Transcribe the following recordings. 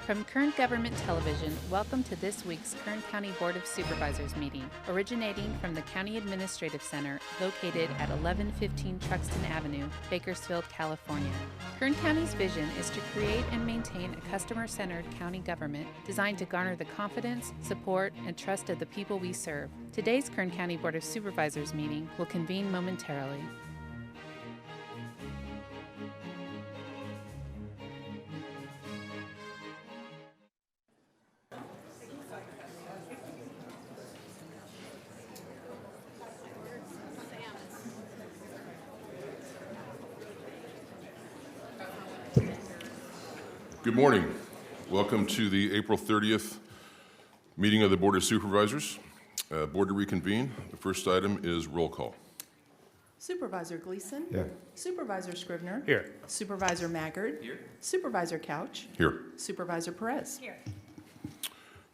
From Kern Government Television, welcome to this week's Kern County Board of Supervisors meeting, originating from the County Administrative Center located at 1115 Truxtun Avenue, Bakersfield, California. Kern County's vision is to create and maintain a customer-centered county government designed to garner the confidence, support, and trust of the people we serve. Today's Kern County Board of Supervisors meeting will convene momentarily. Good morning. Welcome to the April 30th meeting of the Board of Supervisors. Board to reconvene. The first item is roll call. Supervisor Gleason? Here. Supervisor Scrivener? Here. Supervisor Maggard? Here. Supervisor Couch? Here. Supervisor Perez? Here.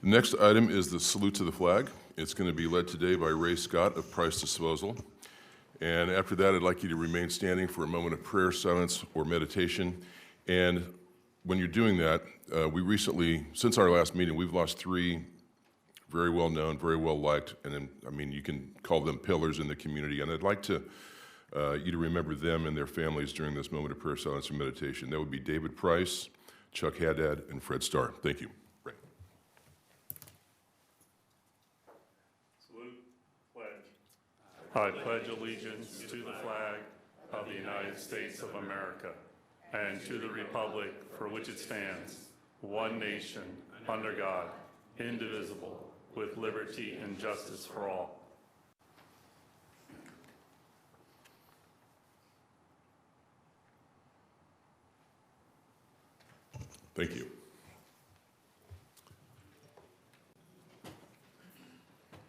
The next item is the salute to the flag. It's going to be led today by Ray Scott of Price Disposal. And after that, I'd like you to remain standing for a moment of prayer, silence, or meditation. And when you're doing that, we recently, since our last meeting, we've lost three very well known, very well liked, and then, I mean, you can call them pillars in the community. And I'd like to you to remember them and their families during this moment of prayer, silence, and meditation. That would be David Price, Chuck Haddad, and Fred Starr. Thank you. Ray. Salute, pledge. I pledge allegiance to the flag of the United States of America and to the republic for which it stands, one nation, under God, indivisible, with liberty and justice for all. Thank you.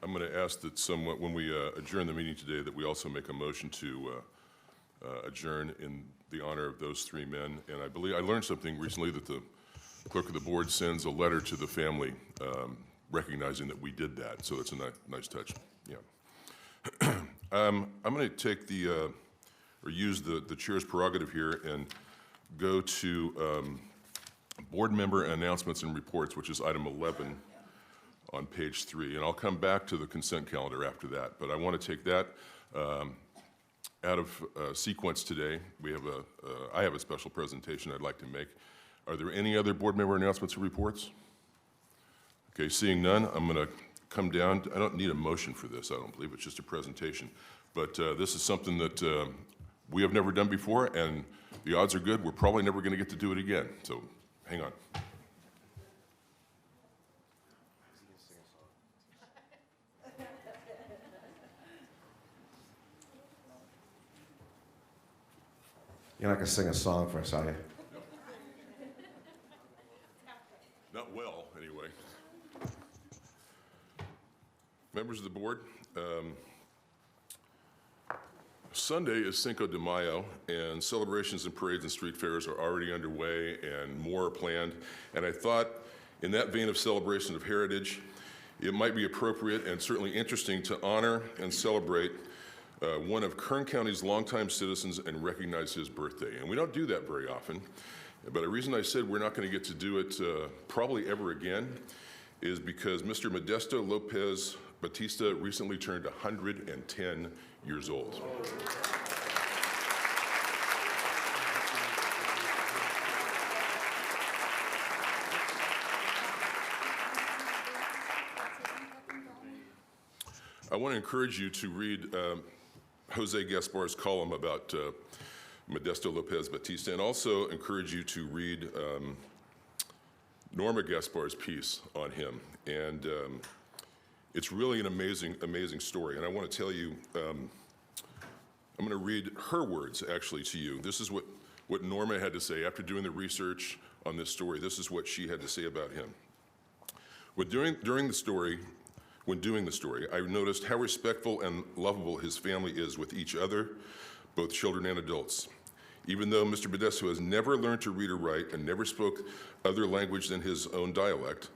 I'm going to ask that someone, when we adjourn the meeting today, that we also make a motion to adjourn in the honor of those three men. And I believe I learned something recently that the clerk of the board sends a letter to the family recognizing that we did that. So it's a nice touch. Yeah. I'm going to take the or use the chair's prerogative here and go to board member announcements and reports, which is item 11 on page 3. And I'll come back to the consent calendar after that. But I want to take that out of sequence today. We have I have a special presentation I'd like to make. Are there any other board member announcements or reports? Okay, seeing none, I'm going to come down. I don't need a motion for this, I don't believe. It's just a presentation. But this is something that we have never done before, and the odds are good we're probably never going to get to do it again. So hang on. You're not going to sing a song for us, are you? Not well, anyway. Members of the board, Sunday is Cinco de Mayo, and celebrations and parades and street fairs are already underway, and more are planned. And I thought, in that vein of celebration of heritage, it might be appropriate and certainly interesting to honor and celebrate one of Kern County's longtime citizens and recognize his birthday. And we don't do that very often. But the reason I said we're not going to get to do it probably ever again is because Mr. Modesto Lopez Batista recently turned 110 years old. I want to encourage you to read Jose Gaspar's column about Modesto Lopez Batista, and also encourage you to read Norma Gaspar's piece on him. And it's really an amazing story. And I want to tell you, I'm going to read her words actually to you. This is what Norma had to say after doing the research on this story. This is what she had to say about him. When doing the story, I noticed how respectful and lovable his family is with each other, both children and adults. Even though Mr. Modesto has never learned to read or write and never spoke other language than his own dialect,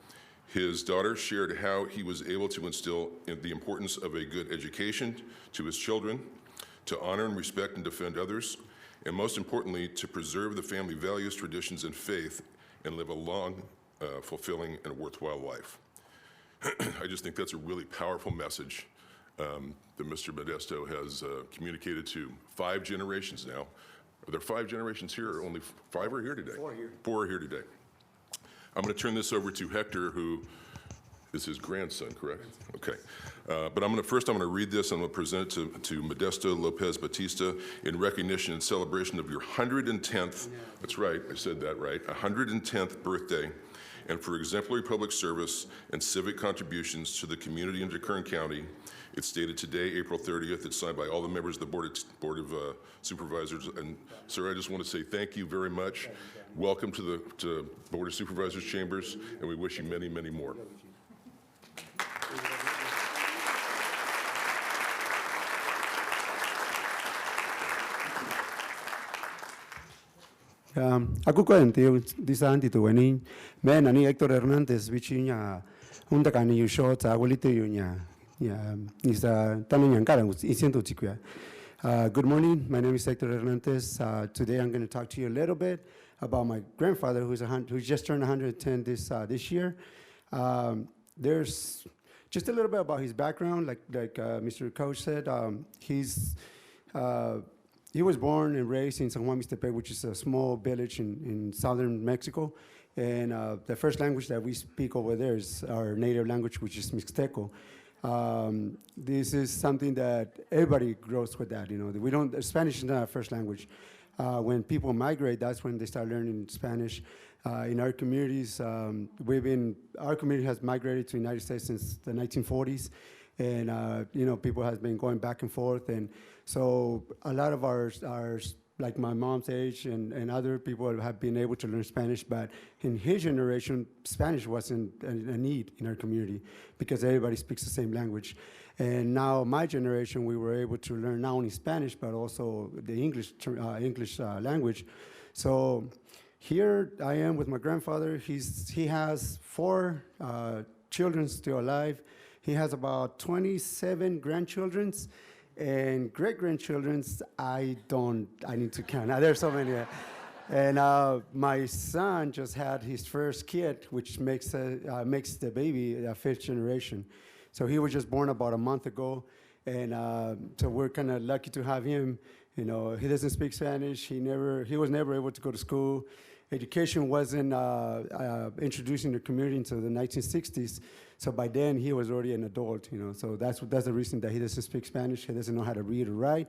his daughter shared how he was able to instill the importance of a good education to his children, to honor and respect and defend others, and most importantly, to preserve the family values, traditions, and faith, and live a long fulfilling, and worthwhile life. I just think that's a really powerful message that Mr. Modesto has communicated to 5 generations now. Are there 5 generations here, or only 5 are here today? 4 here. 4 are here today. I'm going to turn this over to Hector, who is his grandson, correct? Okay. But I'm going to read this. I'm going to present it to Modesto Lopez Batista in recognition and celebration of your 110th, that's right, I said that right, 110th birthday, and for exemplary public service and civic contributions to the community and to Kern County. It's dated today, April 30th. It's signed by all the members of the Board of Supervisors. And sir, I just want to say thank you very much. Welcome to the Board of Supervisors chambers, and we wish you many, many more. Aku kuan tiu di san di tuani men ani Hector Hernandez vichinya unda kani yu short agulito yunya ya isa tamen yankara isiento chikuya. Good morning, my name is Hector Hernandez. Today I'm going to talk to you a little bit about my grandfather who just turned 110 this year. There's just a little bit about his background, like Mr. Coach said. He was born and raised in San Juan Mixtepec, which is a small village in southern Mexico. And the first language that we speak over there is our native language, which is Mixteco. This is something that everybody grows with that, Spanish is not our first language. When people migrate, that's when they start learning Spanish. In our communities, our community has migrated to the United States since the 1940s. And, people have been going back and forth. And so a lot of ours, like my mom's age and other people have been able to learn Spanish, but in his generation, Spanish wasn't a need in our community because everybody speaks the same language. And now my generation, we were able to learn not only Spanish, but also the English language. So here I am with my grandfather. He has 4 children still alive. He has about 27 grandchildren, and great-grandchildren, I need to count. Now, there's so many. And my son just had his first kid, which makes the baby a 5th generation. So he was just born about a month ago, and so we're kind of lucky to have him. He doesn't speak Spanish. He was never able to go to school. Education wasn't introduced in the community until the 1960s. So by then, he was already an adult, So that's the reason that he doesn't speak Spanish. He doesn't know how to read or write.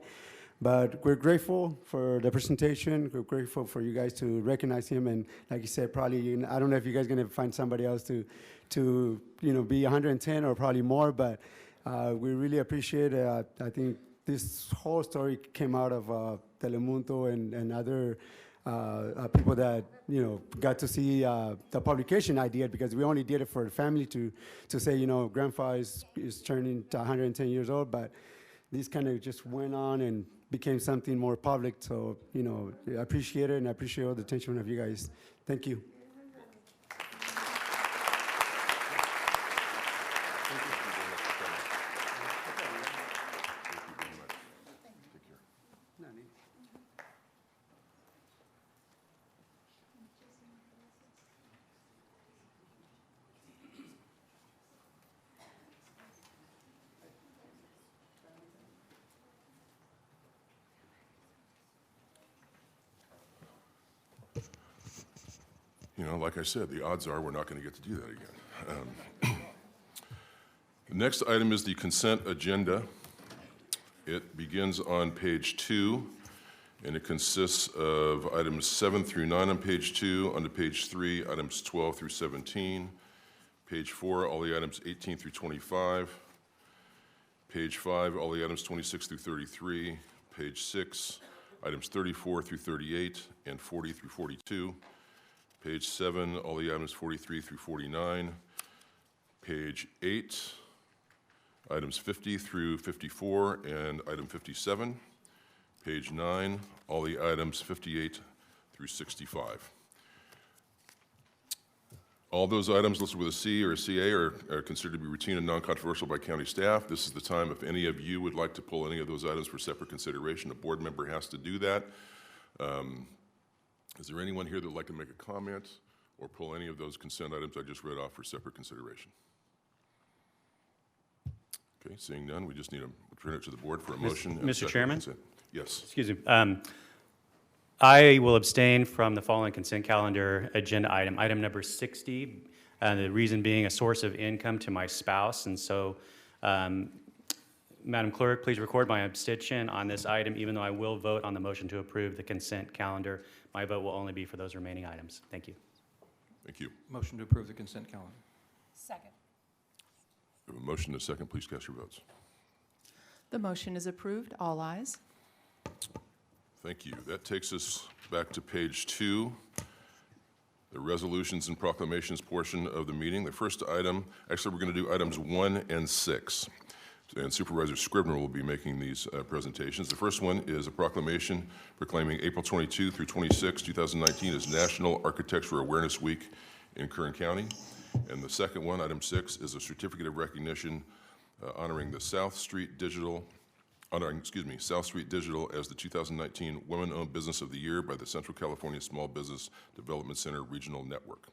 But we're grateful for the presentation. We're grateful for you guys to recognize him. And like you said, probably, I don't know if you guys are going to find somebody else to be 110 or probably more. But we really appreciate it. I think this whole story came out of Telemundo and other people that got to see the publication I did, because we only did it for the family to say grandpa is turning to 110 years old, but this kind of just went on and became something more public. So I appreciate it, and I appreciate all the attention of you guys. Thank you. Like I said, the odds are we're not going to get to do that again. The next item is the consent agenda. It begins on page 2, and it consists of items 7 through 9 on page 2, onto page 3, items 12 through 17, page 4, all the items 18 through 25, page 5, all the items 26 through 33, page 6, items 34 through 38, and 40 through 42, page 7, all the items 43 through 49. Page 8, items 50 through 54 and item 57. Page 9, all the items 58 through 65. All those items listed with a C or a CA are considered to be routine and non-controversial by county staff. This is the time if any of you would like to pull any of those items for separate consideration. A board member has to do that. Is there anyone here that would like to make a comment or pull any of those consent items I just read off for separate consideration? Okay, seeing none, we just need to return it to the board for a motion. and Mr. second Chairman? consent. Yes. Excuse me. I will abstain from the following consent calendar agenda item number 60. The reason being a source of income to my spouse. And so, Madam Clerk, please record my abstention on this item, even though I will vote on the motion to approve the consent calendar. My vote will only be for those remaining items. Thank you. Thank you. Motion to approve the consent calendar. Second. We have a motion and a second. Please cast your votes. The motion is approved. All ayes. Thank you. That takes us back to page 2, the resolutions and proclamations portion of the meeting. The first item, actually, we're going to do items 1 and 6. And Supervisor Scrivener will be making these presentations. The first one is a proclamation proclaiming April 22 through 26, 2019 as National Architecture Awareness Week in Kern County. And the second one, item 6, is a certificate of recognition honoring the South Street Digital as the 2019 Women-Owned Business of the Year by the Central California Small Business Development Center Regional Network.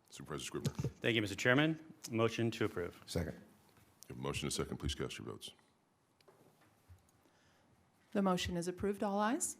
Supervisor Scrivener. Thank you, Mr. Chairman. Motion to approve. Second. You have a motion and a second. Please cast your votes. The motion is approved. All ayes.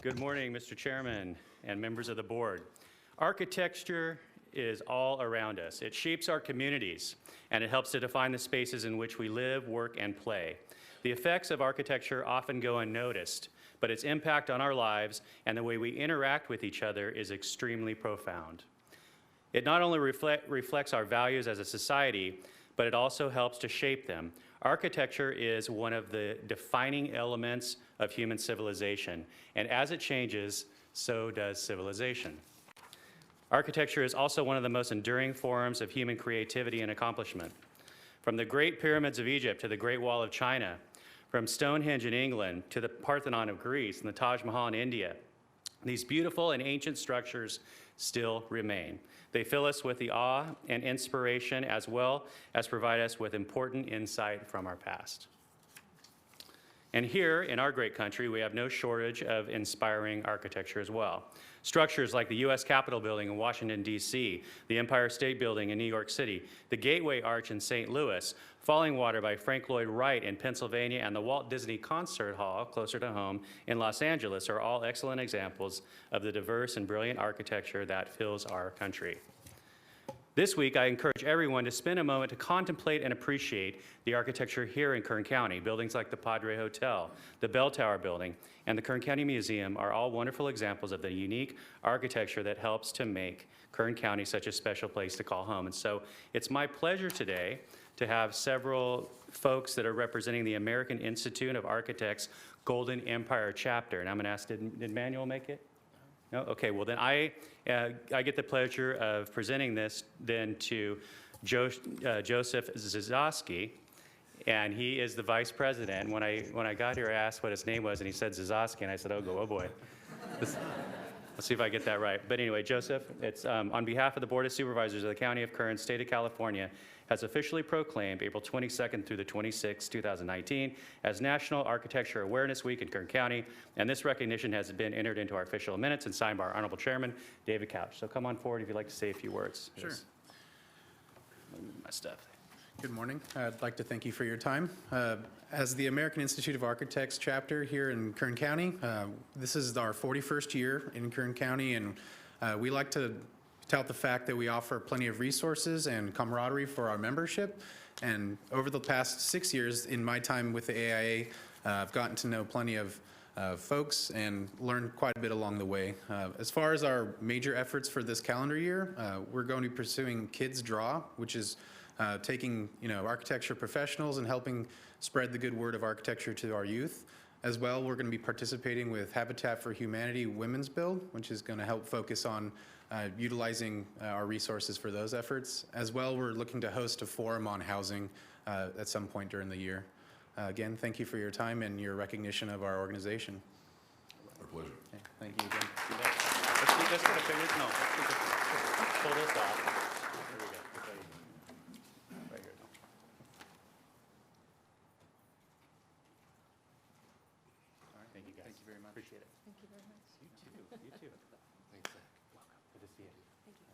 Good morning, Mr. Chairman and members of the board. Architecture is all around us. It shapes our communities, and it helps to define the spaces in which we live, work, and play. The effects of architecture often go unnoticed, but its impact on our lives and the way we interact with each other is extremely profound. It not only reflects our values as a society, but it also helps to shape them. Architecture is one of the defining elements of human civilization, and as it changes, so does civilization. Architecture is also one of the most enduring forms of human creativity and accomplishment. From the Great Pyramids of Egypt to the Great Wall of China, from Stonehenge in England to the Parthenon of Greece and the Taj Mahal in India, these beautiful and ancient structures still remain. They fill us with the awe and inspiration as well as provide us with important insight from our past. And here in our great country, we have no shortage of inspiring architecture as well. Structures like the U.S. Capitol Building in Washington, D.C., the Empire State Building in New York City, the Gateway Arch in St. Louis, Falling Water by Frank Lloyd Wright in Pennsylvania, and the Walt Disney Concert Hall, closer to home, in Los Angeles are all excellent examples of the diverse and brilliant architecture that fills our country. This week, I encourage everyone to spend a moment to contemplate and appreciate the architecture here in Kern County. Buildings like the Padre Hotel, the Bell Tower Building, and the Kern County Museum are all wonderful examples of the unique architecture that helps to make Kern County such a special place to call home. And so it's my pleasure today to have several folks that are representing the American Institute of Architects Golden Empire chapter. And I'm going to ask, did Manuel make it? No? Okay, well then I get the pleasure of presenting this then to Joseph Zazowski, and he is the vice president. When I got here, I asked what his name was, and he said Zazowski, and I said, oh boy. Let's see if I get that right. But anyway, Joseph, it's on behalf of the Board of Supervisors of the County of Kern, State of California, has officially proclaimed April 22nd through the 26th, 2019 as National Architecture Awareness Week in Kern County, and this recognition has been entered into our official minutes and signed by our Honorable Chairman, David Couch. So come on forward if you'd like to say a few words. Sure. My stuff. Good morning. I'd like to thank you for your time. As the American Institute of Architects chapter here in Kern County, this is our 41st year in Kern County, and we like to tout the fact that we offer plenty of resources and camaraderie for our membership. And over the past 6 years, in my time with the AIA, I've gotten to know plenty of folks and learned quite a bit along the way. As far as our major efforts for this calendar year, we're going to be pursuing Kids Draw, which is taking architecture professionals and helping spread the good word of architecture to our youth. As well, we're going to be participating with Habitat for Humanity Women's Build, which is going to help focus on utilizing our resources for those efforts. As well, we're looking to host a forum on housing at some point during the year. Again, thank you for your time and your recognition of our organization. Our pleasure. Okay, thank you again. Let's get a figure. No, let's pull this off. Here we go. Right here. All right, thank you guys. Thank you very much. Appreciate it. Thank you very much. You too. You too. Thanks, Zach. Welcome. Good to see you. Thank you.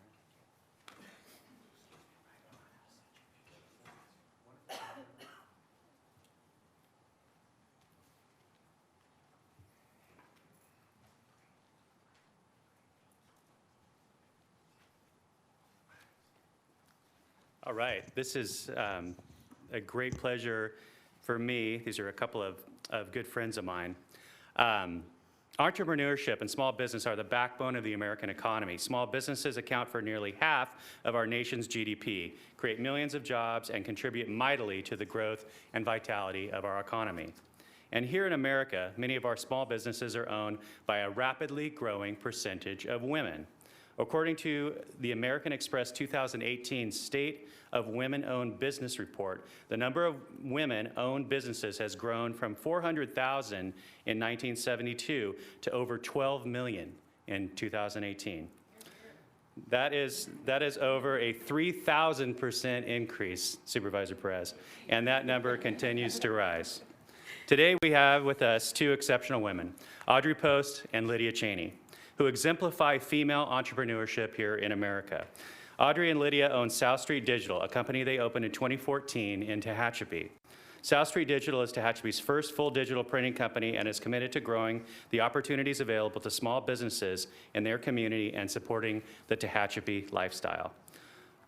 All right, this is a great pleasure for me. These are a couple of good friends of mine. Entrepreneurship and small business are the backbone of the American economy. Small businesses account for nearly half of our nation's GDP, create millions of jobs, and contribute mightily to the growth and vitality of our economy. And here in America, many of our small businesses are owned by a rapidly growing percentage of women. According to the American Express 2018 State of Women-Owned Business Report, the number of women-owned businesses has grown from 400,000 in 1972 to over 12 million in 2018. That is over a 3,000% increase, Supervisor Perez, and that number continues to rise. Today we have with us two exceptional women, Audrey Post and Lydia Cheney, who exemplify female entrepreneurship here in America. Audrey and Lydia own South Street Digital, a company they opened in 2014 in Tehachapi. South Street Digital is Tehachapi's first full digital printing company and is committed to growing the opportunities available to small businesses in their community and supporting the Tehachapi lifestyle.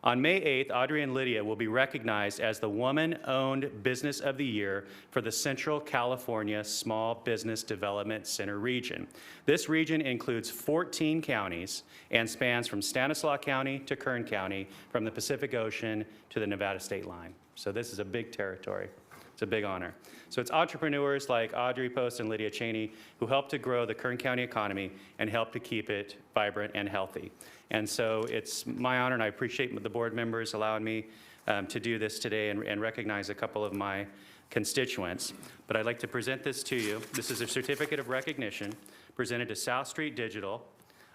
On May 8th, Audrey and Lydia will be recognized as the Woman-Owned Business of the Year for the Central California Small Business Development Center region. This region includes 14 counties and spans from Stanislaus County to Kern County, from the Pacific Ocean to the Nevada state line. So this is a big territory. It's a big honor. So it's entrepreneurs like Audrey Post and Lydia Cheney who help to grow the Kern County economy and help to keep it vibrant and healthy. And so it's my honor, and I appreciate the board members allowing me to do this today and recognize a couple of my constituents. But I'd like to present this to you. This is a certificate of recognition presented to South Street Digital,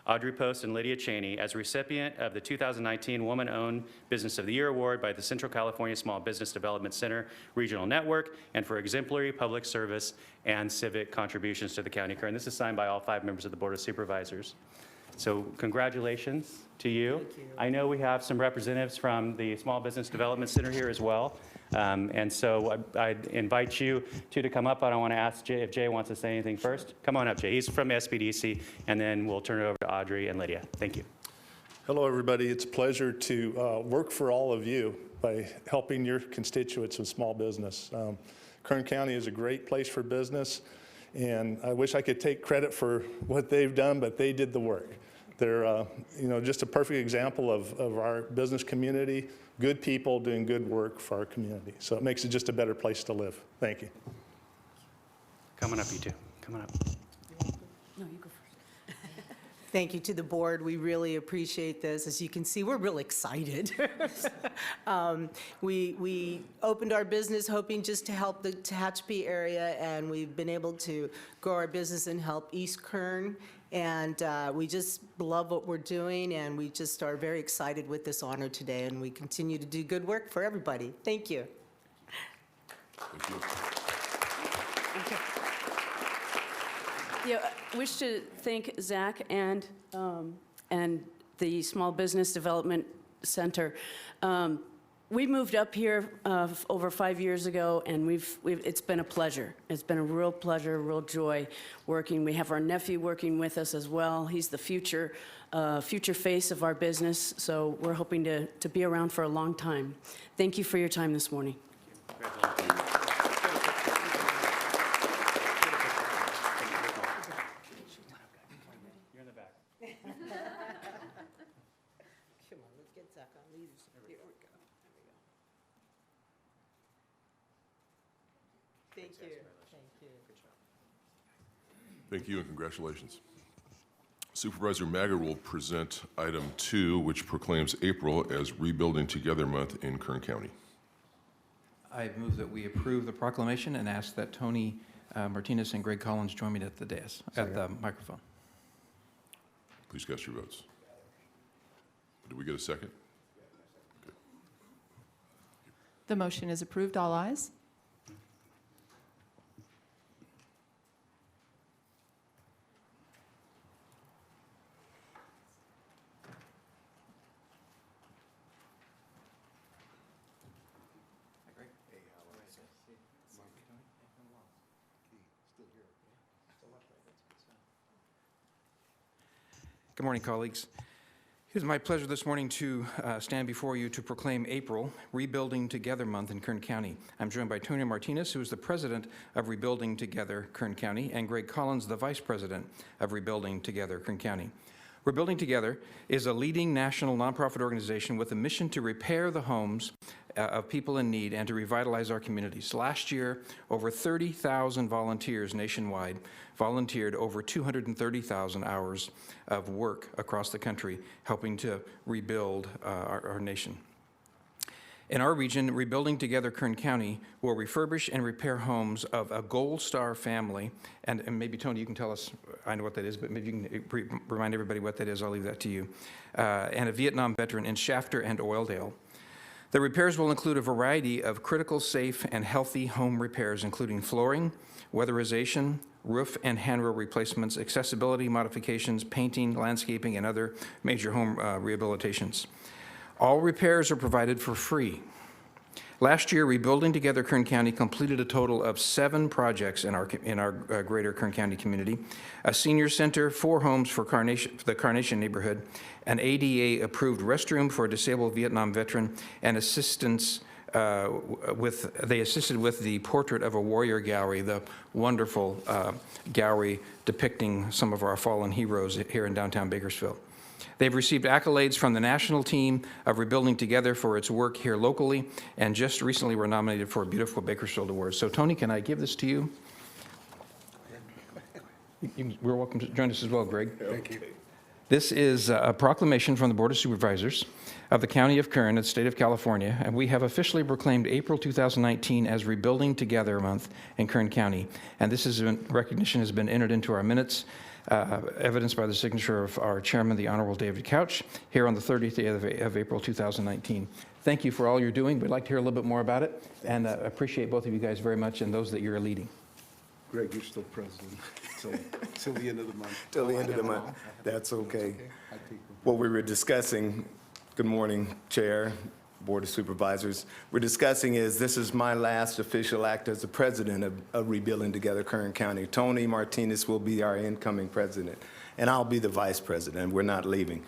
Audrey Post and Lydia Cheney, as recipient of the 2019 Woman-Owned Business of the Year Award by the Central California Small Business Development Center Regional Network, and for exemplary public service and civic contributions to the County of Kern. This is signed by all 5 members of the Board of Supervisors. So congratulations to you. Thank you. I know we have some representatives from the Small Business Development Center here as well. And so I'd invite you two to come up. I don't want to ask Jay if Jay wants to say anything first. Come on up, Jay. He's from SBDC, and then we'll turn it over to Audrey and Lydia. Thank you. Hello, everybody. It's a pleasure to work for all of you by helping your constituents in small business. Kern County is a great place for business, and I wish I could take credit for what they've done, but they did the work. They're just a perfect example of our business community, good people doing good work for our community. So it makes it just a better place to live. Thank you. Coming up, you two. Come on up. No, you go first. Thank you to the board. We really appreciate this. As you can see, we're real excited. We opened our business hoping just to help the Tehachapi area, and we've been able to grow our business and help East Kern. And we just love what we're doing, and we just are very excited with this honor today, and we continue to do good work for everybody. Thank you. Thank you. Yeah, I wish to thank Zach and the Small Business Development Center. We moved up here over 5 years ago, and it's been a pleasure. It's been a real pleasure, real joy working. We have our nephew working with us as well. He's the future face of our business, so we're hoping to be around for a long time. Thank you for your time this morning. Come on, let's get Zach on leadership. Here we go. Thank you. Thank you. Thank you and congratulations. Supervisor Maggard will present item 2, which proclaims April as Rebuilding Together Month in Kern County. I move that we approve the proclamation and ask that Tony Martinez and Greg Collins join me at the dais, at the microphone. Please cast your votes. Did we get a second? Okay. The motion is approved. All ayes. Good morning, colleagues. It is my pleasure this morning to stand before you to proclaim April Rebuilding Together Month in Kern County. I'm joined by Tony Martinez, who is the president of Rebuilding Together Kern County, and Greg Collins, the vice president of Rebuilding Together Kern County. Rebuilding Together is a leading national nonprofit organization with a mission to repair the homes of people in need and to revitalize our communities. Last year, over 30,000 volunteers nationwide volunteered over 230,000 hours of work across the country, helping to rebuild our nation. In our region, Rebuilding Together Kern County will refurbish and repair homes of a Gold Star family, and maybe, Tony, you can tell us, I know what that is, but maybe you can remind everybody what that is. I'll leave that to you. And a Vietnam veteran in Shafter and Oildale. The repairs will include a variety of critical, safe, and healthy home repairs, including flooring, weatherization, roof and handrail replacements, accessibility modifications, painting, landscaping, and other major home rehabilitations. All repairs are provided for free. Last year, Rebuilding Together Kern County completed a total of 7 projects in our greater Kern County community: a senior center, 4 homes for the Carnation neighborhood, an ADA-approved restroom for a disabled Vietnam veteran, and assistance they assisted with the Portrait of a Warrior gallery, the wonderful gallery depicting some of our fallen heroes here in downtown Bakersfield. They've received accolades from the national team of Rebuilding Together for its work here locally, and just recently were nominated for a Beautiful Bakersfield Award. So, Tony, can I give this to you? We're welcome to join us as well, Greg. Thank you. This is a proclamation from the Board of Supervisors of the County of Kern, the state of California, and we have officially proclaimed April 2019 as Rebuilding Together Month in Kern County. And this recognition has been entered into our minutes, evidenced by the signature of our chairman, the Honorable David Couch, here on the 30th day of April 2019. Thank you for all you're doing. We'd like to hear a little bit more about it, and appreciate both of you guys very much and those that you're leading. Greg, you're still president till the end of the month. Till the end of the month. That's okay. What we were discussing, good morning, Chair, Board of Supervisors. We're discussing is this is my last official act as the president of Rebuilding Together Kern County. Tony Martinez will be our incoming president, and I'll be the vice president. We're not leaving.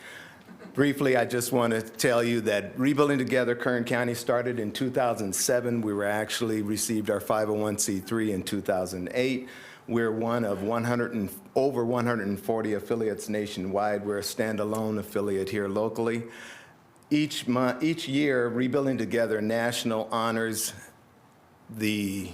Briefly, I just want to tell you that Rebuilding Together Kern County started in 2007. We were actually received our 501c3 in 2008. We're one of over 140 affiliates nationwide. We're a standalone affiliate here locally. Each year, Rebuilding Together National honors the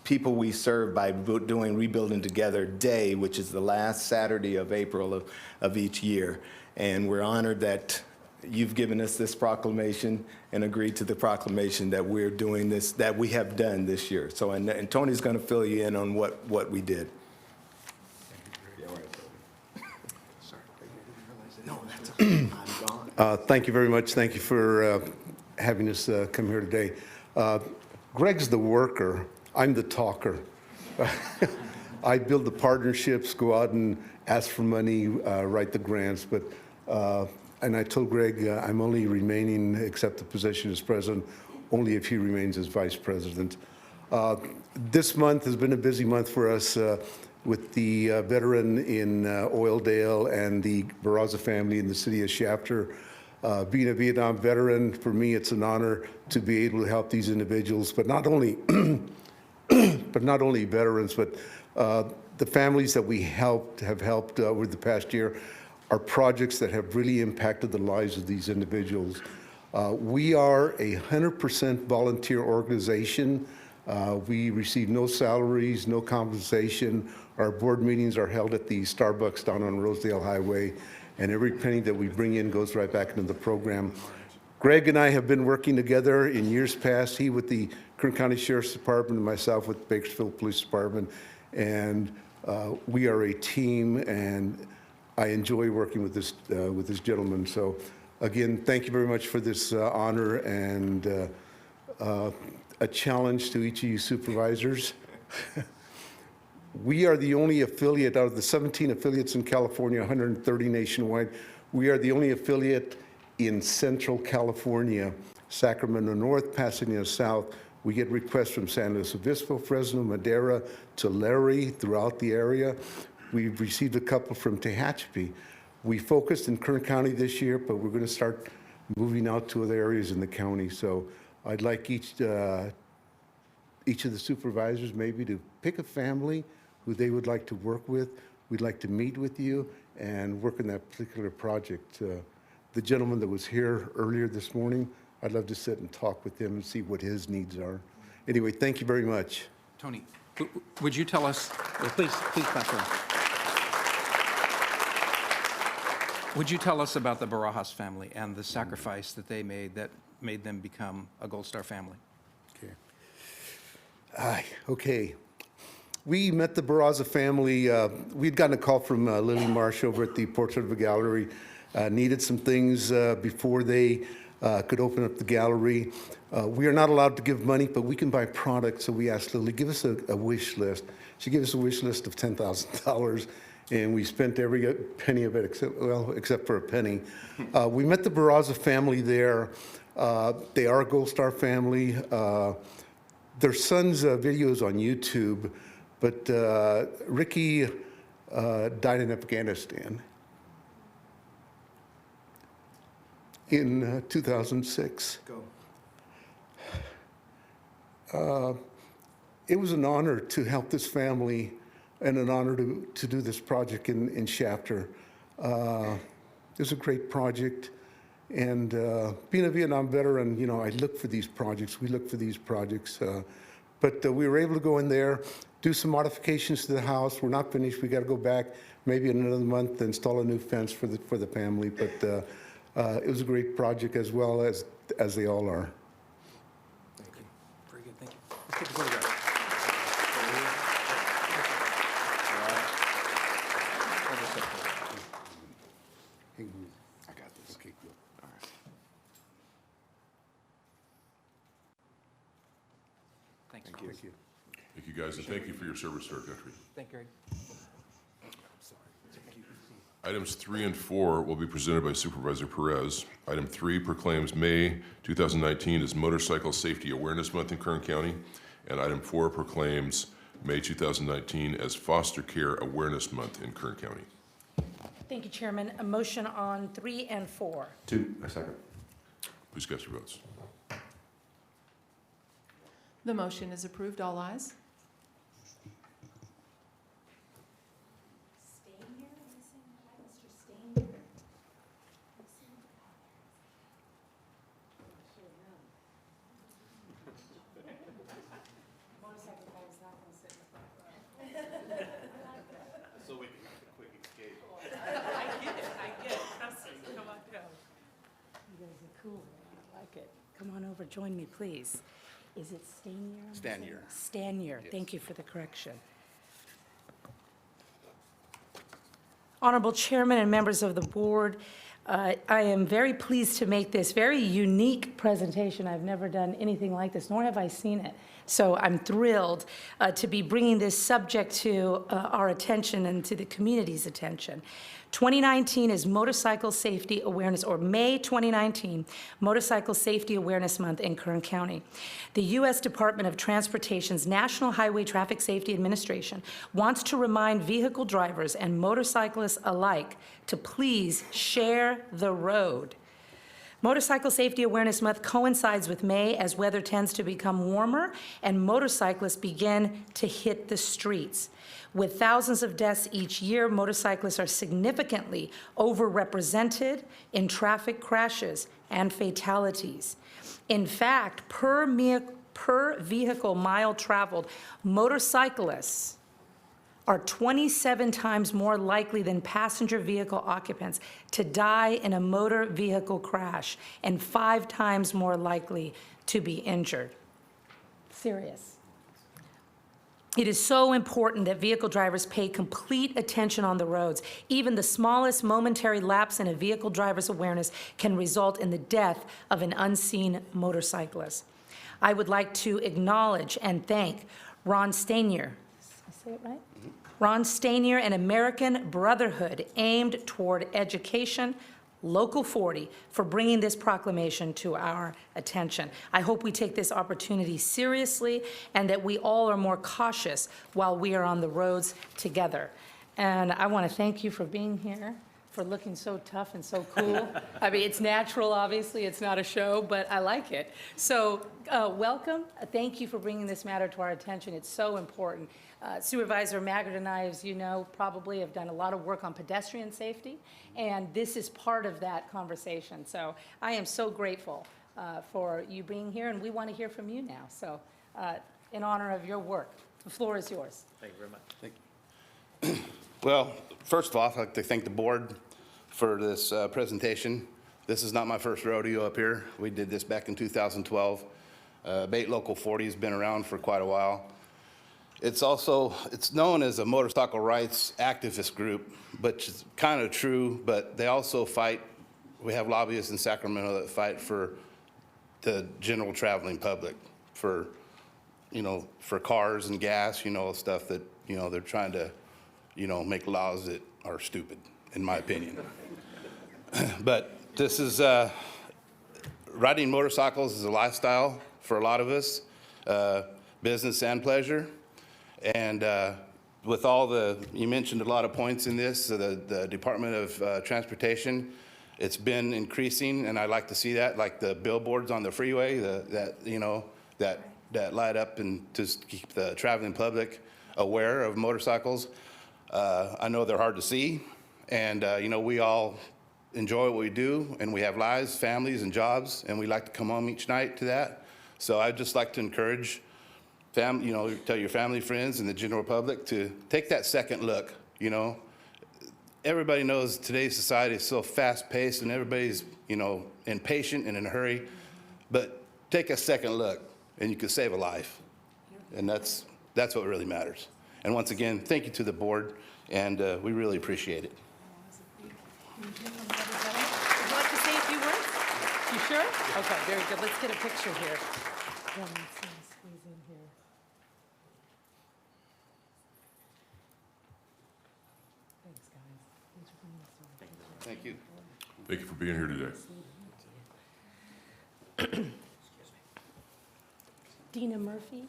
people we serve by doing Rebuilding Together Day, which is the last Saturday of April of each year. And we're honored that you've given us this proclamation and agreed to the proclamation that we're doing this, that we have done this year. So, and Tony's going to fill you in on what we did. Thank you very much. Thank you for having us come here today. Greg's the worker. I'm the talker. I build the partnerships, go out and ask for money, write the grants, but and I told Greg I'm only remaining, except the position as president, only if he remains as vice president. This month has been a busy month for us with the veteran in Oildale and the Barraza family in the city of Shafter. Being a Vietnam veteran, for me, it's an honor to be able to help these individuals, but not only veterans, but the families that we have helped over the past year are projects that have really impacted the lives of these individuals. We are a 100% volunteer organization. We receive no salaries, no compensation. Our board meetings are held at the Starbucks down on Rosedale Highway, and every penny that we bring in goes right back into the program. Greg and I have been working together in years past, he with the Kern County Sheriff's Department and myself with Bakersfield Police Department, and we are a team, and I enjoy working with this gentleman. So again, thank you very much for this honor and a challenge to each of you supervisors. We are the only affiliate out of the 17 affiliates in California, 130 nationwide. We are the only affiliate in Central California, Sacramento North, Pasadena South. We get requests from San Luis Obispo, Fresno, Madera, Tulare, throughout the area. We've received a couple from Tehachapi. We focused in Kern County this year, but we're going to start moving out to other areas in the county. So I'd like each of the supervisors maybe to pick a family who they would like to work with. We'd like to meet with you and work on that particular project. The gentleman that was here earlier this morning, I'd love to sit and talk with him and see what his needs are. Anyway, thank you very much. Tony, would you tell us, please pass around. Would you tell us about the Barajas family and the sacrifice that they made that made them become a Gold Star family? Okay. We met the Barraza family. We'd gotten a call from Lily Marsh over at the Portrait of a Gallery. Needed some things before they could open up the gallery. We are not allowed to give money, but we can buy products. So we asked Lily, give us a wish list. She gave us a wish list of $10,000, and we spent every penny of it, except for a penny. We met the Barraza family there. They are a Gold Star family. Their son's video is on YouTube, but Ricky died in Afghanistan in 2006. It was an honor to help this family and an honor to do this project in Shafter. It was a great project. And being a Vietnam veteran, you know, I look for these projects. We look for these projects. But we were able to go in there, do some modifications to the house. We're not finished. We got to go back maybe in another month to install a new fence for the family. But it was a great project as well as they all are. Thank you. Very good. Thank you. Let's take a photograph. I got this. Okay, good. All right. Thanks. Thank you. Thank you, guys, and thank you for your service to our country. Thank you, Greg. Items 3 and 4 will be presented by Supervisor Perez. Item 3 proclaims May 2019 as Motorcycle Safety Awareness Month in Kern County, and item 4 proclaims May 2019 as Foster Care Awareness Month in Kern County. Thank you, Chairman. A motion on 3 and 4. 2, a second. Please cast your votes. The motion is approved. All ayes. So we can have a quick escape. I get it. Trust me. Come on, go. You guys are cool. I like it. Come on over. Join me, please. Is it Stanier? Stanier. Stanier. Thank you for the correction. Honorable Chairman and members of the board, I am very pleased to make this very unique presentation. I've never done anything like this, nor have I seen it. So I'm thrilled to be bringing this subject to our attention and to the community's attention. 2019 is Motorcycle Safety Awareness, or May 2019, Motorcycle Safety Awareness Month in Kern County. The U.S. Department of Transportation's National Highway Traffic Safety Administration wants to remind vehicle drivers and motorcyclists alike to please share the road. Motorcycle Safety Awareness Month coincides with May as weather tends to become warmer and motorcyclists begin to hit the streets. With thousands of deaths each year, motorcyclists are significantly overrepresented in traffic crashes and fatalities. In fact, per vehicle mile traveled, motorcyclists are 27 times more likely than passenger vehicle occupants to die in a motor vehicle crash and 5 times more likely to be injured. Serious. It is so important that vehicle drivers pay complete attention on the roads. Even the smallest momentary lapse in a vehicle driver's awareness can result in the death of an unseen motorcyclist. I would like to acknowledge and thank Ron Stanier. Did I say it right? Ron Stanier and American Brotherhood aimed toward education, Local 40, for bringing this proclamation to our attention. I hope we take this opportunity seriously and that we all are more cautious while we are on the roads together. And I want to thank you for being here, for looking so tough and so cool. I mean, it's natural, obviously, it's not a show, but I like it. So welcome. Thank you for bringing this matter to our attention. It's so important. Supervisor Maggard and I, as you know, probably have done a lot of work on pedestrian safety, and this is part of that conversation. So I am so grateful for you being here, and we want to hear from you now. So in honor of your work, the floor is yours. Thank you very much. Thank you. Well, first of all, I'd like to thank the board for this presentation. This is not my first rodeo up here. We did this back in 2012. Bait Local 40 has been around for quite a while. It's known as a motorcycle rights activist group, but it's kind of true, but they also fight. We have lobbyists in Sacramento that fight for the general traveling public, for cars and gas, stuff that, they're trying to, make laws that are stupid, in my opinion. But this is, riding motorcycles is a lifestyle for a lot of us, business and pleasure. And with all you mentioned a lot of points in this, the Department of Transportation, it's been increasing, and I like to see that, like the billboards on the freeway, that light up and to keep the traveling public aware of motorcycles. I know they're hard to see, and we all enjoy what we do, and we have lives, families, and jobs, and we like to come home each night to that. So I'd just like to encourage tell your family, friends, and the general public to take that second look. Everybody knows today's society is so fast-paced, and everybody's impatient and in a hurry. But take a second look, and you can save a life, and that's what really matters. And once again, thank you to the board, and we really appreciate it. Would you like to say a few words? You sure? Okay, very good. Let's get a picture here. Squeeze in here. Thanks, guys. Thank you. Thank you for being here today. Dina Murphy.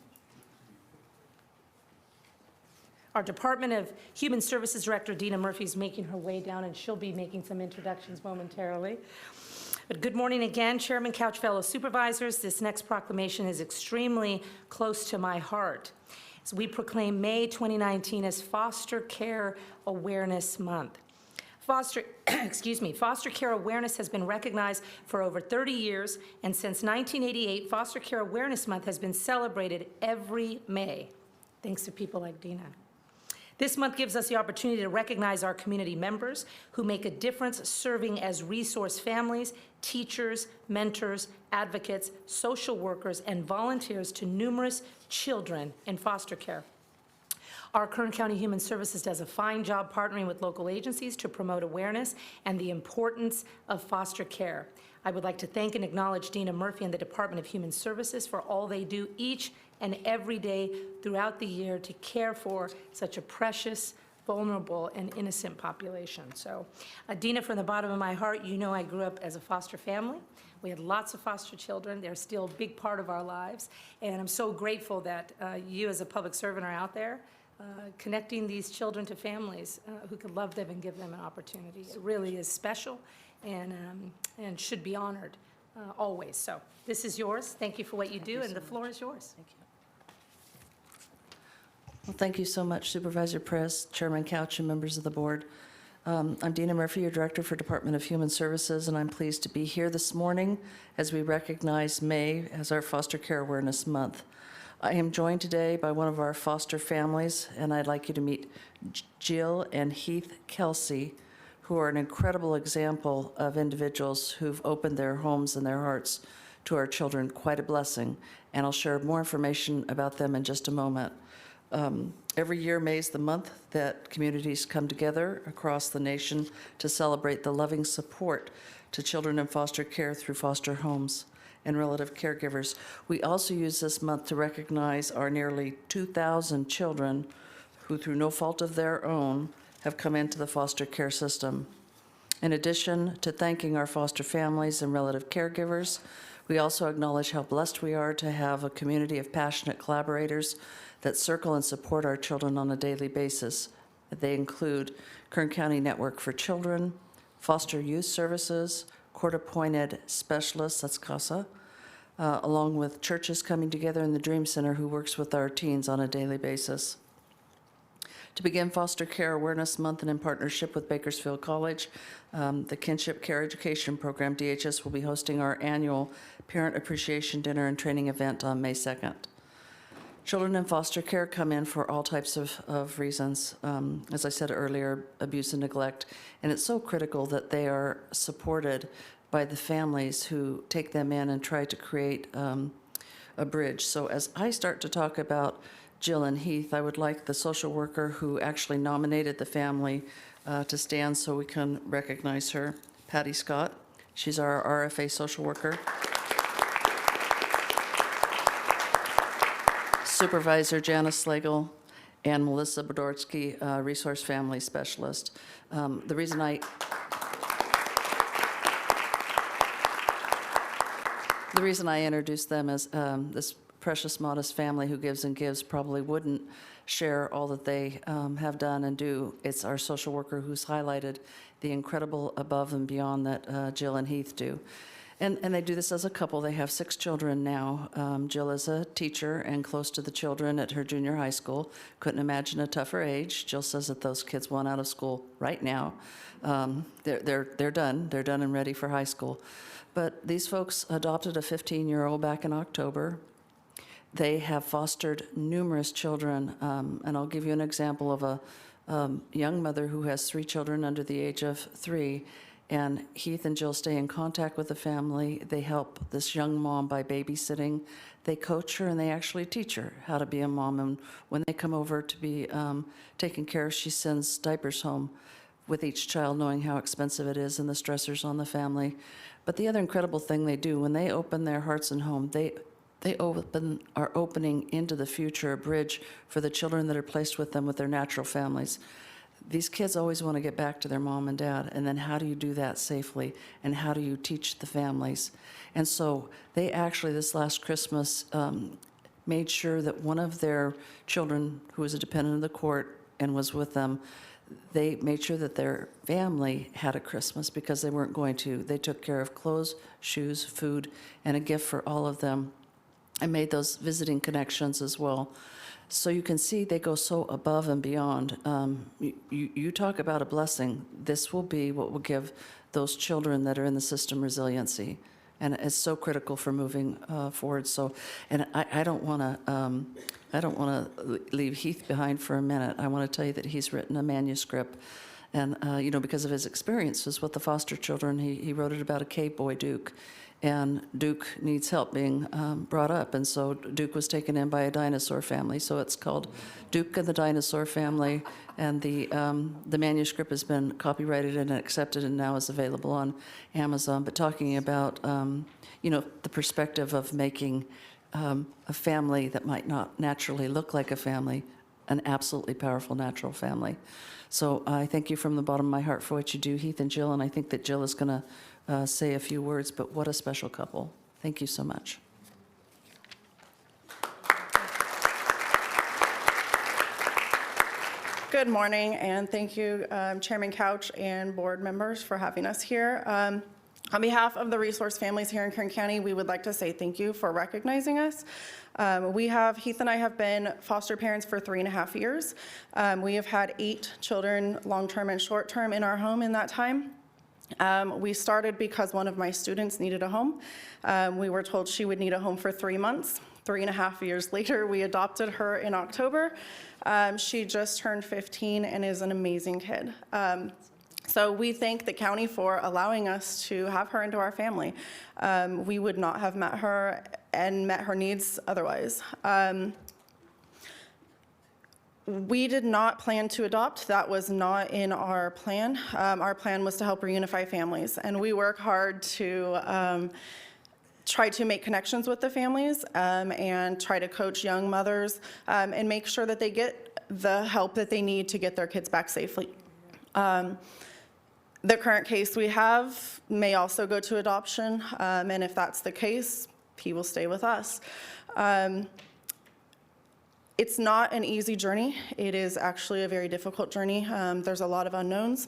Our Department of Human Services Director, Dina Murphy, is making her way down, and she'll be making some introductions momentarily. But good morning again, Chairman Couch, fellow supervisors. This next proclamation is extremely close to my heart. As we proclaim May 2019 as Foster Care Awareness Month. Foster care awareness has been recognized for over 30 years, and since 1988, Foster Care Awareness Month has been celebrated every May, thanks to people like Dina. This month gives us the opportunity to recognize our community members who make a difference serving as resource families, teachers, mentors, advocates, social workers, and volunteers to numerous children in foster care. Our Kern County Human Services does a fine job partnering with local agencies to promote awareness and the importance of foster care. I would like to thank and acknowledge Dina Murphy and the Department of Human Services for all they do each and every day throughout the year to care for such a precious, vulnerable, and innocent population. So, Dina, from the bottom of my heart, you know I grew up as a foster family. We had lots of foster children. They're still a big part of our lives. And I'm so grateful that you as a public servant are out there connecting these children to families who can love them and give them an opportunity. It really is special and should be honored. always. So this is yours. Thank you for what you do, and the floor is yours. Thank you. Well, thank you so much, Supervisor Press, Chairman Couch, and members of the board. I'm Dina Murphy, your Director for Department of Human Services, and I'm pleased to be here this morning as we recognize May as our Foster Care Awareness Month. I am joined today by one of our foster families, and I'd like you to meet Jill and Heath Kelsey, who are an incredible example of individuals who've opened their homes and their hearts to our children. Quite a blessing, and I'll share more information about them in just a moment. Every year, May is the month that communities come together across the nation to celebrate the loving support to children in foster care through foster homes and relative caregivers. We also use this month to recognize our nearly 2,000 children who, through no fault of their own, have come into the foster care system. In addition to thanking our foster families and relative caregivers, we also acknowledge how blessed we are to have a community of passionate collaborators that circle and support our children on a daily basis. They include Kern County Network for Children, Foster Youth Services, court-appointed specialists, that's CASA, along with churches coming together in the Dream Center who works with our teens on a daily basis. To begin Foster Care Awareness Month and in partnership with Bakersfield College, the Kinship Care Education Program, DHS, will be hosting our annual Parent Appreciation Dinner and Training event on May 2nd. Children in foster care come in for all types of reasons, as I said earlier, abuse and neglect, and it's so critical that they are supported by the families who take them in and try to create a bridge. So as I start to talk about Jill and Heath, I would like the social worker who actually nominated the family to stand so we can recognize her, Patty Scott. She's our RFA social worker. Supervisor Janice Slagle and Melissa Bodorsky, Resource Family Specialist. The reason I introduced them as this precious, modest family who gives and gives probably wouldn't share all that they have done and do. It's our social worker who's highlighted the incredible above and beyond that Jill and Heath do. And they do this as a couple. They have 6 children now. Jill is a teacher and close to the children at her junior high school. Couldn't imagine a tougher age. Jill says that those kids want out of school right now. They're done. They're done and ready for high school. But these folks adopted a 15-year-old back in October. They have fostered numerous children, and I'll give you an example of a young mother who has 3 children under the age of 3. And Heath and Jill stay in contact with the family. They help this young mom by babysitting. They coach her and they actually teach her how to be a mom. And when they come over to be taken care of, she sends diapers home with each child, knowing how expensive it is and the stressors on the family. But the other incredible thing they do, when they open their hearts and home, they are opening into the future a bridge for the children that are placed with them with their natural families. These kids always want to get back to their mom and dad, and then how do you do that safely, and how do you teach the families? And so they actually, this last Christmas, made sure that one of their children, who was a dependent of the court and was with them, they made sure that their family had a Christmas because they weren't going to. They took care of clothes, shoes, food, and a gift for all of them, and made those visiting connections as well. So you can see they go so above and beyond. You talk about a blessing. This will be what will give those children that are in the system resiliency, and it's so critical for moving forward. So, and I don't want to leave Heath behind for a minute. I want to tell you that he's written a manuscript, and because of his experiences with the foster children, he wrote it about a cave boy, Duke. And Duke needs help being brought up, and so Duke was taken in by a dinosaur family. So it's called Duke and the Dinosaur Family, and the manuscript has been copyrighted and accepted, and now is available on Amazon. But talking about the perspective of making a family that might not naturally look like a family an absolutely powerful natural family. So I thank you from the bottom of my heart for what you do, Heath and Jill, and I think that Jill is going to say a few words, but what a special couple. Thank you so much. Good morning, and thank you, Chairman Couch and board members for having us here. On behalf of the resource families here in Kern County, we would like to say thank you for recognizing us. Heath and I have been foster parents for 3.5 years. We have had 8 children, long-term and short-term, in our home in that time. We started because one of my students needed a home. We were told she would need a home for 3 months. 3.5 years later, we adopted her in October. She just turned 15 and is an amazing kid. So we thank the county for allowing us to have her into our family. We would not have met her and met her needs otherwise. We did not plan to adopt. That was not in our plan. Our plan was to help reunify families, and we work hard to try to make connections with the families and try to coach young mothers and make sure that they get the help that they need to get their kids back safely. The current case we have may also go to adoption, and if that's the case, he will stay with us. It's not an easy journey. It is actually a very difficult journey. There's a lot of unknowns.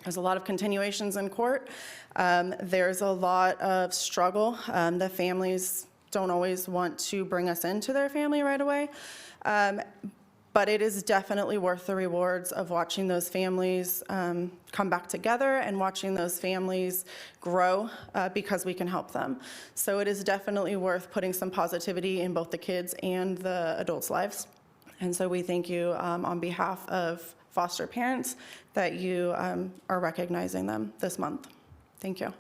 There's a lot of continuations in court. There's a lot of struggle. The families don't always want to bring us into their family right away. But it is definitely worth the rewards of watching those families come back together and watching those families grow because we can help them. So it is definitely worth putting some positivity in both the kids and the adults' lives. And so we thank you on behalf of foster parents that you are recognizing them this month. Thank you.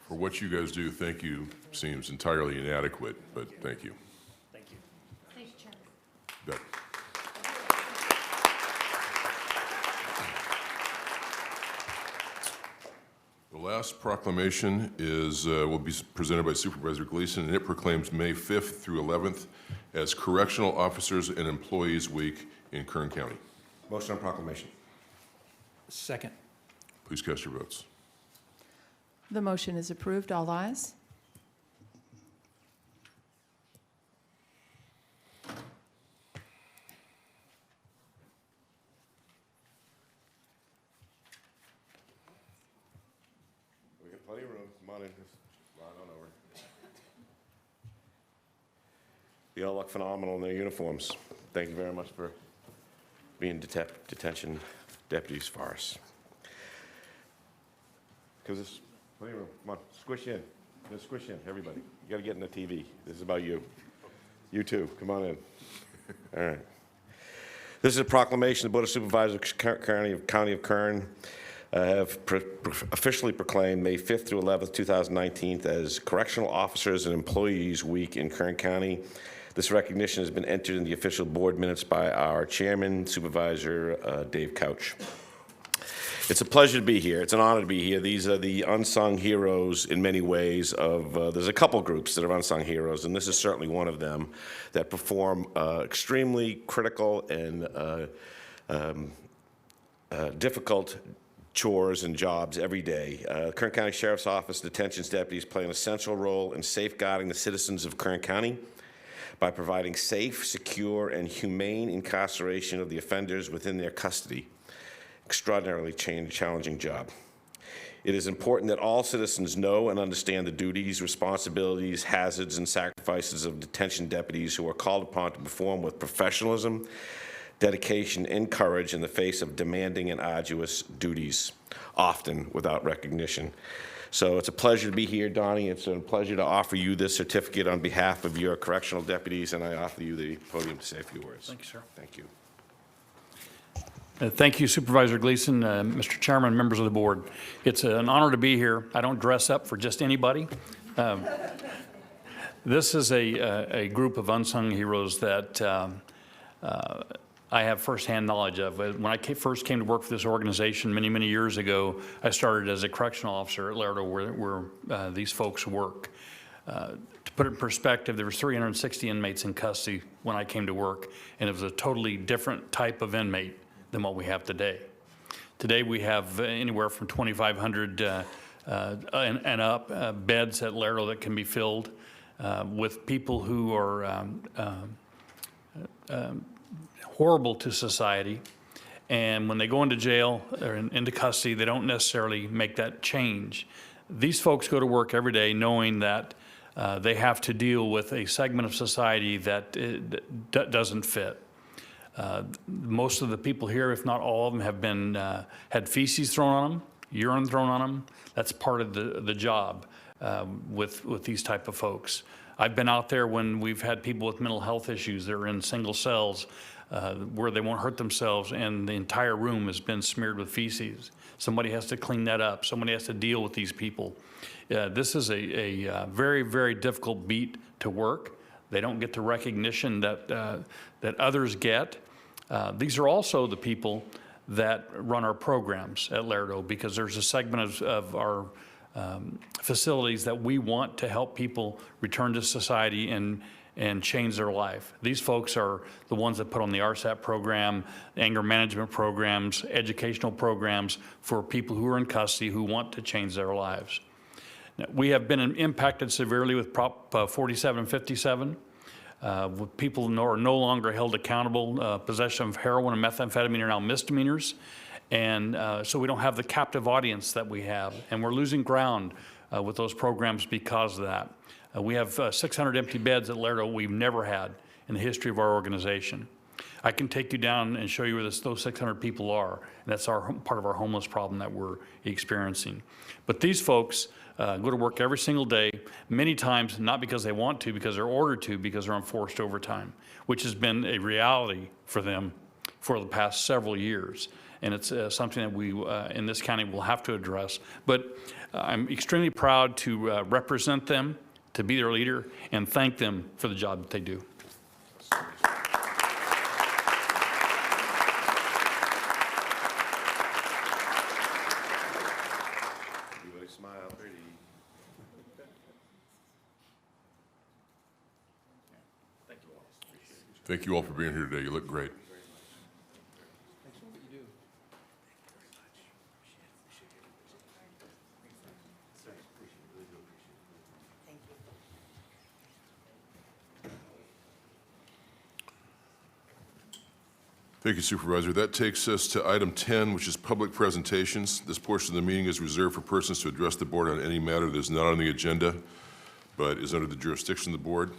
For what you guys do, thank you seems entirely inadequate, but thank you. Thank you. Thank you, Chairman. Bet. The last proclamation will be presented by Supervisor Gleason, and it proclaims May 5th through 11th as Correctional Officers and Employees Week in Kern County. Motion on proclamation. Second. Please cast your votes. The motion is approved. All ayes. We got plenty of room. Come on in. Just run on over. You all look phenomenal in their uniforms. Thank you very much for being detention deputies for us. Because it's plenty of room. Come on, squish in. Just squish in, everybody. You got to get in the TV. This is about you. You too. Come on in. All right. This is a proclamation. The Board of Supervisors, County of Kern, have officially proclaimed May 5th through 11th, 2019 as Correctional Officers and Employees Week in Kern County. This recognition has been entered in the official board minutes by our chairman, Supervisor Dave Couch. It's a pleasure to be here. It's an honor to be here. These are the unsung heroes in many ways of, there's a couple groups that are unsung heroes, and this is certainly one of them that perform extremely critical and difficult chores and jobs every day. Kern County Sheriff's Office detention deputies play an essential role in safeguarding the citizens of Kern County by providing safe, secure, and humane incarceration of the offenders within their custody. Extraordinarily challenging job. It is important that all citizens know and understand the duties, responsibilities, hazards, and sacrifices of detention deputies who are called upon to perform with professionalism, dedication, and courage in the face of demanding and arduous duties, often without recognition. So it's a pleasure to be here, Donnie. It's a pleasure to offer you this certificate on behalf of your correctional deputies, and I offer you the podium to say a few words. Thank you, sir. Thank you. Thank you, Supervisor Gleason, Mr. Chairman, members of the board. It's an honor to be here. I don't dress up for just anybody. This is a group of unsung heroes that I have firsthand knowledge of. When I first came to work for this organization many, many years ago, I started as a correctional officer at Laredo where these folks work. To put it in perspective, there was 360 inmates in custody when I came to work, and it was a totally different type of inmate than what we have today. Today we have anywhere from 2,500 and up beds at Lerdo that can be filled with people who are horrible to society. And when they go into jail or into custody, they don't necessarily make that change. These folks go to work every day knowing that they have to deal with a segment of society that doesn't fit. Most of the people here, if not all of them, have been had feces thrown on them, urine thrown on them. That's part of the job with these type of folks. I've been out there when we've had people with mental health issues that are in single cells where they won't hurt themselves, and the entire room has been smeared with feces. Somebody has to clean that up. Somebody has to deal with these people. This is a very, very difficult beat to work. They don't get the recognition that others get. These are also the people that run our programs at Lerdo, because there's a segment of our facilities that we want to help people return to society and change their life. These folks are the ones that put on the RSAP program, anger management programs, educational programs for people who are in custody who want to change their lives. Now, we have been impacted severely with Prop 4757. People are no longer held accountable. Possession of heroin and methamphetamine are now misdemeanors. And so we don't have the captive audience that we have. And we're losing ground with those programs because of that. We have 600 empty beds at Lerdo we've never had in the history of our organization. I can take you down and show you where those 600 people are. And that's part of our homeless problem that we're experiencing. But these folks go to work every single day, many times not because they want to, because they're ordered to, because they're on forced overtime, which has been a reality for them for the past several years. And it's something that we in this county will have to address. But I'm extremely proud to represent them, to be their leader, and thank them for the job that they do. Thank you all for being here today. You look great. Thank you, Supervisor. That takes us to item 10, which is public presentations. This portion of the meeting is reserved for persons to address the board on any matter that is not on the agenda, but is under the jurisdiction of the board.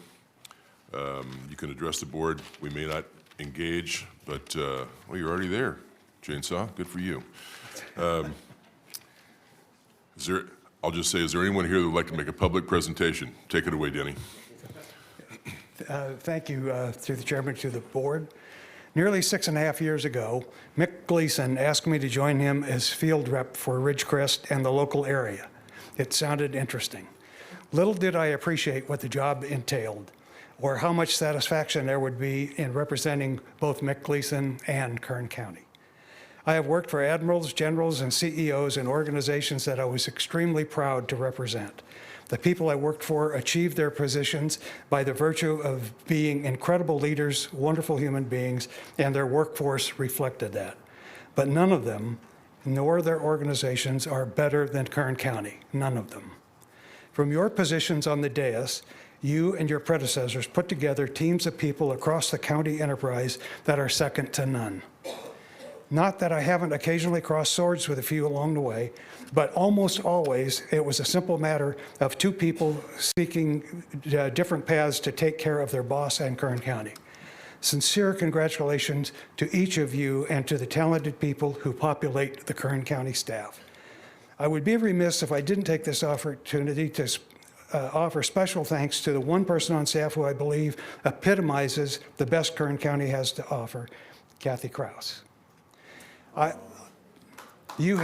You can address the board. We may not engage, but, well, you're already there, Chainsaw. Good for you. I'll just say, is there anyone here that would like to make a public presentation? Take it away, Denny. Thank you, through the chairman, to the board. Nearly 6.5 years ago, Mick Gleason asked me to join him as field rep for Ridgecrest and the local area. It sounded interesting. Little did I appreciate what the job entailed, or how much satisfaction there would be in representing both Mick Gleason and Kern County. I have worked for admirals, generals, and CEOs in organizations that I was extremely proud to represent. The people I worked for achieved their positions by the virtue of being incredible leaders, wonderful human beings, and their workforce reflected that. But none of them, nor their organizations, are better than Kern County, none of them. From your positions on the dais, you and your predecessors put together teams of people across the county enterprise that are second to none. Not that I haven't occasionally crossed swords with a few along the way, but almost always it was a simple matter of two people seeking different paths to take care of their boss and Kern County. Sincere congratulations to each of you and to the talented people who populate the Kern County staff. I would be remiss if I didn't take this opportunity to offer special thanks to the one person on staff who I believe epitomizes the best Kern County has to offer, Kathy Krause. You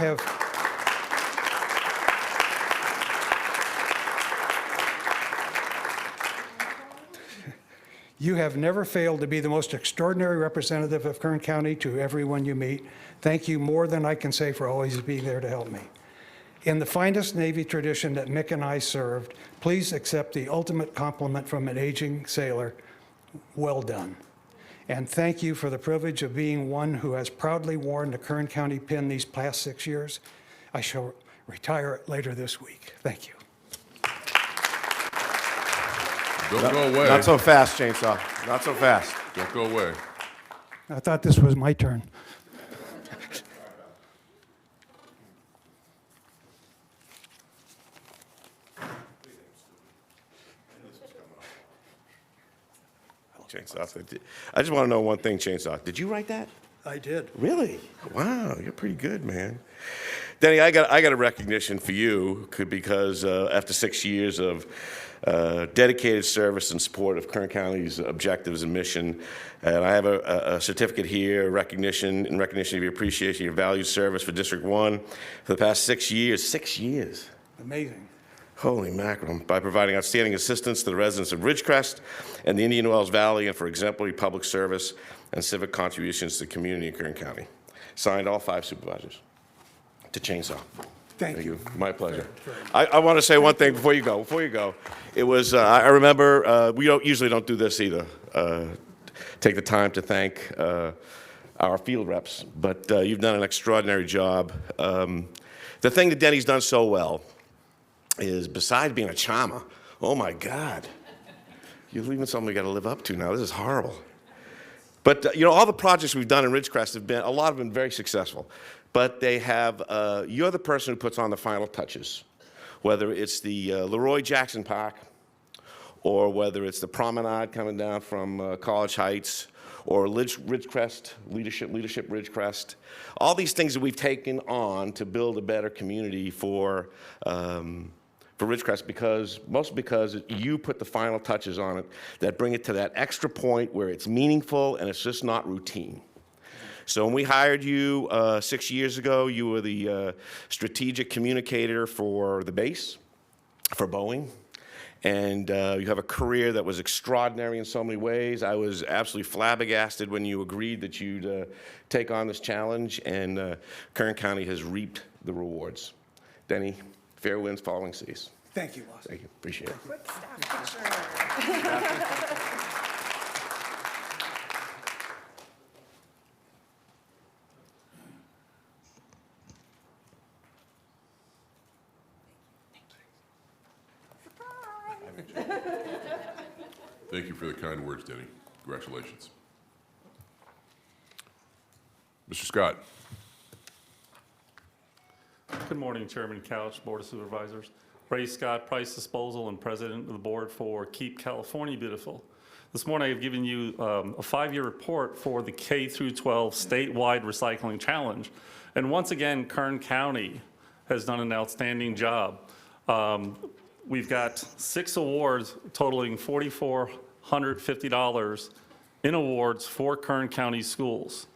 have never failed to be the most extraordinary representative of Kern County to everyone you meet. Thank you more than I can say for always being there to help me. In the finest Navy tradition that Mick and I served, please accept the ultimate compliment from an aging sailor. Well done. And thank you for the privilege of being one who has proudly worn the Kern County pin these past 6 years. I shall retire later this week. Thank you. Don't go away. Not so fast, Chainsaw. Not so fast. Don't go away. I thought this was my turn. Chainsaw. I just want to know one thing, Chainsaw. Did you write that? I did. Really? Wow, you're pretty good, man. Denny, I got a recognition for you because after 6 years of dedicated service and support of Kern County's objectives and mission, and I have a certificate here, in recognition of your appreciation, your valued service for District 1 for the past 6 years. 6 years. Amazing. Holy mackerel. By providing outstanding assistance to the residents of Ridgecrest and the Indian Wells Valley, and for exemplary public service and civic contributions to the community in Kern County. Signed, all 5 supervisors. To Chainsaw. Thank you. My pleasure. I want to say one thing before you go. It was, I remember, we usually don't do this either. Take the time to thank our field reps, but you've done an extraordinary job. The thing that Denny's done so well is, besides being a charmer, oh my God, you're leaving something we got to live up to now. This is horrible. But you know, all the projects we've done in Ridgecrest have been, a lot of them very successful. But they have, you're the person who puts on the final touches, whether it's the Leroy Jackson Park, or whether it's the promenade coming down from College Heights, or Ridgecrest, Leadership Ridgecrest. All these things that we've taken on to build a better community for Ridgecrest, mostly because you put the final touches on it that bring it to that extra point where it's meaningful and it's just not routine. So when we hired you 6 years ago, you were the strategic communicator for the base, for Boeing. And you have a career that was extraordinary in so many ways. I was absolutely flabbergasted when you agreed that you'd take on this challenge, and Kern County has reaped the rewards. Denny, fair winds, falling seas. Thank you, boss. Thank you. Appreciate it. Quick staff picture. Thank you for the kind words, Denny. Congratulations. Mr. Scott. Good morning, Chairman Couch, Board of Supervisors. Ray Scott, Price Disposal and President of the Board for Keep California Beautiful. This morning I've given you a 5-year report for the K through 12 statewide recycling challenge. And once again, Kern County has done an outstanding job. We've got 6 awards totaling $4,450 in awards for Kern County schools.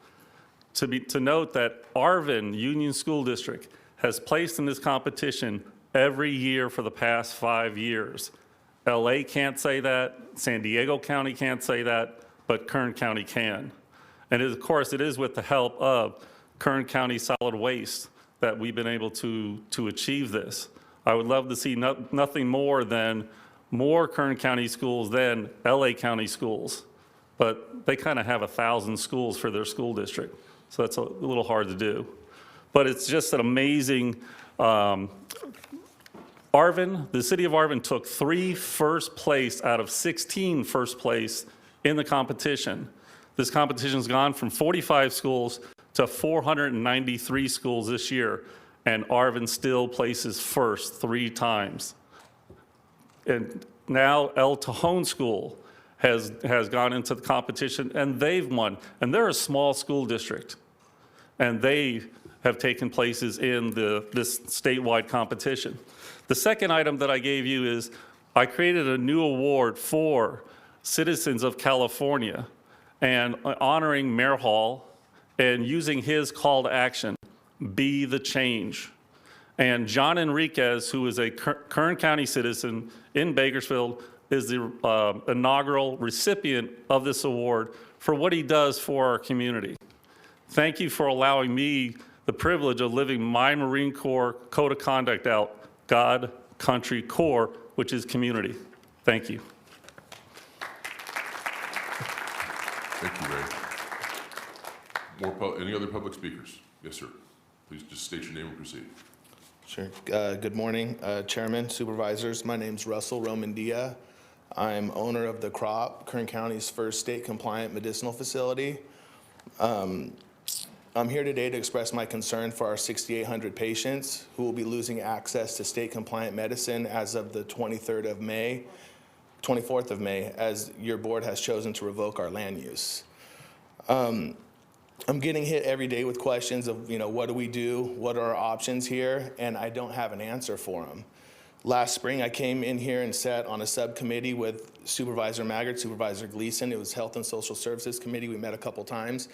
To note that Arvin Union School District has placed in this competition every year for the past 5 years. LA can't say that, San Diego County can't say that, but Kern County can. And of course, it is with the help of Kern County Solid Waste that we've been able to achieve this. I would love to see nothing more than more Kern County schools than LA County schools, but they kind of have 1,000 schools for their school district, so that's a little hard to do. But it's just an amazing, Arvin, the city of Arvin took 3 first place out of 16 first place in the competition. This competition's gone from 45 schools to 493 schools this year, and Arvin still places first 3 times. And now El Cajon School has gone into the competition, and they've won. And they're a small school district, and they have taken places in this statewide competition. The second item that I gave you is I created a new award for citizens of California, and honoring Mayor Hall and using his call to action, be the change. And John Enriquez, who is a Kern County citizen in Bakersfield, is the inaugural recipient of this award for what he does for our community. Thank you for allowing me the privilege of living my Marine Corps code of conduct out, God, country, Corps, which is community. Thank you. Thank you, Ray. Any other public speakers? Yes, sir. Please just state your name and proceed. Sure. Good morning, Chairman, Supervisors. My name's Russell Romandia. I'm owner of The Crop, Kern County's first state-compliant medicinal facility. I'm here today to express my concern for our 6,800 patients who will be losing access to state-compliant medicine as of the 24th of May, as your board has chosen to revoke our land use. I'm getting hit every day with questions of, what do we do? What are our options here? And I don't have an answer for them. Last spring, I came in here and sat on a subcommittee with Supervisor Maggard, Supervisor Gleason. It was Health and Social Services Committee. We met a couple times.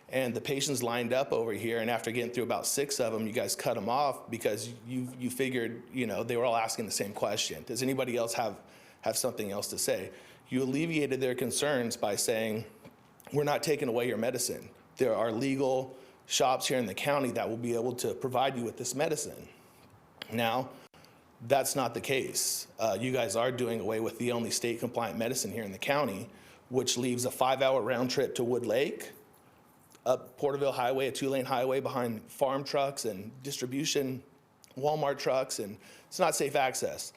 And the patients lined up over here, and after getting through about 6 of them, you guys cut them off because you figured, they were all asking the same question. Does anybody else have something else to say? You alleviated their concerns by saying, we're not taking away your medicine. There are legal shops here in the county that will be able to provide you with this medicine. Now, that's not the case. You guys are doing away with the only state-compliant medicine here in the county, which leaves a 5-hour round trip to Wood Lake, up Porterville Highway, a 2-lane highway behind farm trucks and distribution, Walmart trucks, and it's not safe access.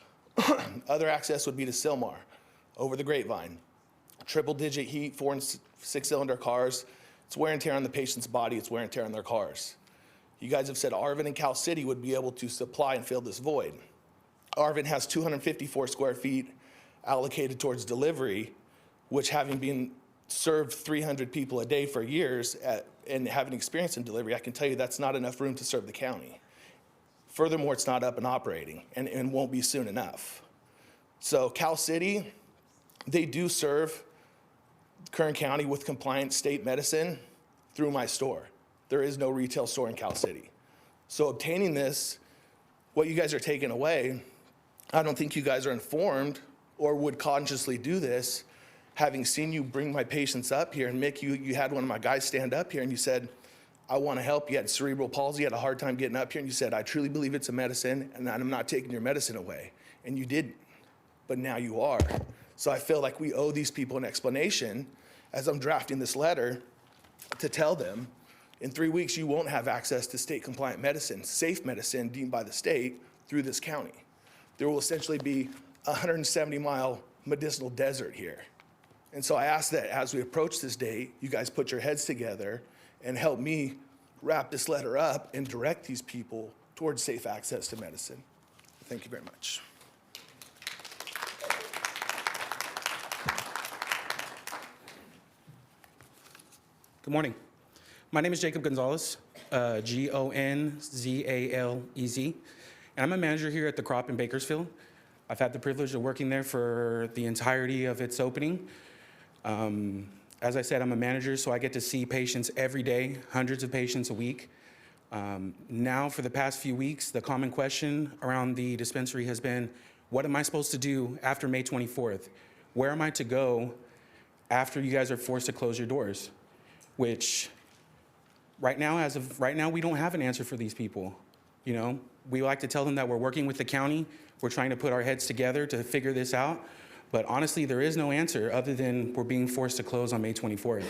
Other access would be to Sylmar, over the Grapevine. Triple-digit heat, 4- and 6-cylinder cars. It's wear and tear on the patient's body. It's wear and tear on their cars. You guys have said Arvin and Cal City would be able to supply and fill this void. Arvin has 254 square feet allocated towards delivery, which, having been served 300 people a day for years and having experience in delivery, I can tell you that's not enough room to serve the county. Furthermore, it's not up and operating and won't be soon enough. So Cal City, they do serve Kern County with compliant state medicine through my store. There is no retail store in Cal City. So obtaining this, what you guys are taking away, I don't think you guys are informed or would consciously do this, having seen you bring my patients up here. And Mick, you had one of my guys stand up here and you said, I want to help. You had cerebral palsy, you had a hard time getting up here, and you said, I truly believe it's a medicine and I'm not taking your medicine away. And you didn't, but now you are. So I feel like we owe these people an explanation as I'm drafting this letter to tell them, in 3 weeks, you won't have access to state-compliant medicine, safe medicine deemed by the state through this county. There will essentially be a 170-mile medicinal desert here. And so I ask that as we approach this date, you guys put your heads together and help me wrap this letter up and direct these people towards safe access to medicine. Thank you very much. Good morning. My name is Jacob Gonzalez, Gonzalez, and I'm a manager here at The Crop in Bakersfield. I've had the privilege of working there for the entirety of its opening. As I said, I'm a manager, so I get to see patients every day, hundreds of patients a week. Now, for the past few weeks, the common question around the dispensary has been, what am I supposed to do after May 24th? Where am I to go after you guys are forced to close your doors? Which, right now, as of right now, we don't have an answer for these people. We like to tell them that we're working with the county. We're trying to put our heads together to figure this out. But honestly, there is no answer other than we're being forced to close on May 24th.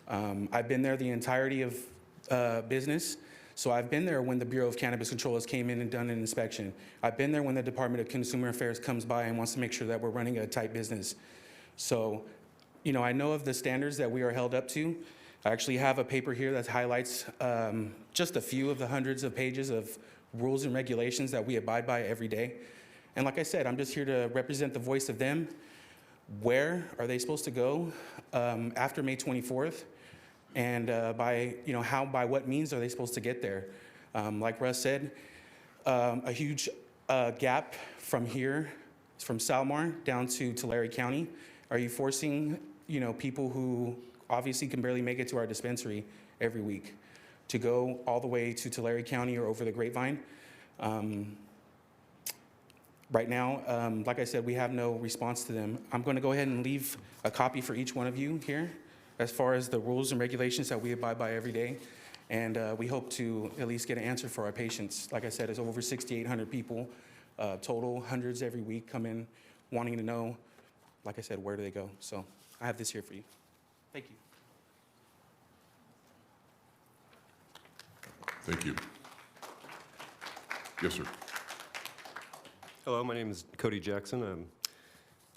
I've been there the entirety of business. So I've been there when the Bureau of Cannabis Control has came in and done an inspection. I've been there when the Department of Consumer Affairs comes by and wants to make sure that we're running a tight business. So, I know of the standards that we are held up to. I actually have a paper here that highlights just a few of the hundreds of pages of rules and regulations that we abide by every day. And like I said, I'm just here to represent the voice of them. Where are they supposed to go after May 24th? And by what means are they supposed to get there? Like Russ said, a huge gap from here, from Salmar down to Tulare County. Are you forcing, people who obviously can barely make it to our dispensary every week to go all the way to Tulare County or over the Grapevine? Right now, like I said, we have no response to them. I'm going to go ahead and leave a copy for each one of you here as far as the rules and regulations that we abide by every day. And we hope to at least get an answer for our patients. Like I said, it's over 6,800 people total, hundreds every week come in wanting to know, like I said, where do they go? So I have this here for you. Thank you. Thank you. Yes, sir. Hello, my name is Cody Jackson.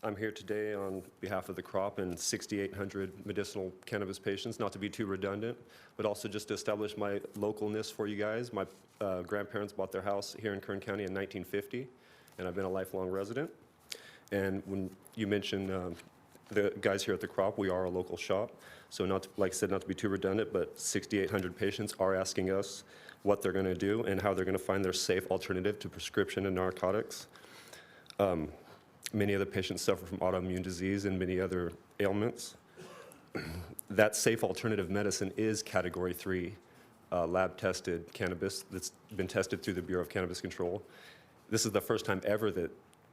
I'm here today on behalf of the crop and 6,800 medicinal cannabis patients, not to be too redundant, but also just to establish my localness for you guys. My grandparents bought their house here in Kern County in 1950, and I've been a lifelong resident. And when you mentioned the guys here at the crop, we are a local shop. So not to, like I said, not to be too redundant, but 6,800 patients are asking us what they're going to do and how they're going to find their safe alternative to prescription and narcotics. Many of the patients suffer from autoimmune disease and many other ailments. That safe alternative medicine is Category 3 lab-tested cannabis that's been tested through the Bureau of Cannabis Control. This is the first time ever that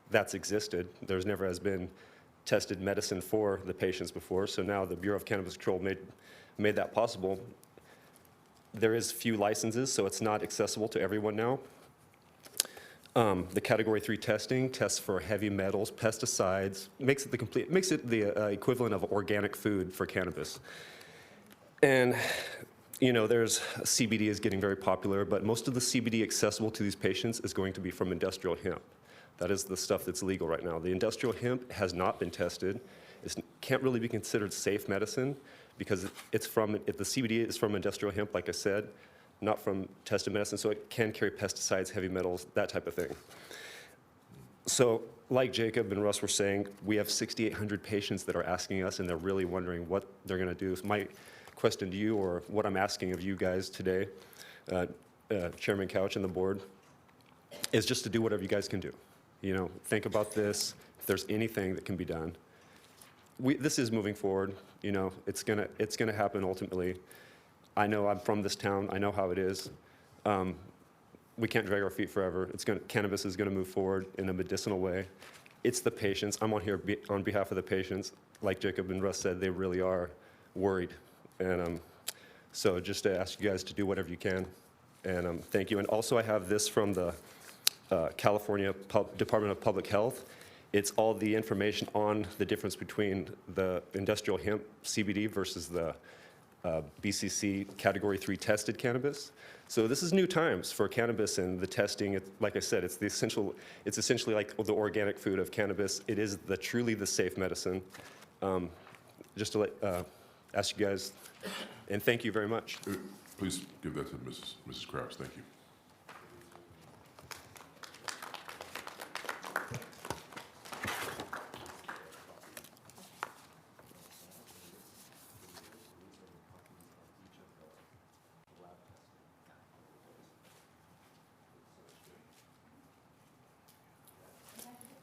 that's existed. There's never has been tested medicine for the patients before, so now the Bureau of Cannabis Control made that possible. There is few licenses, so it's not accessible to everyone now. The Category 3 testing tests for heavy metals, pesticides, makes it the equivalent of organic food for cannabis. And you know, there's CBD is getting very popular, but most of the CBD accessible to these patients is going to be from industrial hemp. That is the stuff that's legal right now. The industrial hemp has not been tested. It can't really be considered safe medicine because the CBD is from industrial hemp, like I said, not from tested medicine, so it can carry pesticides, heavy metals, that type of thing. So like Jacob and Russ were saying, we have 6,800 patients that are asking us, and they're really wondering what they're going to do. So my question to you, or what I'm asking of you guys today, Chairman Couch and the board, is just to do whatever you guys can do. You know, think about this. If there's anything that can be done, this is moving forward. You know, it's gonna happen ultimately. I know I'm from this town. I know how it is. We can't drag our feet forever. Cannabis is gonna move forward in a medicinal way. It's the patients. I'm on here on behalf of the patients. Like Jacob and Russ said, they really are worried. And so just to ask you guys to do whatever you can. And thank you. And also I have this from the California Department of Public Health. It's all the information on the difference between the industrial hemp CBD versus the BCC Category 3 tested cannabis. So this is new times for cannabis and the testing. Like I said, it's essentially like the organic food of cannabis. It is truly the safe medicine. Just to ask you guys, and thank you very much. Please give that to Mrs. Krause. Thank you.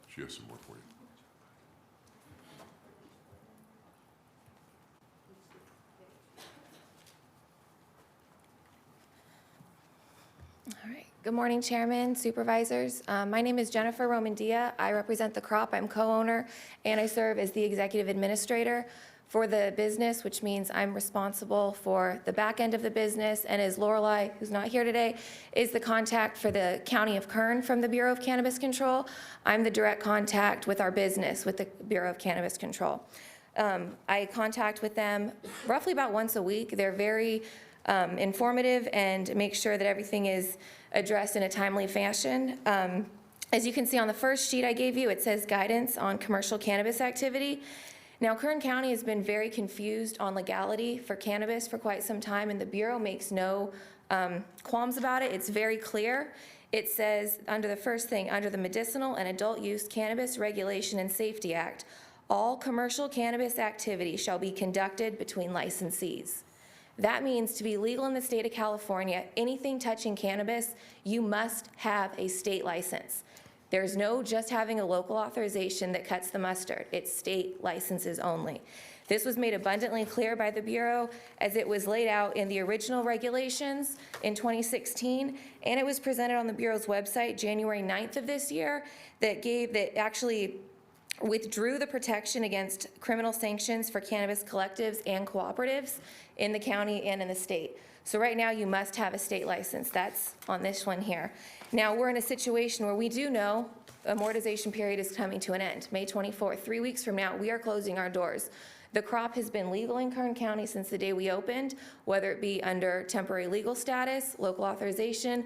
She has some more for you. All right. Good morning, Chairman, Supervisors. My name is Jennifer Romandia. I represent the crop. I'm co-owner, and I serve as the executive administrator for the business, which means I'm responsible for the back end of the business. And as Lorelei, who's not here today, is the contact for the County of Kern from the Bureau of Cannabis Control, I'm the direct contact with our business with the Bureau of Cannabis Control. I contact with them roughly about once a week. They're very informative and make sure that everything is addressed in a timely fashion. As you can see on the first sheet I gave you, it says guidance on commercial cannabis activity. Now, Kern County has been very confused on legality for cannabis for quite some time, and the Bureau makes no qualms about it. It's very clear. It says, under the first thing, under the Medicinal and Adult Use Cannabis Regulation and Safety Act, all commercial cannabis activity shall be conducted between licensees. That means to be legal in the state of California, anything touching cannabis, you must have a state license. There's no just having a local authorization that cuts the mustard. It's state licenses only. This was made abundantly clear by the Bureau as it was laid out in the original regulations in 2016, and it was presented on the Bureau's website January 9th of this year that actually withdrew the protection against criminal sanctions for cannabis collectives and cooperatives in the county and in the state. So right now, you must have a state license. That's on this one here. Now, we're in a situation where we do know amortization period is coming to an end, May 24th. 3 weeks from now, we are closing our doors. The crop has been legal in Kern County since the day we opened, whether it be under temporary legal status, local authorization,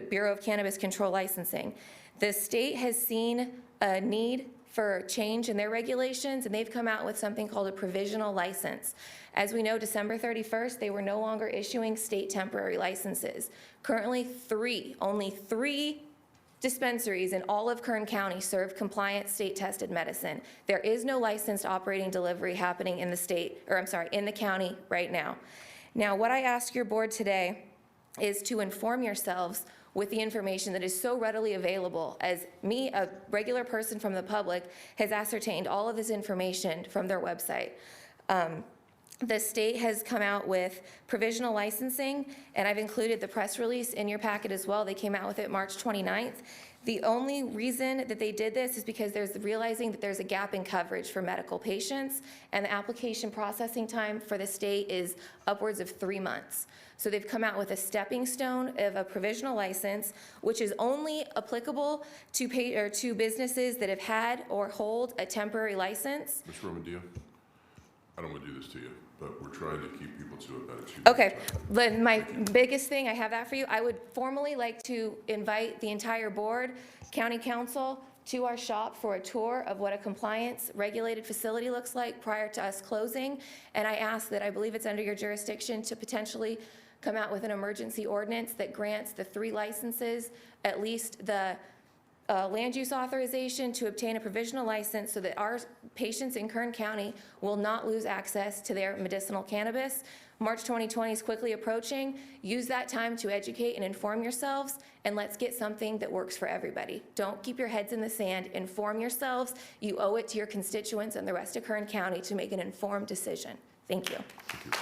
Bureau of Cannabis Control licensing. The state has seen a need for change in their regulations, and they've come out with something called a provisional license. As we know, December 31st, they were no longer issuing state temporary licenses. Currently, only three dispensaries in all of Kern County serve compliant state-tested medicine. There is no licensed operating delivery happening in the state, or I'm sorry, in the county right now. Now, what I ask your board today is to inform yourselves with the information that is so readily available, as me, a regular person from the public, has ascertained all of this information from their website. The state has come out with provisional licensing, and I've included the press release in your packet as well. They came out with it March 29th. The only reason that they did this is because there's realizing that there's a gap in coverage for medical patients, and the application processing time for the state is upwards of 3 months. So they've come out with a stepping stone of a provisional license, which is only applicable to businesses that have had or hold a temporary license. Ms. Romandia, I don't want to do this to you, but we're trying to keep people to about a 2 minute Okay, time. then my biggest thing, I have that for you. I would formally like to invite the entire board, county council, to our shop for a tour of what a compliance regulated facility looks like prior to us closing. And I ask that, I believe it's under your jurisdiction, to potentially come out with an emergency ordinance that grants the 3 licenses, at least the land use authorization to obtain a provisional license, so that our patients in Kern County will not lose access to their medicinal cannabis. March 2020 is quickly approaching. Use that time to educate and inform yourselves, and let's get something that works for everybody. Don't keep your heads in the sand. Inform yourselves. You owe it to your constituents and the rest of Kern County to make an informed decision. Thank you. Thank you.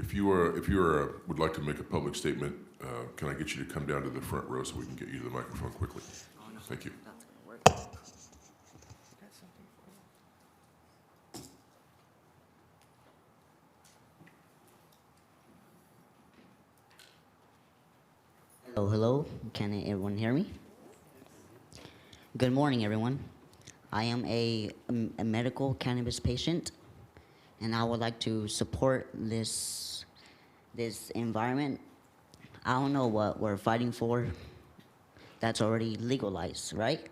If you would like to make a public statement, can I get you to come down to the front row so we can get you to the microphone quickly? Thank you. Hello, hello. Can everyone hear me? Good morning, everyone. I am a medical cannabis patient, and I would like to support this environment. I don't know what we're fighting for. That's already legalized, right?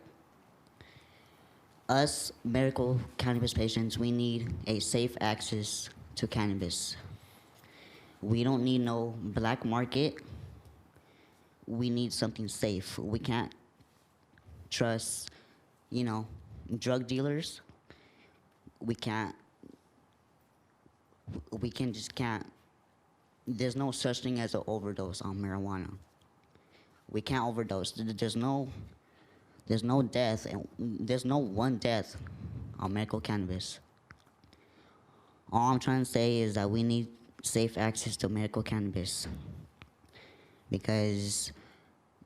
Us medical cannabis patients, we need a safe access to cannabis. We don't need no black market. We need something safe. We can't trust, drug dealers. We just can't. There's no such thing as an overdose on marijuana. We can't overdose. There's no death, and there's no one death on medical cannabis. All I'm trying to say is that we need safe access to medical cannabis, because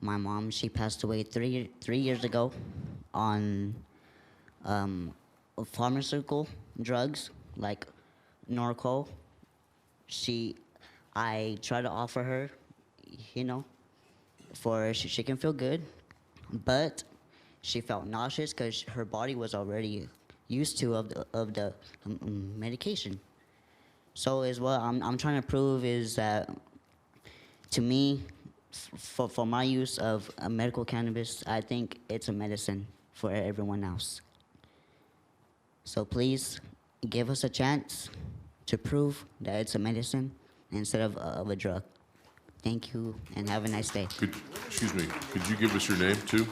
my mom, she passed away three years ago on pharmaceutical drugs like Norco. I tried to offer her, she can feel good, but she felt nauseous because her body was already used to of the medication. So is what I'm trying to prove is that, to me, for my use of medical cannabis, I think it's a medicine for everyone else. So please give us a chance to prove that it's a medicine instead of a drug. Thank you, and have a nice day. Excuse me, could you give us your name, too?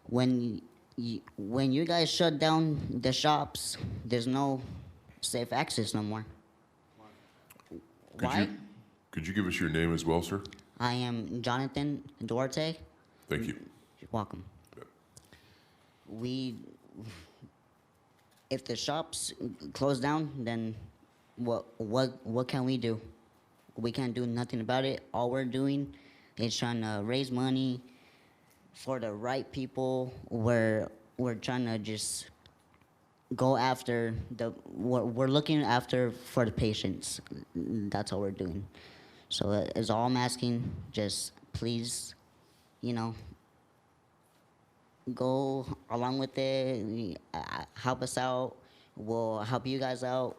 When you guys shut down the shops, there's no safe access no more. Why? Could you give us your name as well, sir? I am Jonathan Duarte. Thank you. You're welcome. If the shops close down, then what can we do? We can't do nothing about it. All we're doing is trying to raise money for the right people. We're trying to just go after we're looking after for the patients. That's all we're doing. So that is all I'm asking. Just please, go along with it. Help us out. We'll help you guys out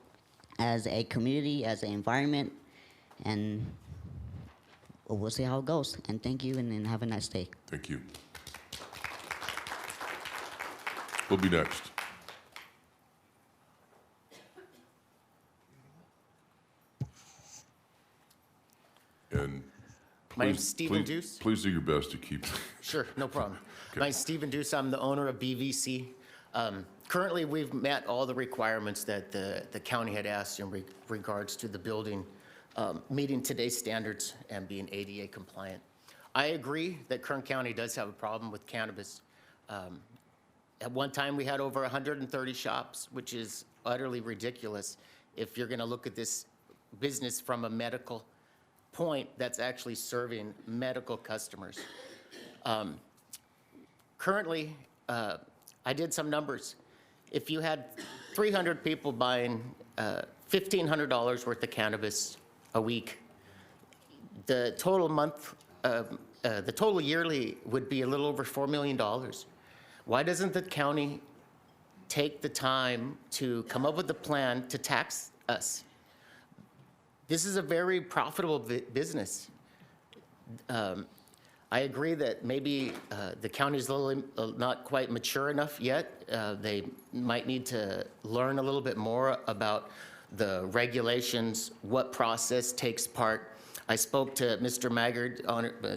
as a community, as an environment, and we'll see how it goes. And thank you, and then have a nice day. Thank you. We'll be next. And My name's Stephen Deuce. Please do your best to keep. Sure, no problem. Okay. My name's Stephen Deuce. I'm the owner of BVC. Currently, we've met all the requirements that the county had asked in regards to the building, meeting today's standards and being ADA compliant. I agree that Kern County does have a problem with cannabis. At one time, we had over 130 shops, which is utterly ridiculous if you're going to look at this business from a medical point that's actually serving medical customers. Currently, I did some numbers. If you had 300 people buying $1,500 worth of cannabis a week, the total the total yearly would be a little over $4 million. Why doesn't the county take the time to come up with a plan to tax us? This is a very profitable business. I agree that maybe the county is not quite mature enough yet. They might need to learn a little bit more about the regulations, what process takes part. I spoke to Mr. Maggard,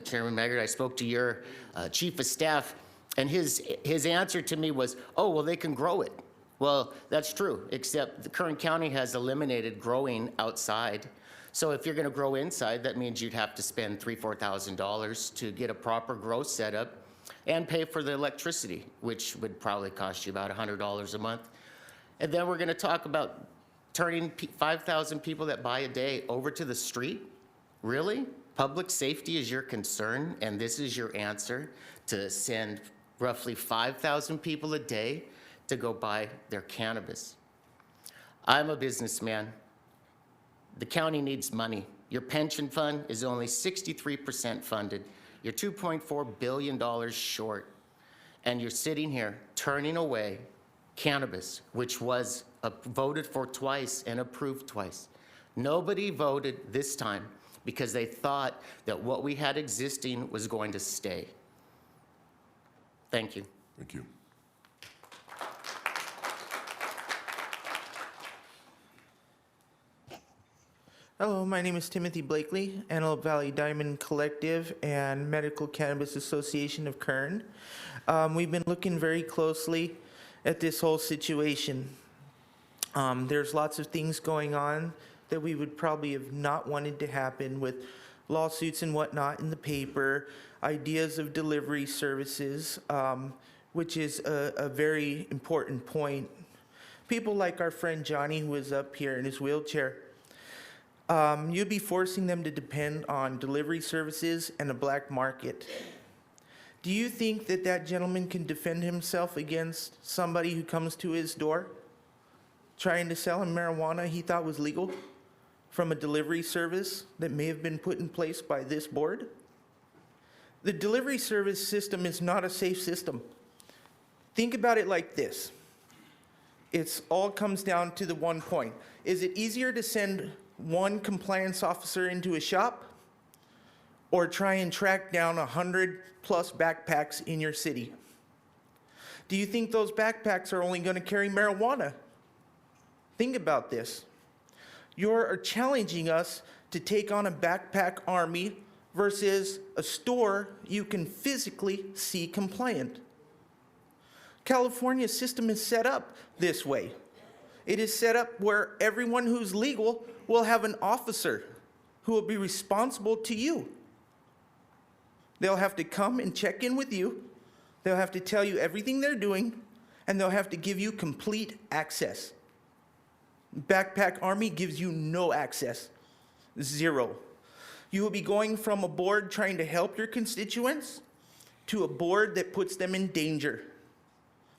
Chairman Maggard, I spoke to your chief of staff, and his answer to me was, oh, well, they can grow it. Well, that's true, except the Kern County has eliminated growing outside. So if you're going to grow inside, that means you'd have to spend $3,000, $4,000 to get a proper grow setup and pay for the electricity, which would probably cost you about $100 a month. And then we're going to talk about turning 5,000 people that buy a day over to the street. Really? Public safety is your concern, and this is your answer to send roughly 5,000 people a day to go buy their cannabis. I'm a businessman. The county needs money. Your pension fund is only 63% funded. You're $2.4 billion short. And you're sitting here turning away cannabis, which was voted for twice and approved twice. Nobody voted this time because they thought that what we had existing was going to stay. Thank you. Thank you. Hello, my name is Timothy Blakely, Antelope Valley Diamond Collective and Medical Cannabis Association of Kern. We've been looking very closely at this whole situation. There's lots of things going on that we would probably have not wanted to happen, with lawsuits and whatnot in the paper, ideas of delivery services, which is a very important point. People like our friend Johnny, who is up here in his wheelchair, you'd be forcing them to depend on delivery services and a black market. Do you think that that gentleman can defend himself against somebody who comes to his door trying to sell him marijuana he thought was legal from a delivery service that may have been put in place by this board? The delivery service system is not a safe system. Think about it like this. It's all comes down to the one point. Is it easier to send one compliance officer into a shop or try and track down 100+ backpacks in your city? Do you think those backpacks are only going to carry marijuana? Think about this. You're challenging us to take on a backpack army versus a store you can physically see compliant. California's system is set up this way. It is set up where everyone who's legal will have an officer who will be responsible to you. They'll have to come and check in with you. They'll have to tell you everything they're doing, and they'll have to give you complete access. Backpack Army gives you no access. Zero. You will be going from a board trying to help your constituents to a board that puts them in danger.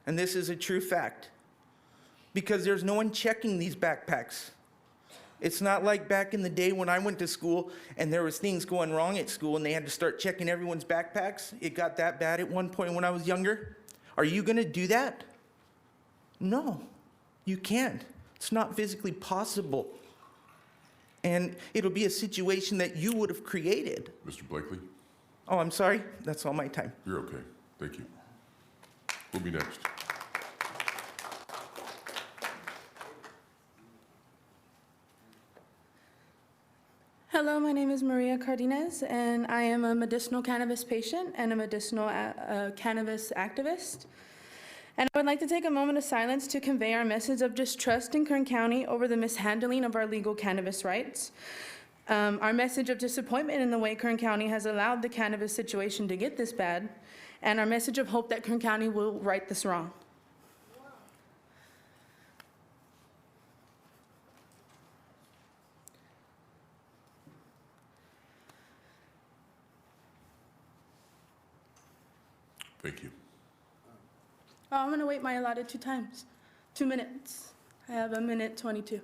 And this is a true fact. Because there's no one checking these backpacks. It's not like back in the day when I went to school and there was things going wrong at school and they had to start checking everyone's backpacks. It got that bad at one point when I was younger. Are you gonna do that? No, you can't. It's not physically possible. And it'll be a situation that you would have created. Mr. Blakely, Oh, I'm sorry, that's all my time. you're okay. Thank you. Who'll be next? Hello, my name is Maria Cardenas, and I am a medicinal cannabis patient and a medicinal cannabis activist. And I would like to take a moment of silence to convey our message of distrust in Kern County over the mishandling of our legal cannabis rights. Our message of disappointment in the way Kern County has allowed the cannabis situation to get this bad, and our message of hope that Kern County will right this wrong. Thank you. Oh, I'm gonna wait my allotted 2 minutes. I have 1:22.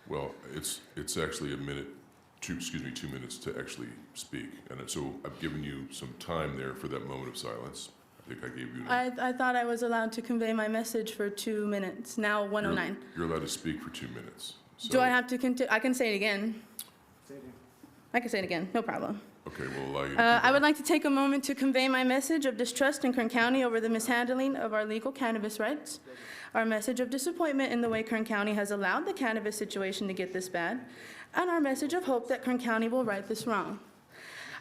Well, it's actually 2 minutes to actually speak. And so I've given you some time there for that moment of silence. I think I gave you. I thought I was allowed to convey my message for 2 minutes, now 1:09. You're allowed to speak for 2 minutes. So, Do I have to continue? I can say it again. I can say it again, no problem. Okay, we'll allow you to I would like to take a moment to convey my message of distrust in Kern County over the mishandling of our legal cannabis rights, our message of disappointment in the way Kern County has allowed the cannabis situation to get this bad, and our message of hope that Kern County will right this wrong.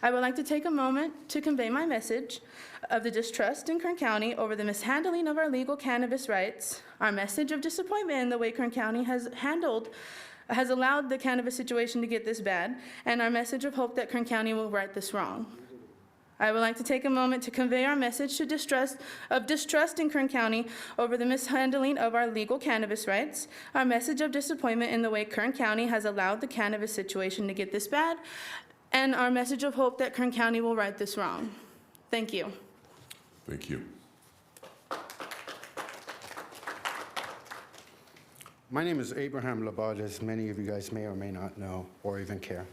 I would like to take a moment to convey my message of the distrust in Kern County over the mishandling of our legal cannabis rights, our message of disappointment in the way Kern County has allowed the cannabis situation to get this bad, and our message of hope that Kern County will right this wrong. I would like to take a moment to convey our message of distrust in Kern County over the mishandling of our legal cannabis rights, our message of disappointment in the way Kern County has allowed the cannabis situation to get this bad, and our message of hope that Kern County will right this wrong. Thank you. Thank you. My name is Abraham Labad, as many of you guys may or may not know or even care.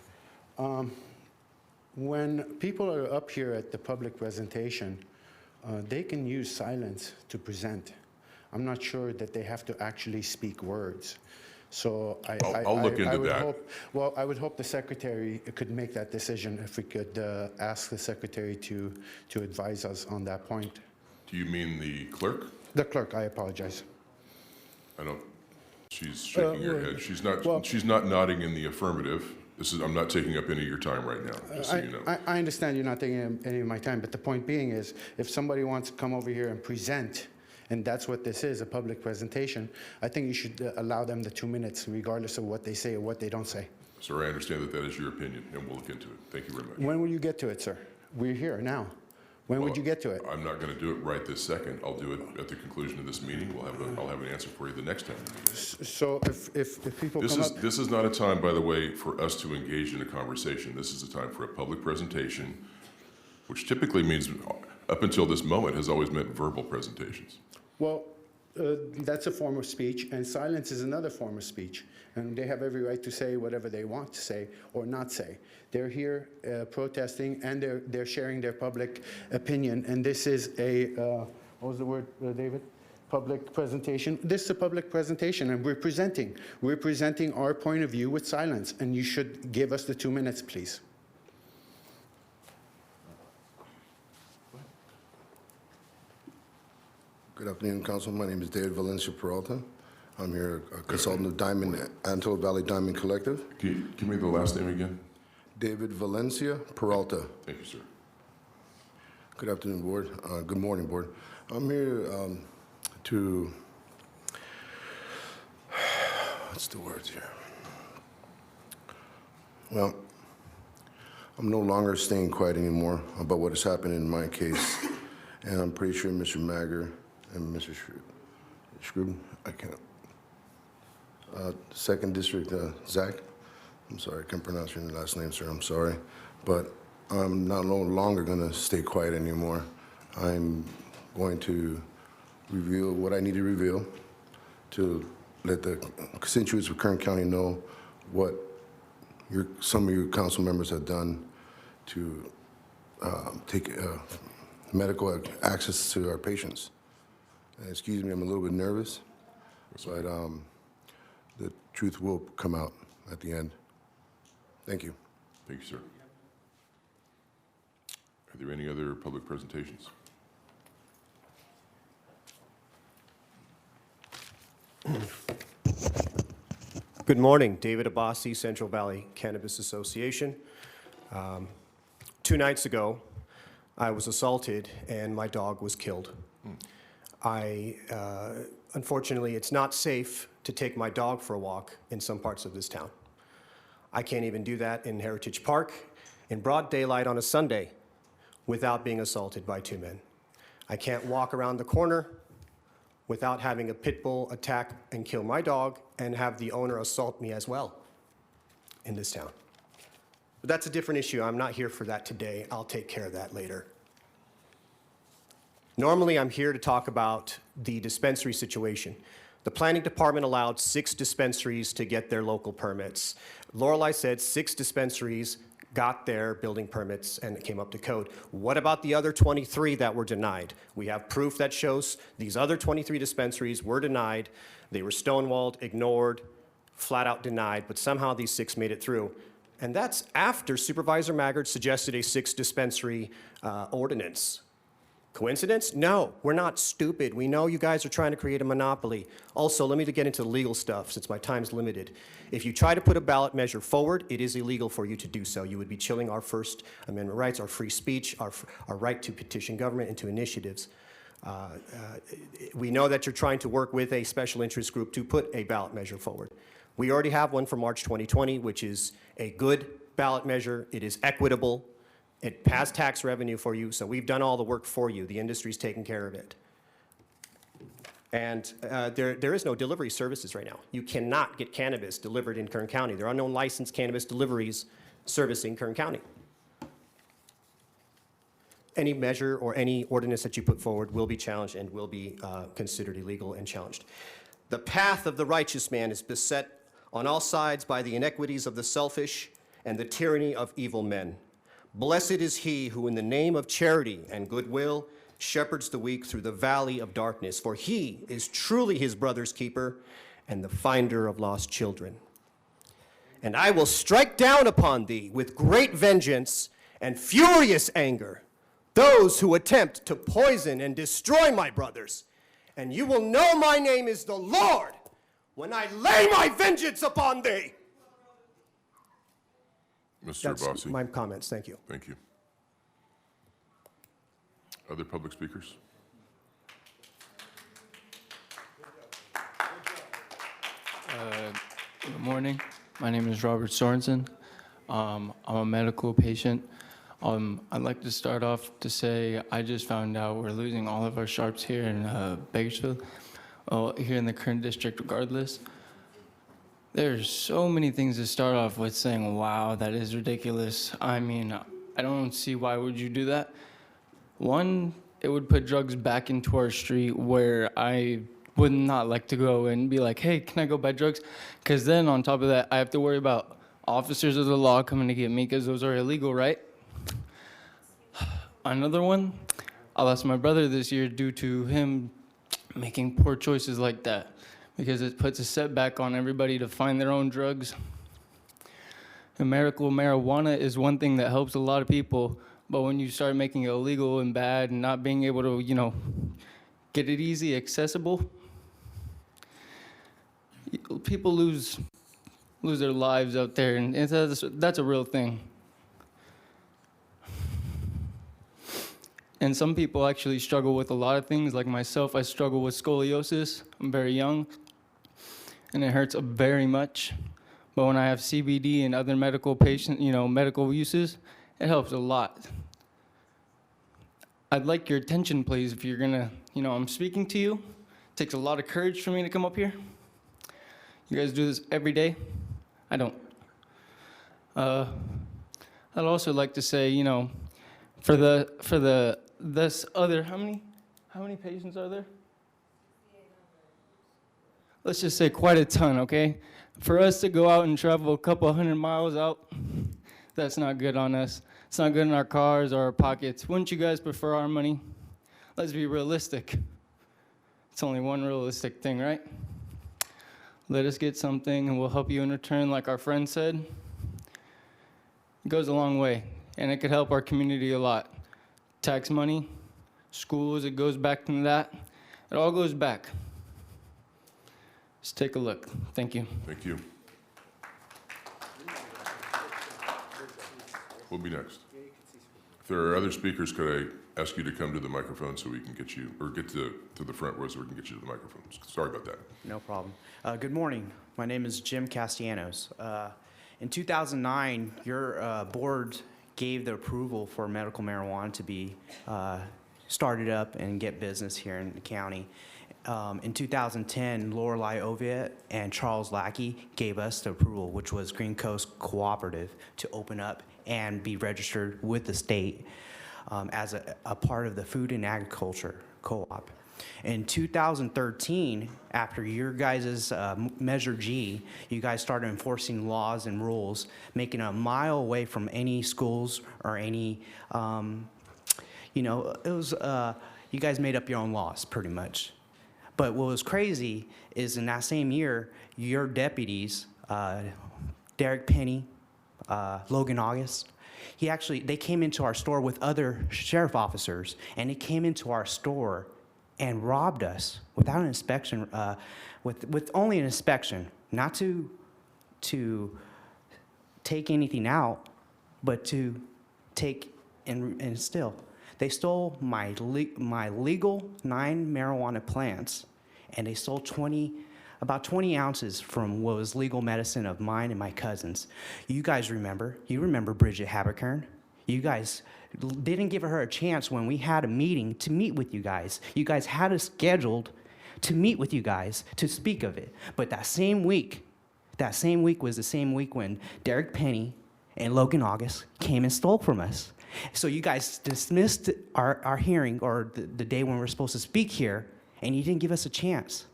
When people are up here at the public presentation, they can use silence to present. I'm not sure that they have to actually speak words. So I'll look into would that. Well, I would hope the secretary could make that decision if we could ask the secretary to advise us on that point. Do you mean the clerk? The clerk, I apologize. I don't. She's shaking her head. She's not nodding in the affirmative. I'm not taking up any of your time right now, just so you know. I understand you're not taking any of my time, but the point being is, if somebody wants to come over here and present, and that's what this is, a public presentation, I think you should allow them the 2 minutes, regardless of what they say or what they don't say. Sir, I understand that that is your opinion, and we'll look into it. Thank you very much. When will you get to it, sir? We're here now. When would you get to it? I'm not going to do it right this second. I'll do it at the conclusion of this meeting. I'll have an answer for you the next time. So if people come up... This is not a time, by the way, for us to engage in a conversation. This is a time for a public presentation, which typically means, up until this moment, has always meant verbal presentations. Well, that's a form of speech, and silence is another form of speech. And they have every right to say whatever they want to say or not say. They're here protesting, and they're sharing their public opinion. And this is a, what was the word, David? Public presentation. This is a public presentation, and we're presenting our point of view with silence. And you should give us the 2 minutes, please. Good afternoon, Council. My name is David Valencia Peralta. I'm here, a consultant of Antelope Valley Diamond Collective. Can you give me the last name again? David Valencia Peralta. Thank you, sir. Good afternoon, Board. Good morning, Board. I'm here to, what's the words here? Well, I'm no longer staying quiet anymore about what has happened in my case. And I'm pretty sure Mr. Magger and Mr. Scrooge, I can't. Second District, Zach. I'm sorry, I can't pronounce your last name, sir. I'm sorry. But I'm no longer going to stay quiet anymore. I'm going to reveal what I need to reveal to let the constituents of Kern County know what some of your council members have done to take medical access to our patients. And excuse me, I'm a little bit nervous, but the truth will come out at the end. Thank you. Thank you, sir. Are there any other public presentations? Good morning, David Abbasi, Central Valley Cannabis Association. 2 nights ago, I was assaulted and my dog was killed. Unfortunately, it's not safe to take my dog for a walk in some parts of this town. I can't even do that in Heritage Park in broad daylight on a Sunday without being assaulted by 2 men. I can't walk around the corner without having a pit bull attack and kill my dog and have the owner assault me as well in this town. But that's a different issue. I'm not here for that today. I'll take care of that later. Normally, I'm here to talk about the dispensary situation. The planning department allowed 6 dispensaries to get their local permits. Lorelei said 6 dispensaries got their building permits and it came up to code. What about the other 23 that were denied? We have proof that shows these other 23 dispensaries were denied. They were stonewalled, ignored, flat out denied, but somehow these 6 made it through. And that's after Supervisor Maggard suggested a 6 dispensary ordinance. Coincidence? No, we're not stupid. We know you guys are trying to create a monopoly. Also, let me get into the legal stuff since my time's limited. If you try to put a ballot measure forward, it is illegal for you to do so. You would be chilling our First Amendment rights, our free speech, our right to petition government into initiatives. We know that you're trying to work with a special interest group to put a ballot measure forward. We already have one for March 2020, which is a good ballot measure. It is equitable. It has tax revenue for you, so we've done all the work for you. The industry's taking care of it. And there is no delivery services right now. You cannot get cannabis delivered in Kern County. There are no licensed cannabis deliveries servicing Kern County. Any measure or any ordinance that you put forward will be challenged and will be considered illegal and challenged. The path of the righteous man is beset on all sides by the inequities of the selfish and the tyranny of evil men. Blessed is he who in the name of charity and goodwill shepherds the weak through the valley of darkness, for he is truly his brother's keeper and the finder of lost children. And I will strike down upon thee with great vengeance and furious anger those who attempt to poison and destroy my brothers. And you will know my name is the Lord when I lay my vengeance upon thee. Mr. Abbasi. That's my comments. Thank you. Thank you. Other public speakers? Good morning. My name is Robert Sorensen. I'm a medical patient. I'd like to start off to say I just found out we're losing all of our sharps here in Bakersfield, here in the Kern district regardless. There's so many things to start off with saying, wow, that is ridiculous. I mean, I don't see why would you do that. One, it would put drugs back into our street where I would not like to go and be like, hey, can I go buy drugs? Because then on top of that, I have to worry about officers of the law coming to get me because those are illegal, right? Another one, I lost my brother this year due to him making poor choices like that, because it puts a setback on everybody to find their own drugs. And medical marijuana is one thing that helps a lot of people, but when you start making it illegal and bad and not being able to, get it easy, accessible, people lose their lives out there, and that's a real thing. And some people actually struggle with a lot of things, like myself. I struggle with scoliosis. I'm very young, and it hurts very much. But when I have CBD and other medical medical uses, it helps a lot. I'd like your attention, please, if you're gonna, I'm speaking to you. It takes a lot of courage for me to come up here. You guys do this every day? I don't. I'd also like to say, you know, for this other, how many patients are there? Let's just say quite a ton, okay? For us to go out and travel a couple 100 miles out, that's not good on us. It's not good in our cars or our pockets. Wouldn't you guys prefer our money? Let's be realistic. It's only one realistic thing, right? Let us get something and we'll help you in return, like our friend said. It goes a long way, and it could help our community a lot. Tax money, schools, it goes back to that. It all goes back. Just take a look. Thank you. Thank you. We'll be next. If there are other speakers, could I ask you to come to the microphone so we can get you, or get to the front row so we can get you to the microphone? Sorry about that. No problem. Good morning. My name is Jim Castellanos. In 2009, your board gave the approval for medical marijuana to be started up and get business here in the county. In 2010, Lorelei Oviatt and Charles Lackey gave us the approval, which was Green Coast Cooperative, to open up and be registered with the state as a part of the Food and Agriculture Co-op. In 2013, after your guys' Measure G, you guys started enforcing laws and rules, making a mile away from any schools or any, you know, it was, you guys made up your own laws, pretty much. But what was crazy is in that same year, your deputies, Derek Penny, Logan August, they came into our store with other sheriff officers, and they came into our store and robbed us without an inspection, with only an inspection, not to take anything out, but to take and steal. They stole my legal 9 marijuana plants, and they stole about 20 ounces from what was legal medicine of mine and my cousins. You guys remember? You remember Bridget Haberkern? You guys didn't give her a chance when we had a meeting to meet with you guys. You guys had us scheduled to meet with you guys to speak of it. But that same week was the same week when Derek Penny and Logan August came and stole from us. So you guys dismissed our hearing, or the day when we're supposed to speak here, and you didn't give us a chance.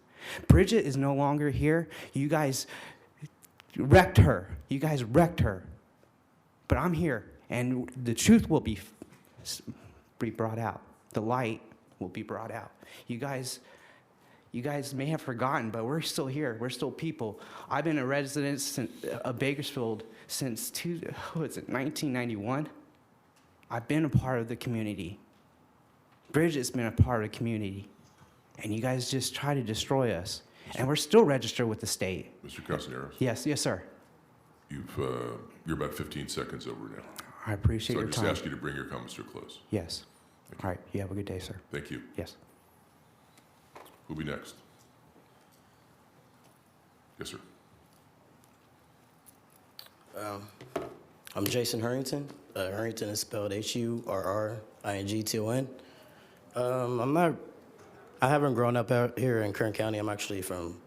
Bridget is no longer here. You guys wrecked her. But I'm here, and the truth will be brought out. The light will be brought out. You guys may have forgotten, but we're still here. We're still people. I've been a resident of Bakersfield since 1991. I've been a part of the community. Bridget's been a part of the community. And you guys just try to destroy us. And we're still registered with the state. Mr. Castellanos? Yes, sir. You're about 15 seconds over now. I appreciate your time. So I just ask you to bring your comments to a close. Yes. All right. You have a good day, sir. Thank you. Yes. Who'll be next? Yes, sir. I'm Jason Harrington. Harrington is spelled Hurrington. I haven't grown up out here in Kern County. I'm actually from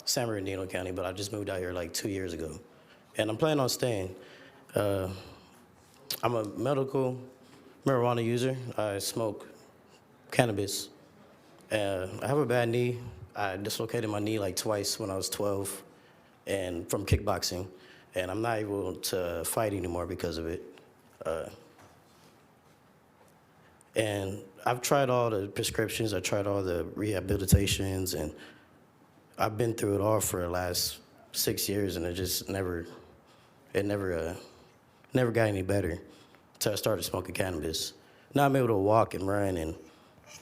San Bernardino County, but I just moved out here like 2 years ago. And I'm planning on staying. I'm a medical marijuana user. I smoke cannabis. I have a bad knee. I dislocated my knee like twice when I was 12 and from kickboxing. And I'm not able to fight anymore because of it. And I've tried all the prescriptions, I've tried all the rehabilitations, and I've been through it all for the last 6 years, and it just never got any better until I started smoking cannabis. Now I'm able to walk and run and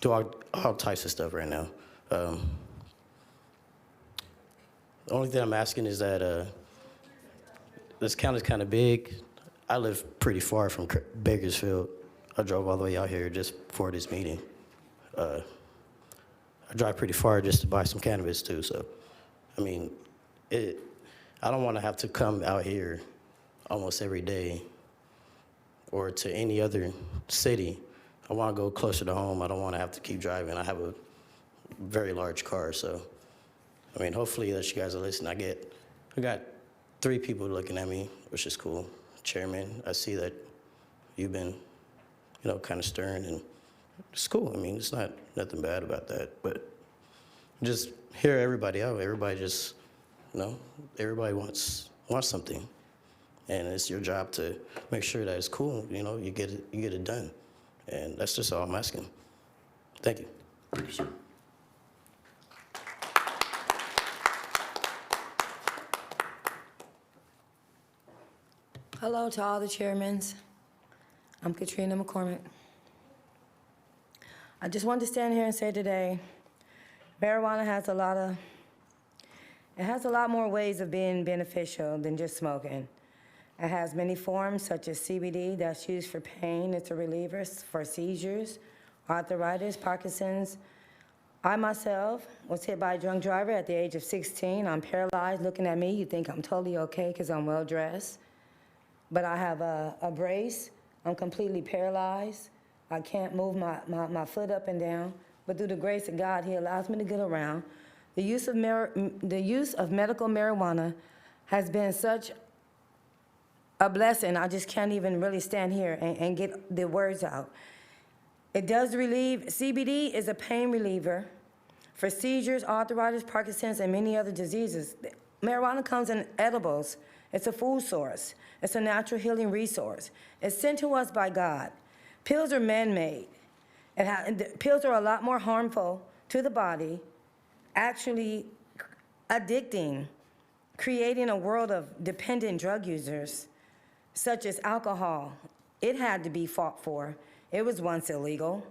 do all types of stuff right now. The only thing I'm asking is that this county's kind of big. I live pretty far from Bakersfield. I drove all the way out here just for this meeting. I drive pretty far just to buy some cannabis too, so, I mean, I don't want to have to come out here almost every day or to any other city. I want to go closer to home. I don't want to have to keep driving. I have a very large car, so I mean, hopefully that you guys are listening. I got 3 people looking at me, which is cool. Chairman, I see that you've been, kind of stern, and it's cool. I mean, it's not nothing bad about that, but just hear everybody out. Everybody just, everybody wants something, and it's your job to make sure that it's cool. You get it done, and that's just all I'm asking. Thank you. Thank you, sir. Hello to all the chairmans. I'm Katrina McCormick. I just wanted to stand here and say today, marijuana has a lot more ways of being beneficial than just smoking. It has many forms, such as CBD, that's used for pain. It's a reliever for seizures, arthritis, Parkinson's. I myself was hit by a drunk driver at the age of 16. I'm paralyzed. Looking at me, you think I'm totally okay because I'm well dressed. But I have a brace. I'm completely paralyzed. I can't move my foot up and down. But through the grace of God, He allows me to get around. The use of medical marijuana has been such a blessing. I just can't even really stand here and get the words out. It does relieve. CBD is a pain reliever for seizures, arthritis, Parkinson's, and many other diseases. Marijuana comes in edibles. It's a food source. It's a natural healing resource. It's sent to us by God. Pills are man-made. Pills are a lot more harmful to the body, actually addicting, creating a world of dependent drug users, such as alcohol. It had to be fought for. It was once illegal.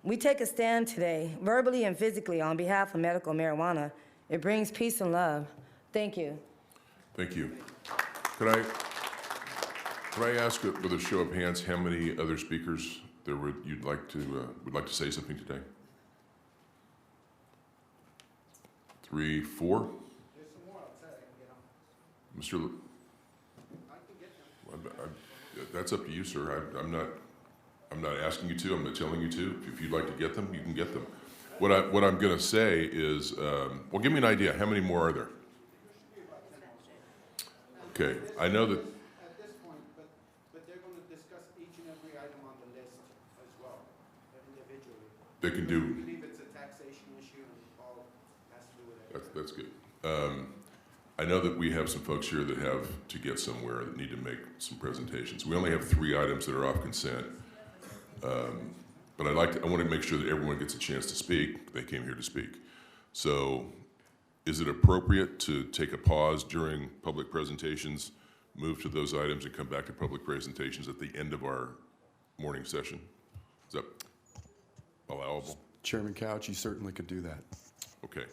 We take a stand today, verbally and physically, on behalf of medical marijuana. It brings peace and love. Thank you. Thank you. Could I ask with a show of hands how many other speakers there would like to say something today? 3, 4? There's some more outside. I can get Mr. them. Lu- I can get them. That's up to you, sir. I'm not asking you to. I'm not telling you to. If you'd like to get them, you can get them. What I'm going to say is, well, give me an idea. How many more are there? Okay, I know that. At this point, but they're going to discuss each and every item on the list as well, individually. They can do. I believe it's a taxation issue and all has to do with it. That's good. I know that we have some folks here that have to get somewhere that need to make some presentations. We only have 3 items that are off consent. But I want to make sure that everyone gets a chance to speak. They came here to speak. So is it appropriate to take a pause during public presentations, move to those items, and come back to public presentations at the end of our morning session? Is that allowable? Chairman Couch, you certainly could do that. Okay.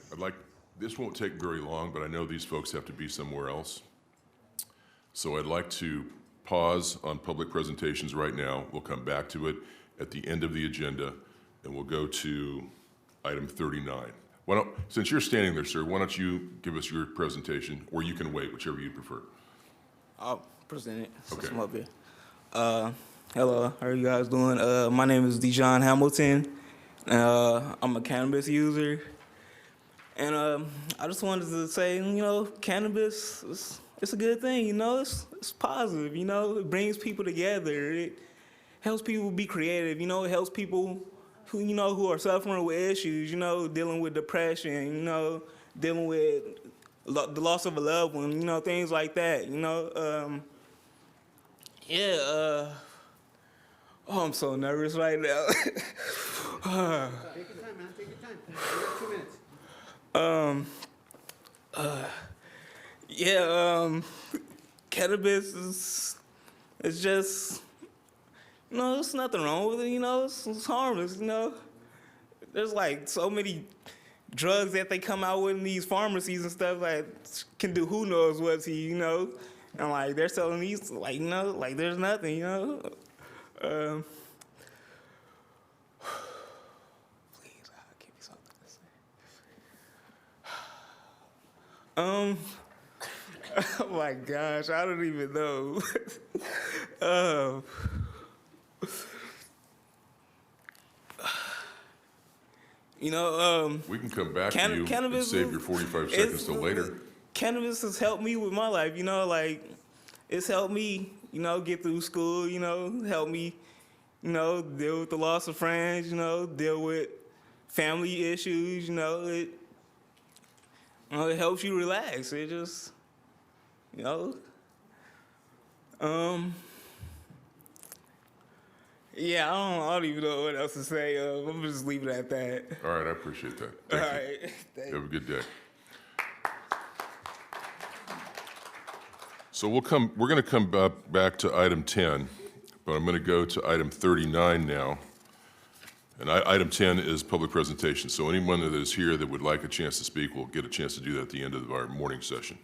This won't take very long, but I know these folks have to be somewhere else. So I'd like to pause on public presentations right now. We'll come back to it at the end of the agenda, and we'll go to item 39. Since you're standing there, sir, why don't you give us your presentation, or you can wait, whichever you prefer. I'll present it since Okay. I'm up here. Hello, how are you guys doing? My name is Dijon Hamilton. I'm a cannabis user. And I just wanted to say, cannabis, it's a good thing, it's positive, it brings people together. It helps people be creative, it helps people who are suffering with issues, dealing with depression, dealing with the loss of a loved one, things like that, oh, I'm so nervous right now. Take your time, man. Take your time. You have 2 minutes. Cannabis is just, there's nothing wrong with it, it's harmless, There's like so many drugs that they come out with in these pharmacies and stuff that can do who knows what to you, and like they're selling these, like, like there's nothing, Please, give me something to say. Oh my gosh, I don't even know. You know, We can come back to you and cannabis save your 45 seconds till later. Cannabis has helped me with my life, you know, like, it's helped me, you know, get through school, you know, helped me, you know, deal with the loss of friends, you know, deal with family issues, you know, it helps you relax. It just, you know, yeah, I don't even know what else to say. I'm gonna just leave it at that. All right, I appreciate that. All Thank you. right. You have a good day. So we're going to come back to item 10, but I'm going to go to item 39 now. And item 10 is public presentation. So anyone that is here that would like a chance to speak will get a chance to do that at the end of our morning session.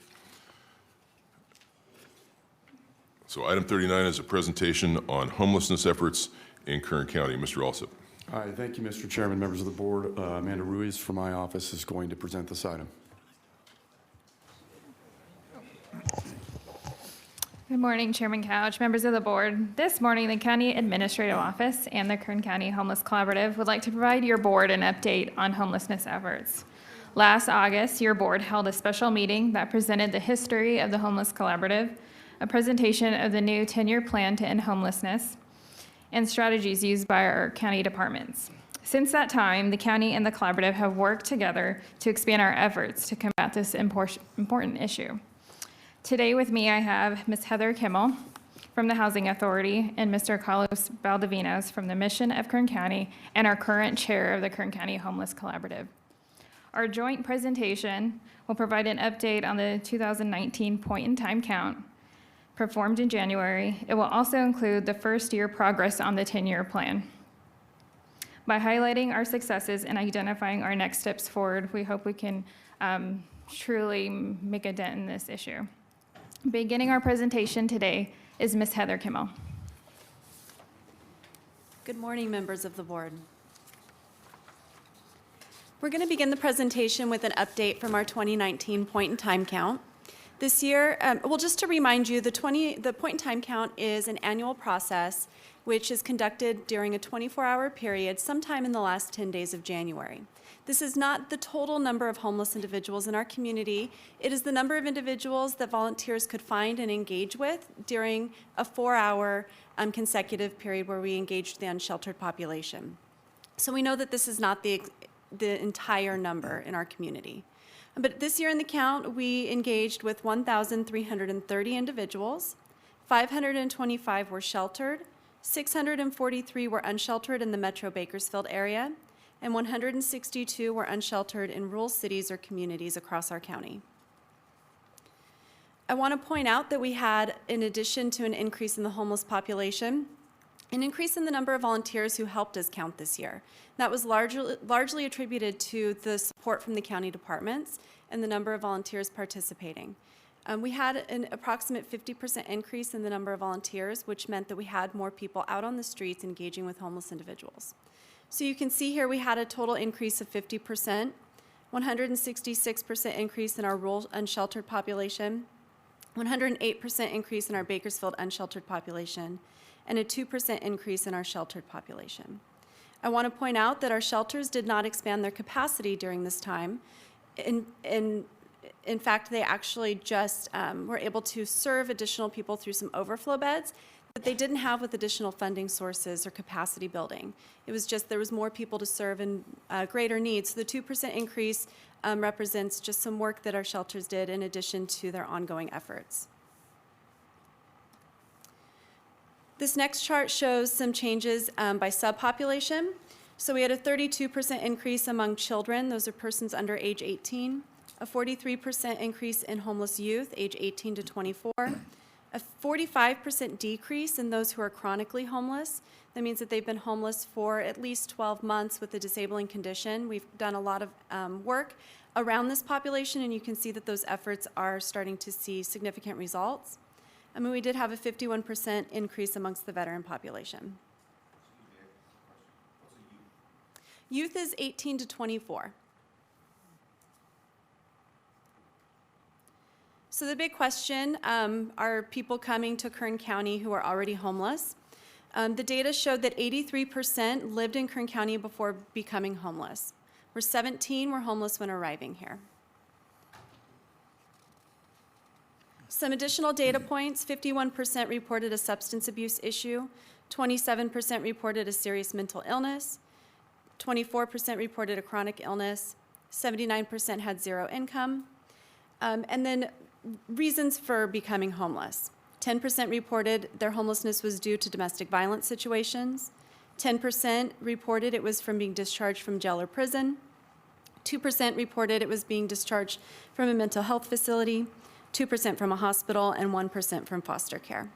So item 39 is a presentation on homelessness efforts in Kern County. Mr. Alsop. All right, thank you, Mr. Chairman, members of the board. Amanda Ruiz from my office is going to present this item. Good morning, Chairman Couch, members of the board. This morning, the County Administrative Office and the Kern County Homeless Collaborative would like to provide your board an update on homelessness efforts. Last August, your board held a special meeting that presented the history of the Homeless Collaborative, a presentation of the new 10-year plan to end homelessness, and strategies used by our county departments. Since that time, the county and the collaborative have worked together to expand our efforts to combat this important issue. Today with me, I have Ms. Heather Kimmel from the Housing Authority and Mr. Carlos Baldovinos from the Mission of Kern County and our current chair of the Kern County Homeless Collaborative. Our joint presentation will provide an update on the 2019 point-in-time count performed in January. It will also include the first year progress on the 10-year plan. By highlighting our successes and identifying our next steps forward, we hope we can truly make a dent in this issue. Beginning our presentation today is Ms. Heather Kimmel. Good morning, members of the board. We're going to begin the presentation with an update from our 2019 point-in-time count. This year, well, just to remind you, the point-in-time count is an annual process which is conducted during a 24-hour period sometime in the last 10 days of January. This is not the total number of homeless individuals in our community. It is the number of individuals that volunteers could find and engage with during a 4-hour consecutive period where we engaged the unsheltered population. So we know that this is not the entire number in our community. But this year in the count, we engaged with 1,330 individuals, 525 were sheltered, 643 were unsheltered in the Metro Bakersfield area, and 162 were unsheltered in rural cities or communities across our county. I want to point out that we had, in addition to an increase in the homeless population, an increase in the number of volunteers who helped us count this year. That was largely attributed to the support from the county departments and the number of volunteers participating. We had an approximate 50% increase in the number of volunteers, which meant that we had more people out on the streets engaging with homeless individuals. So you can see here we had a total increase of 50%, 166% increase in our rural unsheltered population, 108% increase in our Bakersfield unsheltered population, and a 2% increase in our sheltered population. I want to point out that our shelters did not expand their capacity during this time. In fact, they actually just were able to serve additional people through some overflow beds that they didn't have with additional funding sources or capacity building. It was just there was more people to serve and greater needs. So the 2% increase represents just some work that our shelters did in addition to their ongoing efforts. This next chart shows some changes by subpopulation. So we had a 32% increase among children, those are persons under age 18, a 43% increase in homeless youth, age 18 to 24, a 45% decrease in those who are chronically homeless. That means that they've been homeless for at least 12 months with a disabling condition. We've done a lot of work around this population, and you can see that those efforts are starting to see significant results. I mean, we did have a 51% increase amongst the veteran population. Youth is 18 to 24. So the big question, are people coming to Kern County who are already homeless? The data showed that 83% lived in Kern County before becoming homeless. where 17 were homeless when arriving here. Some additional data points: 51% reported a substance abuse issue, 27% reported a serious mental illness, 24% reported a chronic illness, 79% had zero income. And then reasons for becoming homeless. 10% reported their homelessness was due to domestic violence situations. 10% reported it was from being discharged from jail or prison. 2% reported it was being discharged from a mental health facility. 2% from a hospital, and 1% from foster care.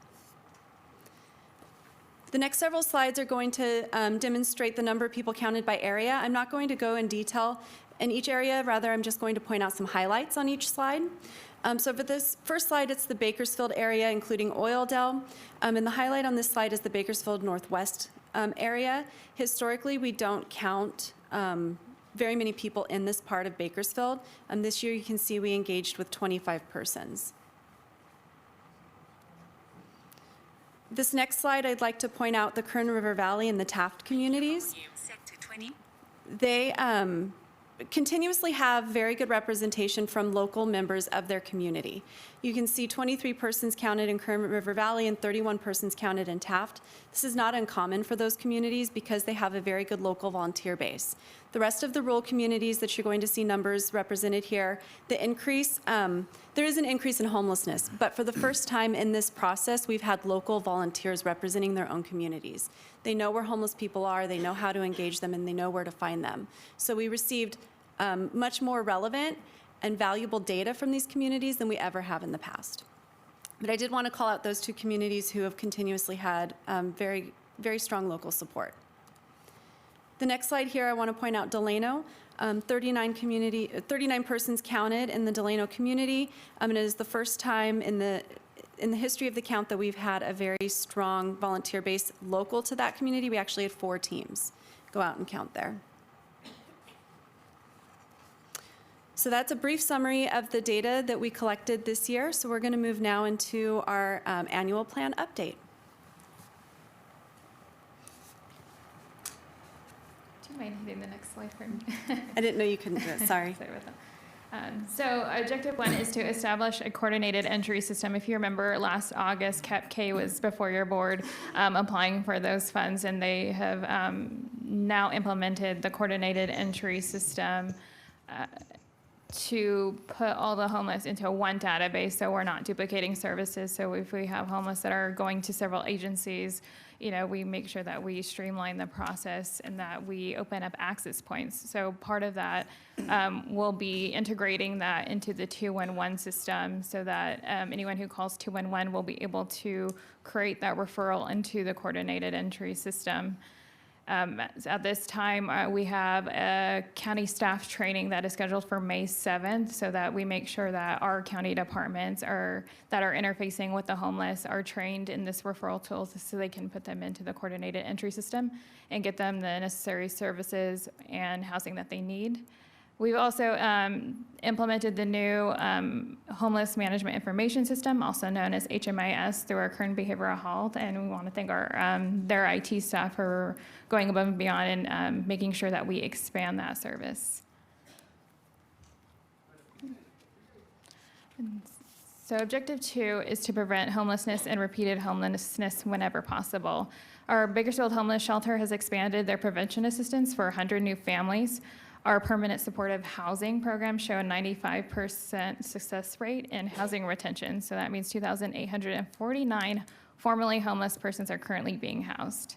The next several slides are going to demonstrate the number of people counted by area. I'm not going to go in detail in each area, rather I'm just going to point out some highlights on each slide. So for this first slide, it's the Bakersfield area, including Oildale. And the highlight on this slide is the Bakersfield Northwest area. Historically, we don't count very many people in this part of Bakersfield. This year, you can see we engaged with 25 persons. This next slide, I'd like to point out the Kern River Valley and the Taft communities. They continuously have very good representation from local members of their community. You can see 23 persons counted in Kern River Valley and 31 persons counted in Taft. This is not uncommon for those communities because they have a very good local volunteer base. The rest of the rural communities that you're going to see numbers represented here, the increase, there is an increase in homelessness, but for the first time in this process, we've had local volunteers representing their own communities. They know where homeless people are, they know how to engage them, and they know where to find them. So we received much more relevant and valuable data from these communities than we ever have in the past. But I did want to call out those two communities who have continuously had very, very strong local support. The next slide here, I want to point out Delano. 39 persons counted in the Delano community. It is the first time in the history of the count that we've had a very strong volunteer base local to that community. We actually had 4 teams go out and count there. So that's a brief summary of the data that we collected this year. So we're going to move now into our annual plan update. Do you mind hitting the next slide for me? I didn't know you couldn't do it, sorry. Sorry about that. So objective 1 is to establish a coordinated entry system. If you remember, last August, CAP-K was before your board applying for those funds, and they have now implemented the coordinated entry system to put all the homeless into one database, so we're not duplicating services. So if we have homeless that are going to several agencies, you know, we make sure that we streamline the process and that we open up access points. So part of that will be integrating that into the 211 system so that anyone who calls 211 will be able to create that referral into the coordinated entry system. At this time, we have a county staff training that is scheduled for May 7th so that we make sure that our county departments that are interfacing with the homeless are trained in this referral tools so they can put them into the coordinated entry system and get them the necessary services and housing that they need. We've also implemented the new Homeless Management Information System, also known as HMIS, through our Kern Behavioral Health, and we want to thank their IT staff for going above and beyond and making sure that we expand that service. So objective 2 is to prevent homelessness and repeated homelessness whenever possible. Our Bakersfield Homeless Shelter has expanded their prevention assistance for 100 new families. Our permanent supportive housing program show a 95% success rate in housing retention. So that means 2,849 formerly homeless persons are currently being housed.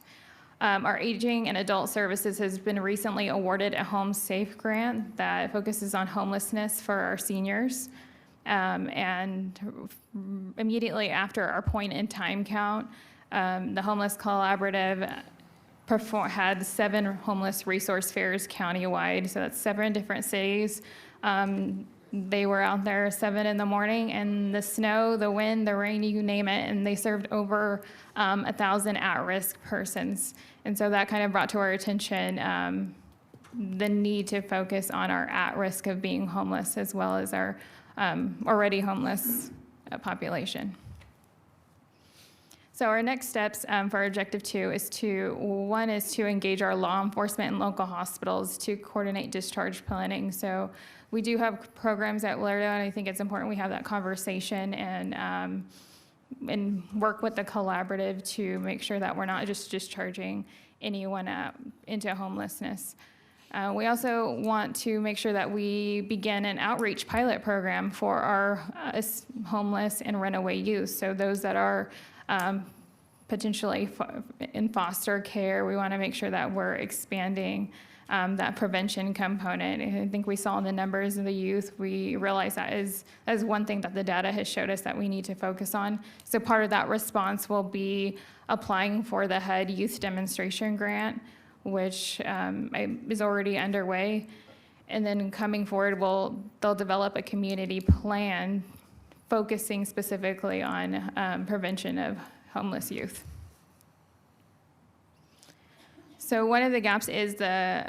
Our Aging and Adult Services has been recently awarded a Home Safe grant that focuses on homelessness for our seniors. And immediately after our point in time count, the Homeless Collaborative had 7 homeless resource fairs countywide, so that's 7 different cities. They were out there 7 in the morning, and the snow, the wind, the rain, you name it, and they served over 1,000 at-risk persons. And so that kind of brought to our attention the need to focus on our at-risk of being homeless as well as our already homeless population. So our next steps for Objective 2 is one is to engage our law enforcement and local hospitals to coordinate discharge planning. So we do have programs at Laredo, and I think it's important we have that conversation and work with the collaborative to make sure that we're not just discharging anyone into homelessness. We also want to make sure that we begin an outreach pilot program for our homeless and runaway youth. So those that are potentially in foster care, we want to make sure that we're expanding that prevention component. I think we saw in the numbers of the youth, we realize that is one thing that the data has showed us that we need to focus on. So part of that response will be applying for the HUD Youth Demonstration Grant, which is already underway. And then coming forward, they'll develop a community plan focusing specifically on prevention of homeless youth. So one of the gaps is the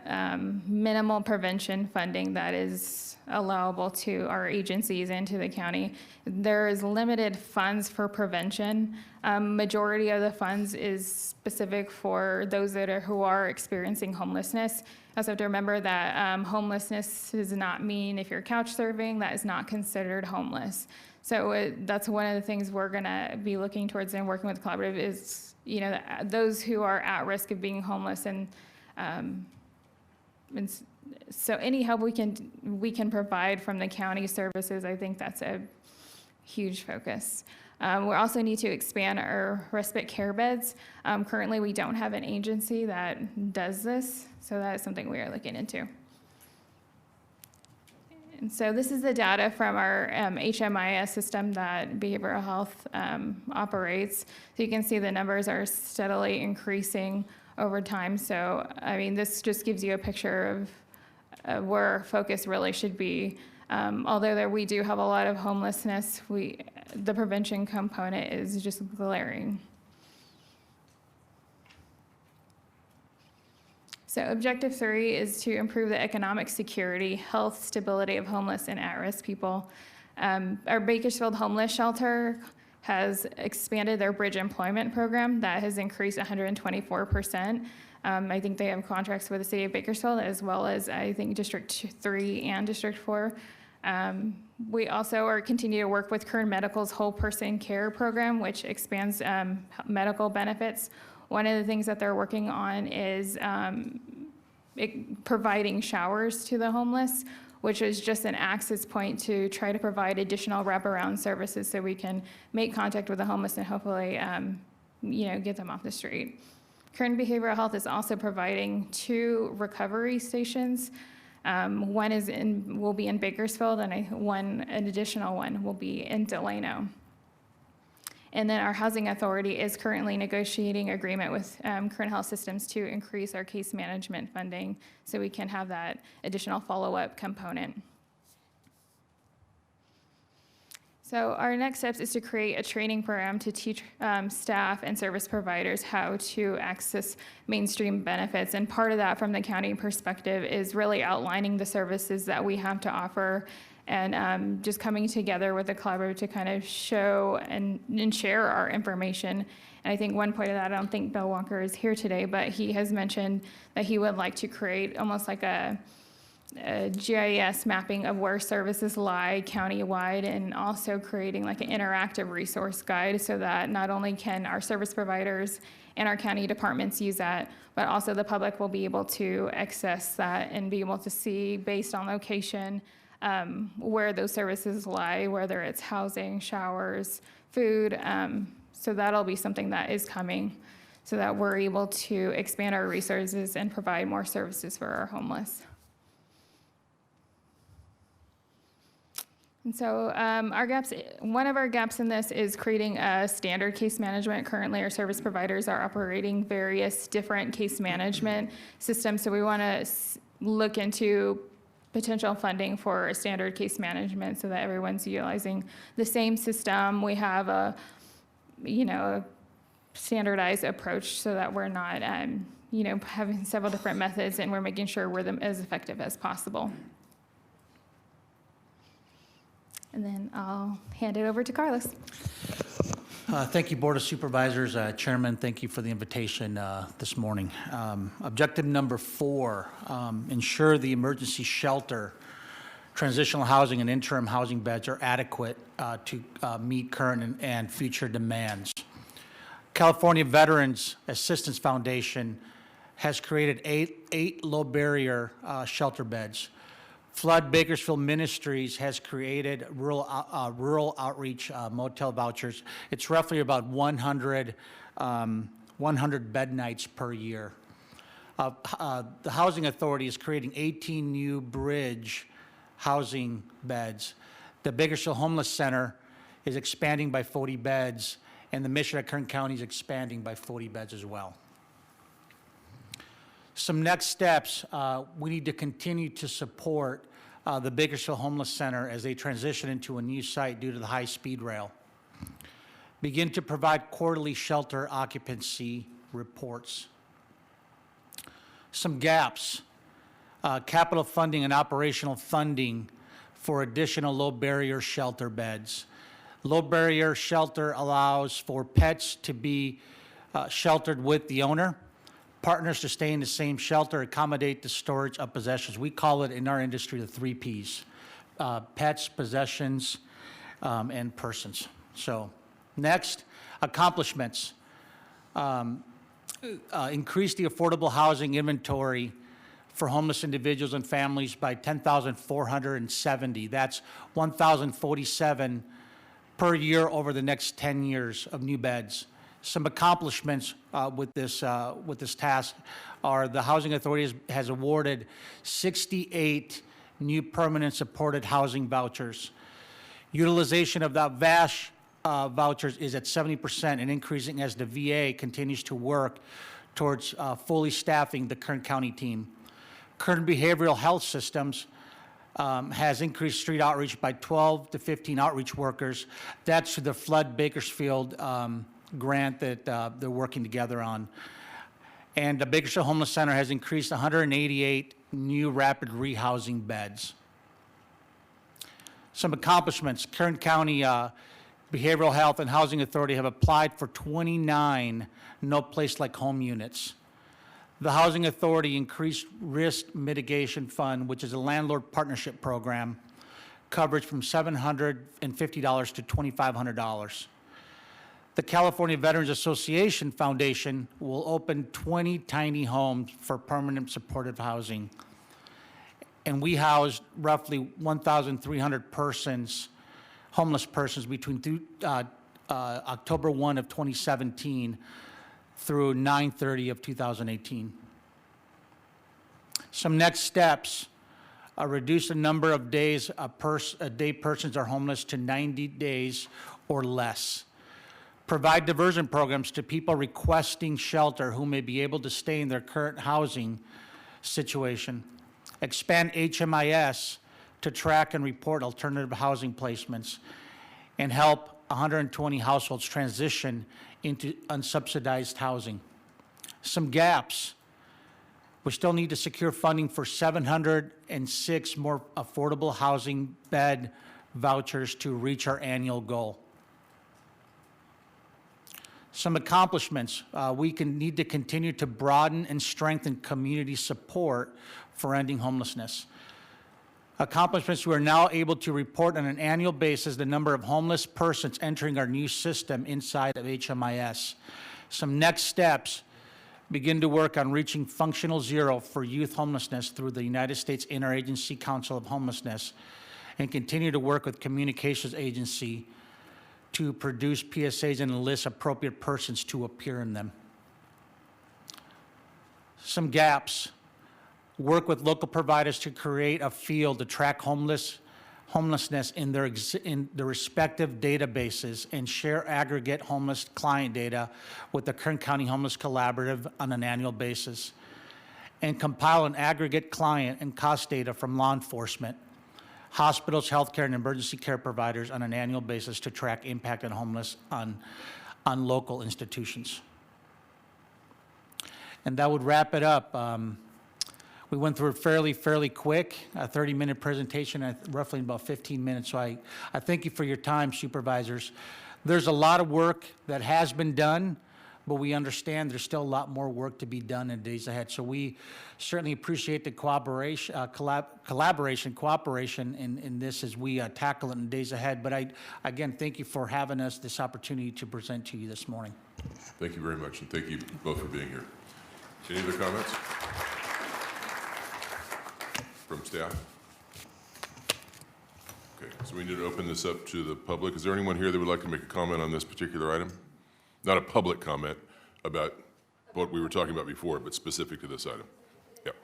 minimal prevention funding that is allowable to our agencies and to the county. There is limited funds for prevention. Majority of the funds is specific for those who are experiencing homelessness. You also have to remember that homelessness does not mean if you're couch surfing, that is not considered homeless. So that's one of the things we're gonna be looking towards and working with Collaborative is, those who are at risk of being homeless and so any help we can provide from the county services, I think that's a huge focus. We also need to expand our respite care beds. Currently, we don't have an agency that does this, so that is something we are looking into. And so this is the data from our HMIS system that behavioral health operates. So you can see the numbers are steadily increasing over time. So, I mean, this just gives you a picture of where our focus really should be. Although we do have a lot of homelessness, the prevention component is just glaring. So Objective 3 is to improve the economic security, health, stability of homeless and at-risk people. Our Bakersfield Homeless Shelter has expanded their bridge employment program. That has increased 124%. I think they have contracts with the city of Bakersfield as well as I think District 3 and District 4. We also continue to work with Kern Medical's Whole Person Care program, which expands medical benefits. One of the things that they're working on is providing showers to the homeless, which is just an access point to try to provide additional wraparound services so we can make contact with the homeless and hopefully get them off the street. Kern Behavioral Health is also providing 2 recovery stations. One will be in Bakersfield and an additional one will be in Delano. And then our housing authority is currently negotiating agreement with Kern Health Systems to increase our case management funding so we can have that additional follow-up component. So our next steps is to create a training program to teach staff and service providers how to access mainstream benefits. And part of that from the county perspective is really outlining the services that we have to offer and just coming together with the collaborative to kind of show and share our information. And I think one point of that, I don't think Bill Walker is here today, but he has mentioned that he would like to create almost like a GIS mapping of where services lie countywide and also creating like an interactive resource guide so that not only can our service providers and our county departments use that, but also the public will be able to access that and be able to see based on location where those services lie, whether it's housing, showers, food. So that'll be something that is coming so that we're able to expand our resources and provide more services for our homeless. And so one of our gaps in this is creating a standard case management. Currently, our service providers are operating various different case management systems. So we want to look into potential funding for a standard case management so that everyone's utilizing the same system. We have a standardized approach so that we're not, having several different methods and we're making sure we're as effective as possible. And then I'll hand it over to Carlos. Thank you, Board of Supervisors. Chairman, thank you for the invitation this morning. Objective number 4, ensure the emergency shelter, transitional housing, and interim housing beds are adequate to meet current and future demands. California Veterans Assistance Foundation has created eight low-barrier shelter beds. Flood Bakersfield Ministries has created rural outreach motel vouchers. It's roughly about 100 bed nights per year. The Housing Authority is creating 18 new bridge housing beds. The Bakersfield Homeless Center is expanding by 40 beds, and the mission at Kern County is expanding by 40 beds as well. Some next steps, we need to continue to support the Bakersfield Homeless Center as they transition into a new site due to the high-speed rail. Begin to provide quarterly shelter occupancy reports. Some gaps, capital funding and operational funding for additional low-barrier shelter beds. Low-barrier shelter allows for pets to be sheltered with the owner, partners to stay in the same shelter, accommodate the storage of possessions. We call it in our industry the 3 Ps, pets, possessions, and persons. So next, accomplishments. Increase the affordable housing inventory for homeless individuals and families by 10,470. That's 1,047 per year over the next 10 years of new beds. Some accomplishments with this task are the Housing Authority has awarded 68 new permanent supported housing vouchers. Utilization of the VASH vouchers is at 70% and increasing as the VA continues to work towards fully staffing the Kern County team. Kern Behavioral Health Systems has increased street outreach by 12 to 15 outreach workers. That's the Flood Bakersfield grant that they're working together on. And the Bakersfield Homeless Center has increased 188 new rapid rehousing beds. Some accomplishments. Kern County Behavioral Health and Housing Authority have applied for 29 No Place Like Home units. The Housing Authority increased risk mitigation fund, which is a landlord partnership program, coverage from $750 to $2,500. The California Veterans Association Foundation will open 20 tiny homes for permanent supportive housing. And we housed roughly 1,300 persons, homeless persons, between October 1 of 2017 through 9/30 of 2018. Some next steps, reduce the number of days a day persons are homeless to 90 days or less. Provide diversion programs to people requesting shelter who may be able to stay in their current housing situation. Expand HMIS to track and report alternative housing placements and help 120 households transition into unsubsidized housing. Some gaps. We still need to secure funding for 706 more affordable housing bed vouchers to reach our annual goal. Some accomplishments. We need to continue to broaden and strengthen community support for ending homelessness. Accomplishments, we are now able to report on an annual basis the number of homeless persons entering our new system inside of HMIS. Some next steps, begin to work on reaching functional zero for youth homelessness through the United States Interagency Council of Homelessness, and continue to work with Communications Agency to produce PSAs and enlist appropriate persons to appear in them. Some gaps. Work with local providers to create a field to track homelessness in their respective databases and share aggregate homeless client data with the Kern County Homeless Collaborative on an annual basis. And compile an aggregate client and cost data from law enforcement, hospitals, healthcare, and emergency care providers on an annual basis to track impact on homeless on local institutions. And that would wrap it up. We went through it fairly quick, a 30-minute presentation, roughly in about 15 minutes. So I thank you for your time, supervisors. There's a lot of work that has been done, but we understand there's still a lot more work to be done in the days ahead. So we certainly appreciate the cooperation in this as we tackle it in the days ahead. But again, thank you for having us this opportunity to present to you this morning. Thank you very much, and thank you both for being here. Any other comments from staff? Okay, so we need to open this up to the public. Is there anyone here that would like to make a comment on this particular item? Not a public comment about what we were talking about before, but specific to this item. Yep.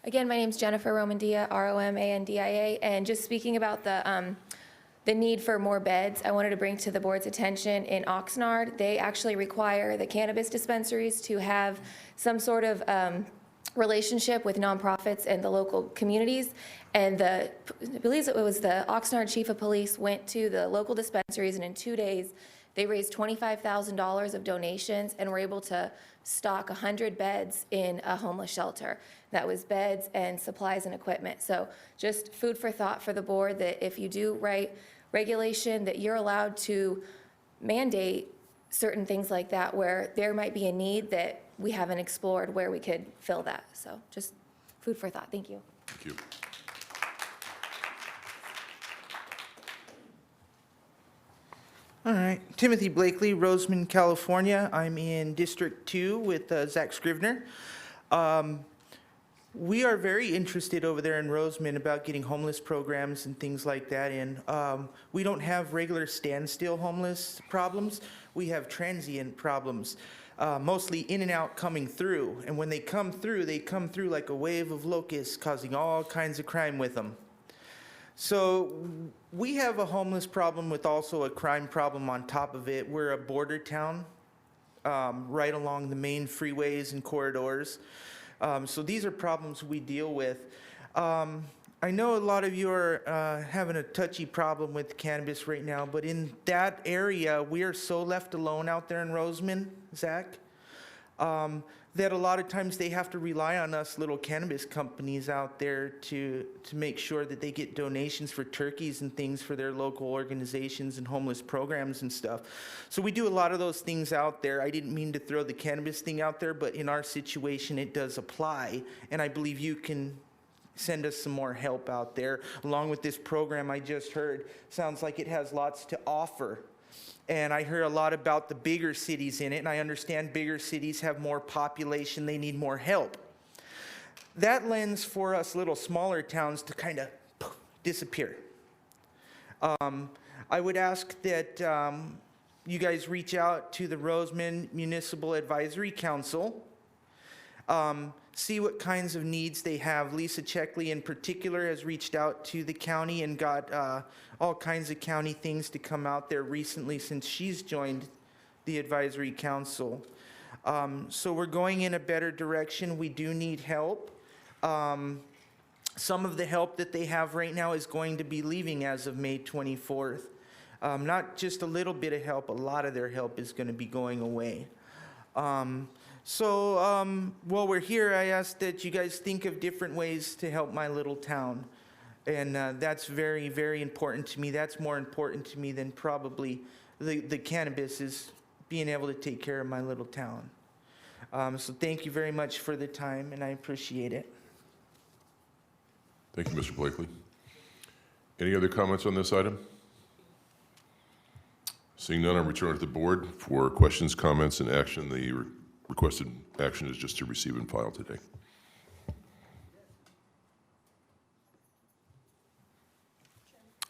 Again, my name's Jennifer Romandia, Romandia, and just speaking about the need for more beds, I wanted to bring to the board's attention in Oxnard, they actually require the cannabis dispensaries to have some sort of relationship with nonprofits and the local communities. And I believe it was the Oxnard Chief of Police went to the local dispensaries, and in 2 days, they raised $25,000 of donations and were able to stock 100 beds in a homeless shelter. That was beds and supplies and equipment. So just food for thought for the board that if you do write regulation, that you're allowed to mandate certain things like that where there might be a need that we haven't explored where we could fill that. So just food for thought. Thank you. Thank you. All right. Timothy Blakely, Roseman, California. I'm in District 2 with Zach Scrivener. We are very interested over there in Roseman about getting homeless programs and things like that in. We don't have regular standstill homeless problems. We have transient problems, mostly in and out coming through. And when they come through like a wave of locusts, causing all kinds of crime with them. So we have a homeless problem with also a crime problem on top of it. We're a border town right along the main freeways and corridors. So these are problems we deal with. I know a lot of you are having a touchy problem with cannabis right now, but in that area, we are so left alone out there in Roseman, Zach, that a lot of times they have to rely on us little cannabis companies out there to make sure that they get donations for turkeys and things for their local organizations and homeless programs and stuff. So we do a lot of those things out there. I didn't mean to throw the cannabis thing out there, but in our situation, it does apply. And I believe you can send us some more help out there. Along with this program I just heard, sounds like it has lots to offer. And I hear a lot about the bigger cities in it, and I understand bigger cities have more population, they need more help. That lends for us little smaller towns to kind of disappear. I would ask that you guys reach out to the Roseman Municipal Advisory Council, see what kinds of needs they have. Lisa Checkley in particular has reached out to the county and got all kinds of county things to come out there recently since she's joined the advisory council. So we're going in a better direction. We do need help. Some of the help that they have right now is going to be leaving as of May 24th. Not just a little bit of help, a lot of their help is going to be going away. While we're here, I ask that you guys think of different ways to help my little town. And that's very, very important to me. That's more important to me than probably the cannabis is being able to take care of my little town. So thank you very much for the time, and I appreciate it. Thank you, Mr. Blakely. Any other comments on this item? Seeing none, I'll return to the board for questions, comments, and action. The requested action is just to receive and file today.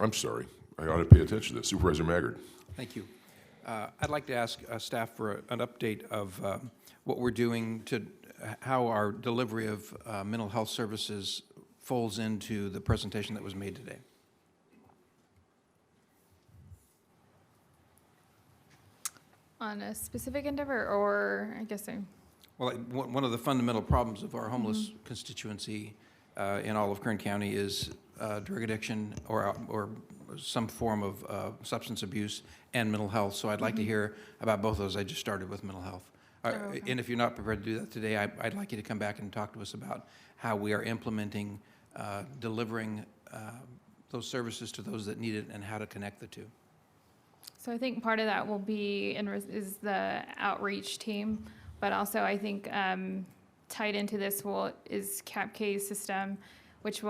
I'm sorry. I ought to pay attention to this. Supervisor Maggard. Thank you. I'd like to ask staff for an update of what we're doing to how our delivery of mental health services folds into the presentation that was made today. On a specific endeavor, or I guess Well, one of the fundamental problems of our homeless constituency in all of Kern County is drug addiction or some form of substance abuse and mental health. So I'd like to hear about both of those. I just started with mental health. okay. And if you're not prepared to do that today, I'd like you to come back and talk to us about how we are implementing delivering those services to those that need it and how to connect the two. So I think part of that will be is the outreach team, but also I think tied into this is CAPK's system, which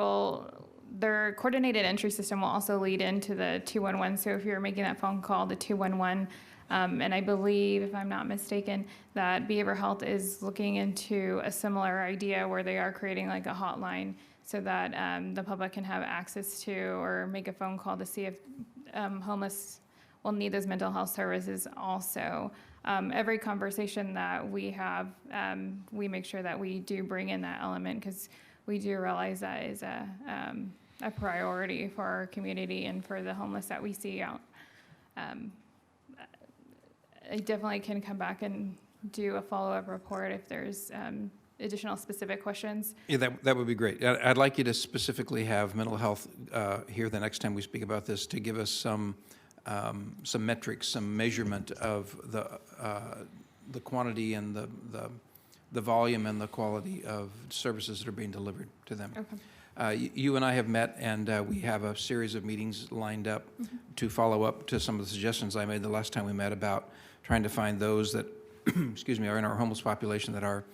their coordinated entry system will also lead into the 211. So if you're making that phone call, the 211, and I believe, if I'm not mistaken, that Behavioral Health is looking into a similar idea where they are creating like a hotline so that the public can have access to or make a phone call to see if homeless will need those mental health services also. Every conversation that we have, we make sure that we do bring in that element because we do realize that is a priority for our community and for the homeless that we see out. I definitely can come back and do a follow-up report if there's additional specific questions. Yeah, that would be great. I'd like you to specifically have mental health here the next time we speak about this to give us some metrics, some measurement of the quantity and the volume and the quality of services that are being delivered to them. Okay. You and I have met, and we have a series of meetings lined up to follow up to some of the suggestions I made the last time we met about trying to find those that, excuse me, are in our homeless population that are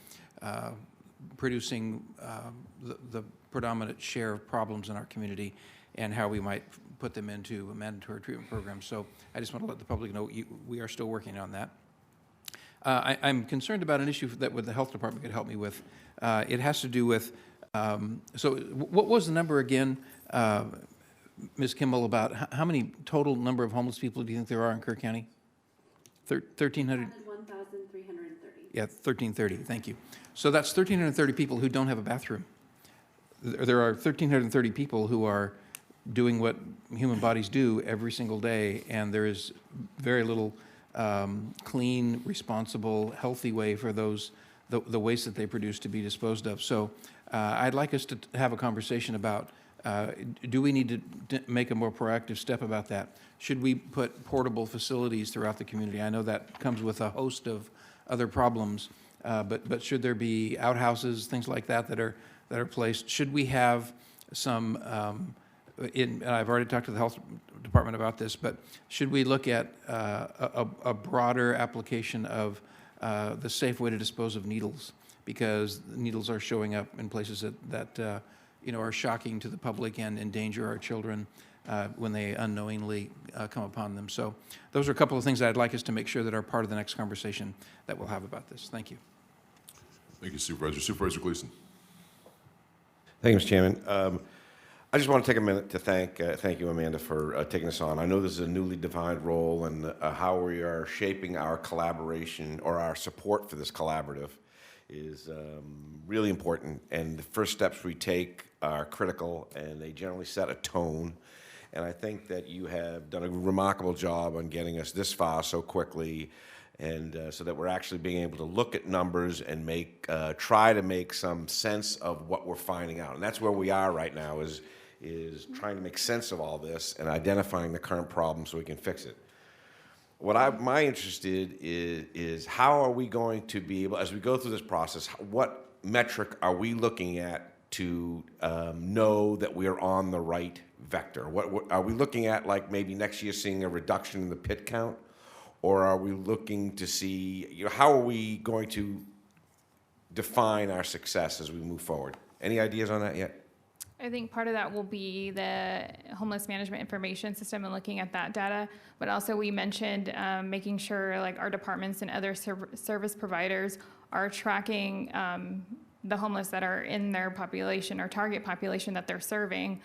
producing the predominant share of problems in our community and how we might put them into a mandatory treatment program. So I just want to let the public know we are still working on that. I'm concerned about an issue that the health department could help me with. It has to do with, so what was the number again, Ms. Kimball, about how many total number of homeless people do you think there are in Kern County? 1,300? 1,330. Yeah, 1,330, thank you. So that's 1,330 people who don't have a bathroom. There are 1,330 people who are doing what human bodies do every single day, and there is very little clean, responsible, healthy way for the waste that they produce to be disposed of. So I'd like us to have a conversation about do we need to make a more proactive step about that? Should we put portable facilities throughout the community? I know that comes with a host of other problems, but should there be outhouses, things like that that are placed? Should we have some, and I've already talked to the health department about this, but should we look at a broader application of the safe way to dispose of needles? Because needles are showing up in places that are shocking to the public and endanger our children when they unknowingly come upon them. So those are a couple of things that I'd like us to make sure that are part of the next conversation that we'll have about this. Thank you. Thank you, Supervisor. Supervisor Gleason. Thank you, Mr. Chairman. I just want to take a minute to thank you, Amanda, for taking this on. I know this is a newly defined role, and how we are shaping our collaboration or our support for this collaborative is really important. And the first steps we take are critical, and they generally set a tone. And I think that you have done a remarkable job on getting us this far so quickly, and so that we're actually being able to look at numbers and try to make some sense of what we're finding out. And that's where we are right now, is trying to make sense of all this and identifying the current problem so we can fix it. What I'm interested is how are we going to be able, as we go through this process, what metric are we looking at to know that we are on the right vector? What are we looking at, like maybe next year seeing a reduction in the pit count? Or are we looking to see, how are we going to define our success as we move forward? Any ideas on that yet? I think part of that will be the homeless management information system and looking at that data. But also we mentioned making sure like our departments and other service providers are tracking the homeless that are in their population or target population that they're serving.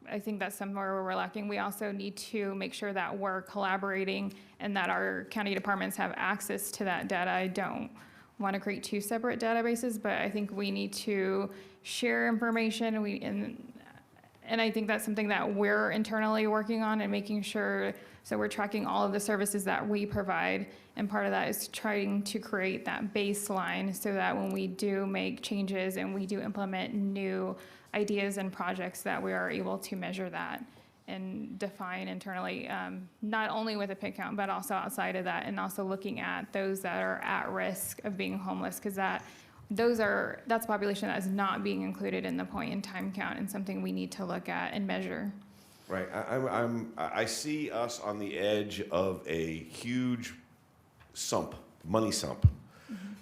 I think that's somewhere where we're lacking. We also need to make sure that we're collaborating and that our county departments have access to that data. I don't want to create two separate databases, but I think we need to share information. And I think that's something that we're internally working on and making sure, so we're tracking all of the services that we provide. And part of that is trying to create that baseline so that when we do make changes and we do implement new ideas and projects, that we are able to measure that and define internally, not only with a pit count, but also outside of that, and also looking at those that are at risk of being homeless, because that that's a population that is not being included in the point in time count and something we need to look at and measure. Right. I see us on the edge of a huge money sump,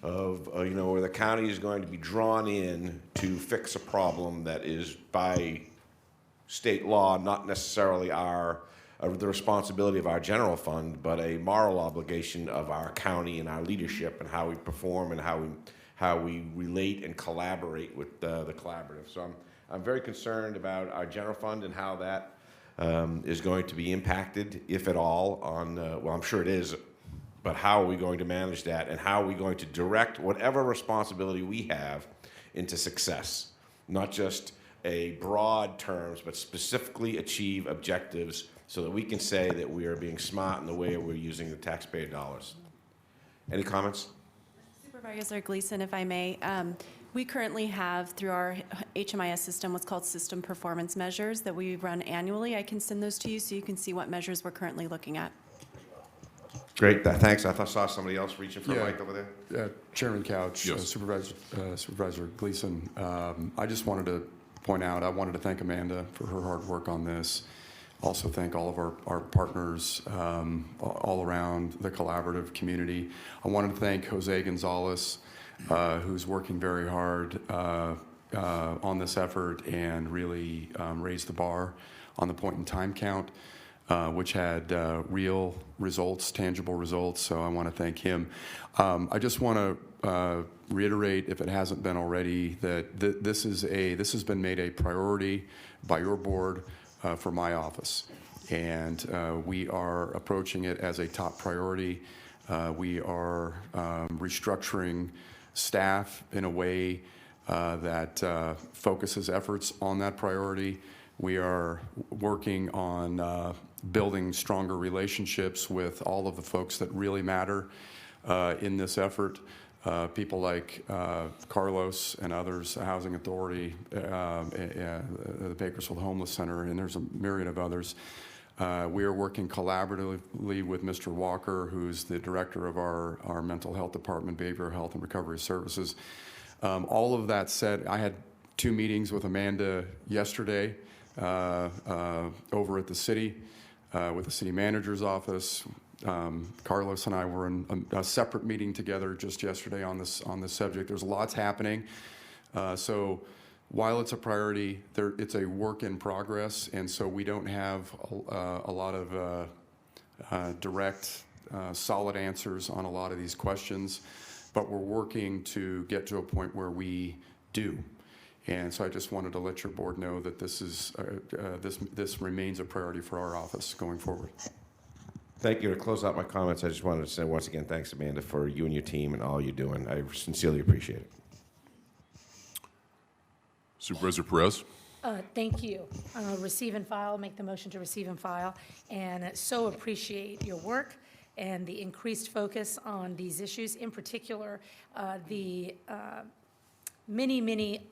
of where the county is going to be drawn in to fix a problem that is by state law not necessarily the responsibility of our general fund, but a moral obligation of our county and our leadership and how we perform and how we relate and collaborate with the collaborative. So I'm very concerned about our general fund and how that is going to be impacted, if at all, on, well, I'm sure it is, but how are we going to manage that, and how are we going to direct whatever responsibility we have into success, not just a broad terms, but specifically achieve objectives so that we can say that we are being smart in the way we're using the taxpayer dollars. Any comments? Supervisor Gleason, if I may, we currently have, through our HMIS system, what's called system performance measures that we run annually. I can send those to you so you can see what measures we're currently looking at. Great, thanks. I saw somebody else reaching for a mic over there. Chairman Couch, Yes. Supervisor Gleason, I just wanted to point out, I wanted to thank Amanda for her hard work on this. Also thank all of our partners all around the collaborative community. I wanted to thank Jose Gonzalez, who's working very hard on this effort and really raised the bar on the point in time count, which had real results, tangible results, so I want to thank him. I just want to reiterate, if it hasn't been already, that this has been made a priority by your board for my office, and we are approaching it as a top priority. We are restructuring staff in a way that focuses efforts on that priority. We are working on building stronger relationships with all of the folks that really matter in this effort. People like Carlos and others, the Housing Authority, the Bakersfield Homeless Center, and there's a myriad of others. We are working collaboratively with Mr. Walker, who's the director of our mental health department, behavioral health and recovery services. All of that said, I had 2 meetings with Amanda yesterday over at the city, with the city manager's office. Carlos and I were in a separate meeting together just yesterday on this subject. There's lots happening. So while it's a priority, it's a work in progress, and so we don't have a lot of direct, solid answers on a lot of these questions, but we're working to get to a point where we do. And so I just wanted to let your board know that this remains a priority for our office going forward. Thank you. To close out my comments, I just wanted to say once again, thanks, Amanda, for you and your team and all you're doing. I sincerely appreciate it. Supervisor Perez? Thank you. Receive and file, make the motion to receive and file, and so appreciate your work and the increased focus on these issues, in particular, the many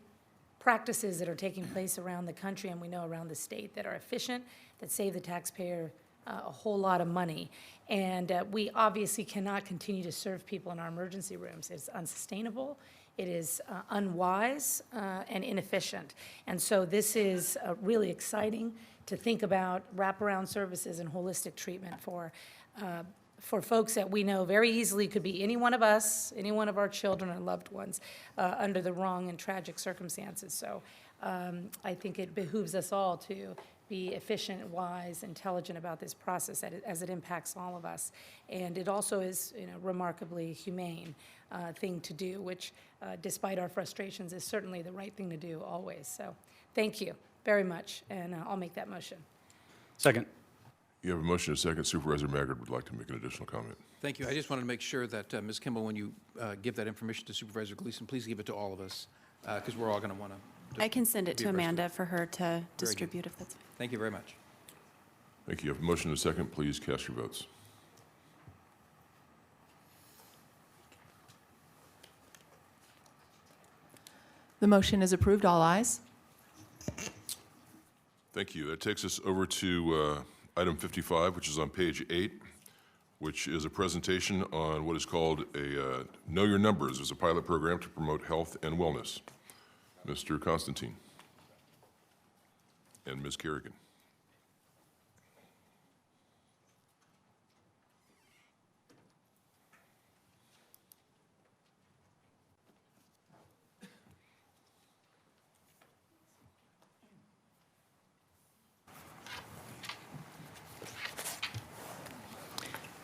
practices that are taking place around the country and we know around the state that are efficient, that save the taxpayer a whole lot of money. And we obviously cannot continue to serve people in our emergency rooms. It's unsustainable, it is unwise, and inefficient. And so this is really exciting to think about wraparound services and holistic treatment for folks that we know very easily could be any one of us, any one of our children or loved ones under the wrong and tragic circumstances. So I think it behooves us all to be efficient, wise, intelligent about this process as it impacts all of us. And it also is, remarkably humane thing to do, which, despite our frustrations, is certainly the right thing to do always. So thank you very much, and I'll make that motion. Second. You have a motion and a second. Supervisor Maggard would like to make an additional comment. Thank you. I just wanted to make sure that, Ms. Kimball, when you give that information to Supervisor Gleason, please give it to all of us, because we're all going to want to. I can send it to Amanda for her to distribute if that's fine. Thank you very much. Thank you. You have a motion and a second. Please cast your votes. The motion is approved. All ayes. Thank you. That takes us over to item 55, which is on page 8, which is a presentation on what is called a Know Your Numbers as a pilot program to promote health and wellness. Mr. Constantine and Ms. Kerrigan.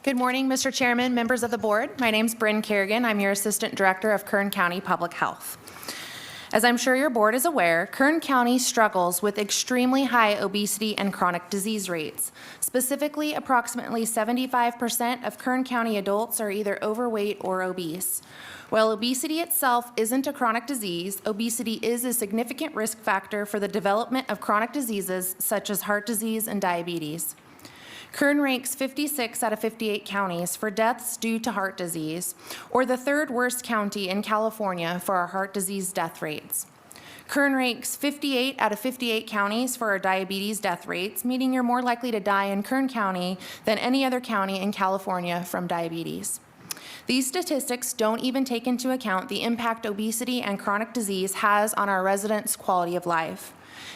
Good morning, Mr. Chairman, members of the board. My name's Bryn Kerrigan. I'm your Assistant Director of Kern County Public Health. As I'm sure your board is aware, Kern County struggles with extremely high obesity and chronic disease rates. Specifically, approximately 75% of Kern County adults are either overweight or obese. While obesity itself isn't a chronic disease, obesity is a significant risk factor for the development of chronic diseases such as heart disease and diabetes. Kern ranks 56 out of 58 counties for deaths due to heart disease, or the third worst county in California for our heart disease death rates. Kern ranks 58 out of 58 counties for our diabetes death rates, meaning you're more likely to die in Kern County than any other county in California from diabetes. These statistics don't even take into account the impact obesity and chronic disease has on our residents' quality of life.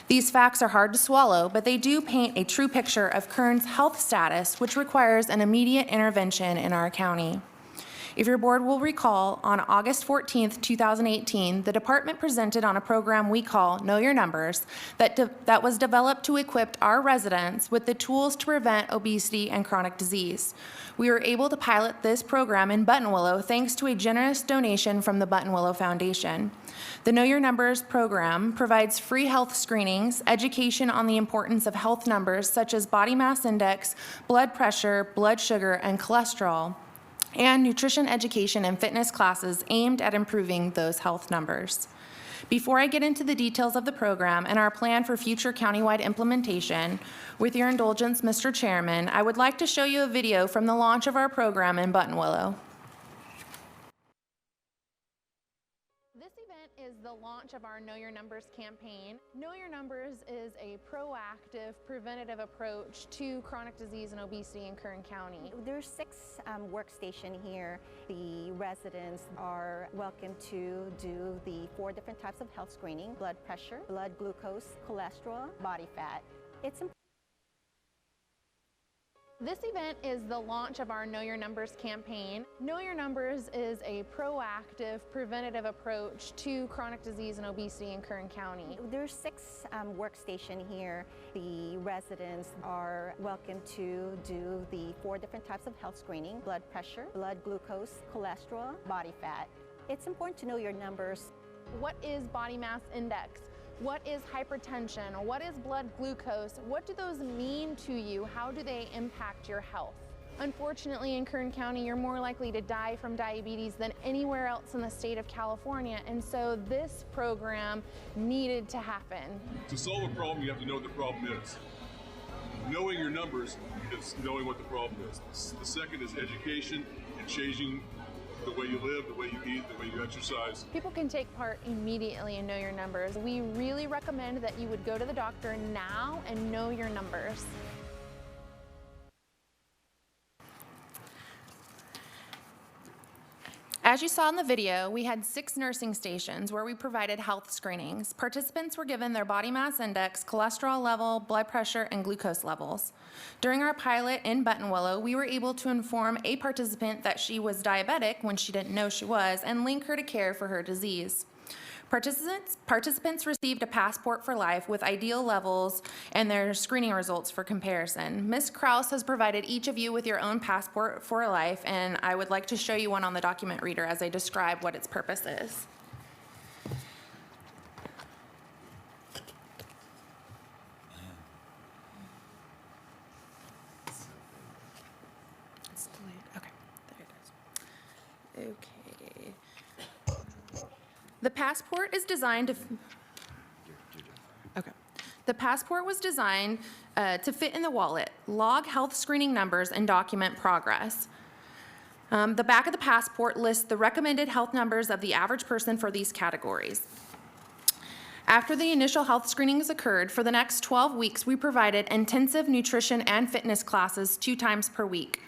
These facts are hard to swallow, but they do paint a true picture of Kern's health status, which requires an immediate intervention in our county. If your board will recall, on August 14th, 2018, the department presented on a program we call Know Your Numbers that was developed to equip our residents with the tools to prevent obesity and chronic disease. We were able to pilot this program in Buttonwillow thanks to a generous donation from the Buttonwillow Foundation. The Know Your Numbers program provides free health screenings, education on the importance of health numbers such as body mass index, blood pressure, blood sugar, and cholesterol, and nutrition education and fitness classes aimed at improving those health numbers. Before I get into the details of the program and our plan for future countywide implementation, with your indulgence, Mr. Chairman, I would like to show you a video from the launch of our program in Buttonwillow. Is the launch of our Know Your Numbers campaign. Know Your Numbers is a proactive, preventative approach to chronic disease and obesity in Kern County. There's 6 workstations here. The residents are welcome to do the 4 different types of health screening: blood pressure, blood glucose, cholesterol, body fat. It's important. This event is the launch of our Know Your Numbers campaign. Know Your Numbers is a proactive, preventative approach to chronic disease and obesity in Kern County. There's 6 workstations here. The residents are welcome to do the 4 different types of health screening: blood pressure, blood glucose, cholesterol, body fat. It's important to know your numbers. What is body mass index? What is hypertension? What is blood glucose? What do those mean to you? How do they impact your health? Unfortunately, in Kern County, you're more likely to die from diabetes than anywhere else in the state of California, and so this program needed to happen. To solve a problem, you have to know what the problem is. Knowing your numbers is knowing what the problem is. The second is education and changing the way you live, the way you eat, the way you exercise. People can take part immediately and know your numbers. We really recommend that you would go to the doctor now and know your numbers. As you saw in the video, we had 6 nursing stations where we provided health screenings. Participants were given their body mass index, cholesterol level, blood pressure, and glucose levels. During our pilot in Buttonwillow, we were able to inform a participant that she was diabetic when she didn't know she was and link her to care for her disease. Participants received a passport for life with ideal levels and their screening results for comparison. Ms. Krause has provided each of you with your own passport for life, and I would like to show you one on the document reader as I describe what its purpose is. It's delayed. Okay, there it is. Okay. The passport is designed to. The passport was designed to fit in the wallet, log health screening numbers, and document progress. The back of the passport lists the recommended health numbers of the average person for these categories. After the initial health screenings occurred, for the next 12 weeks, we provided intensive nutrition and fitness classes 2 times per week.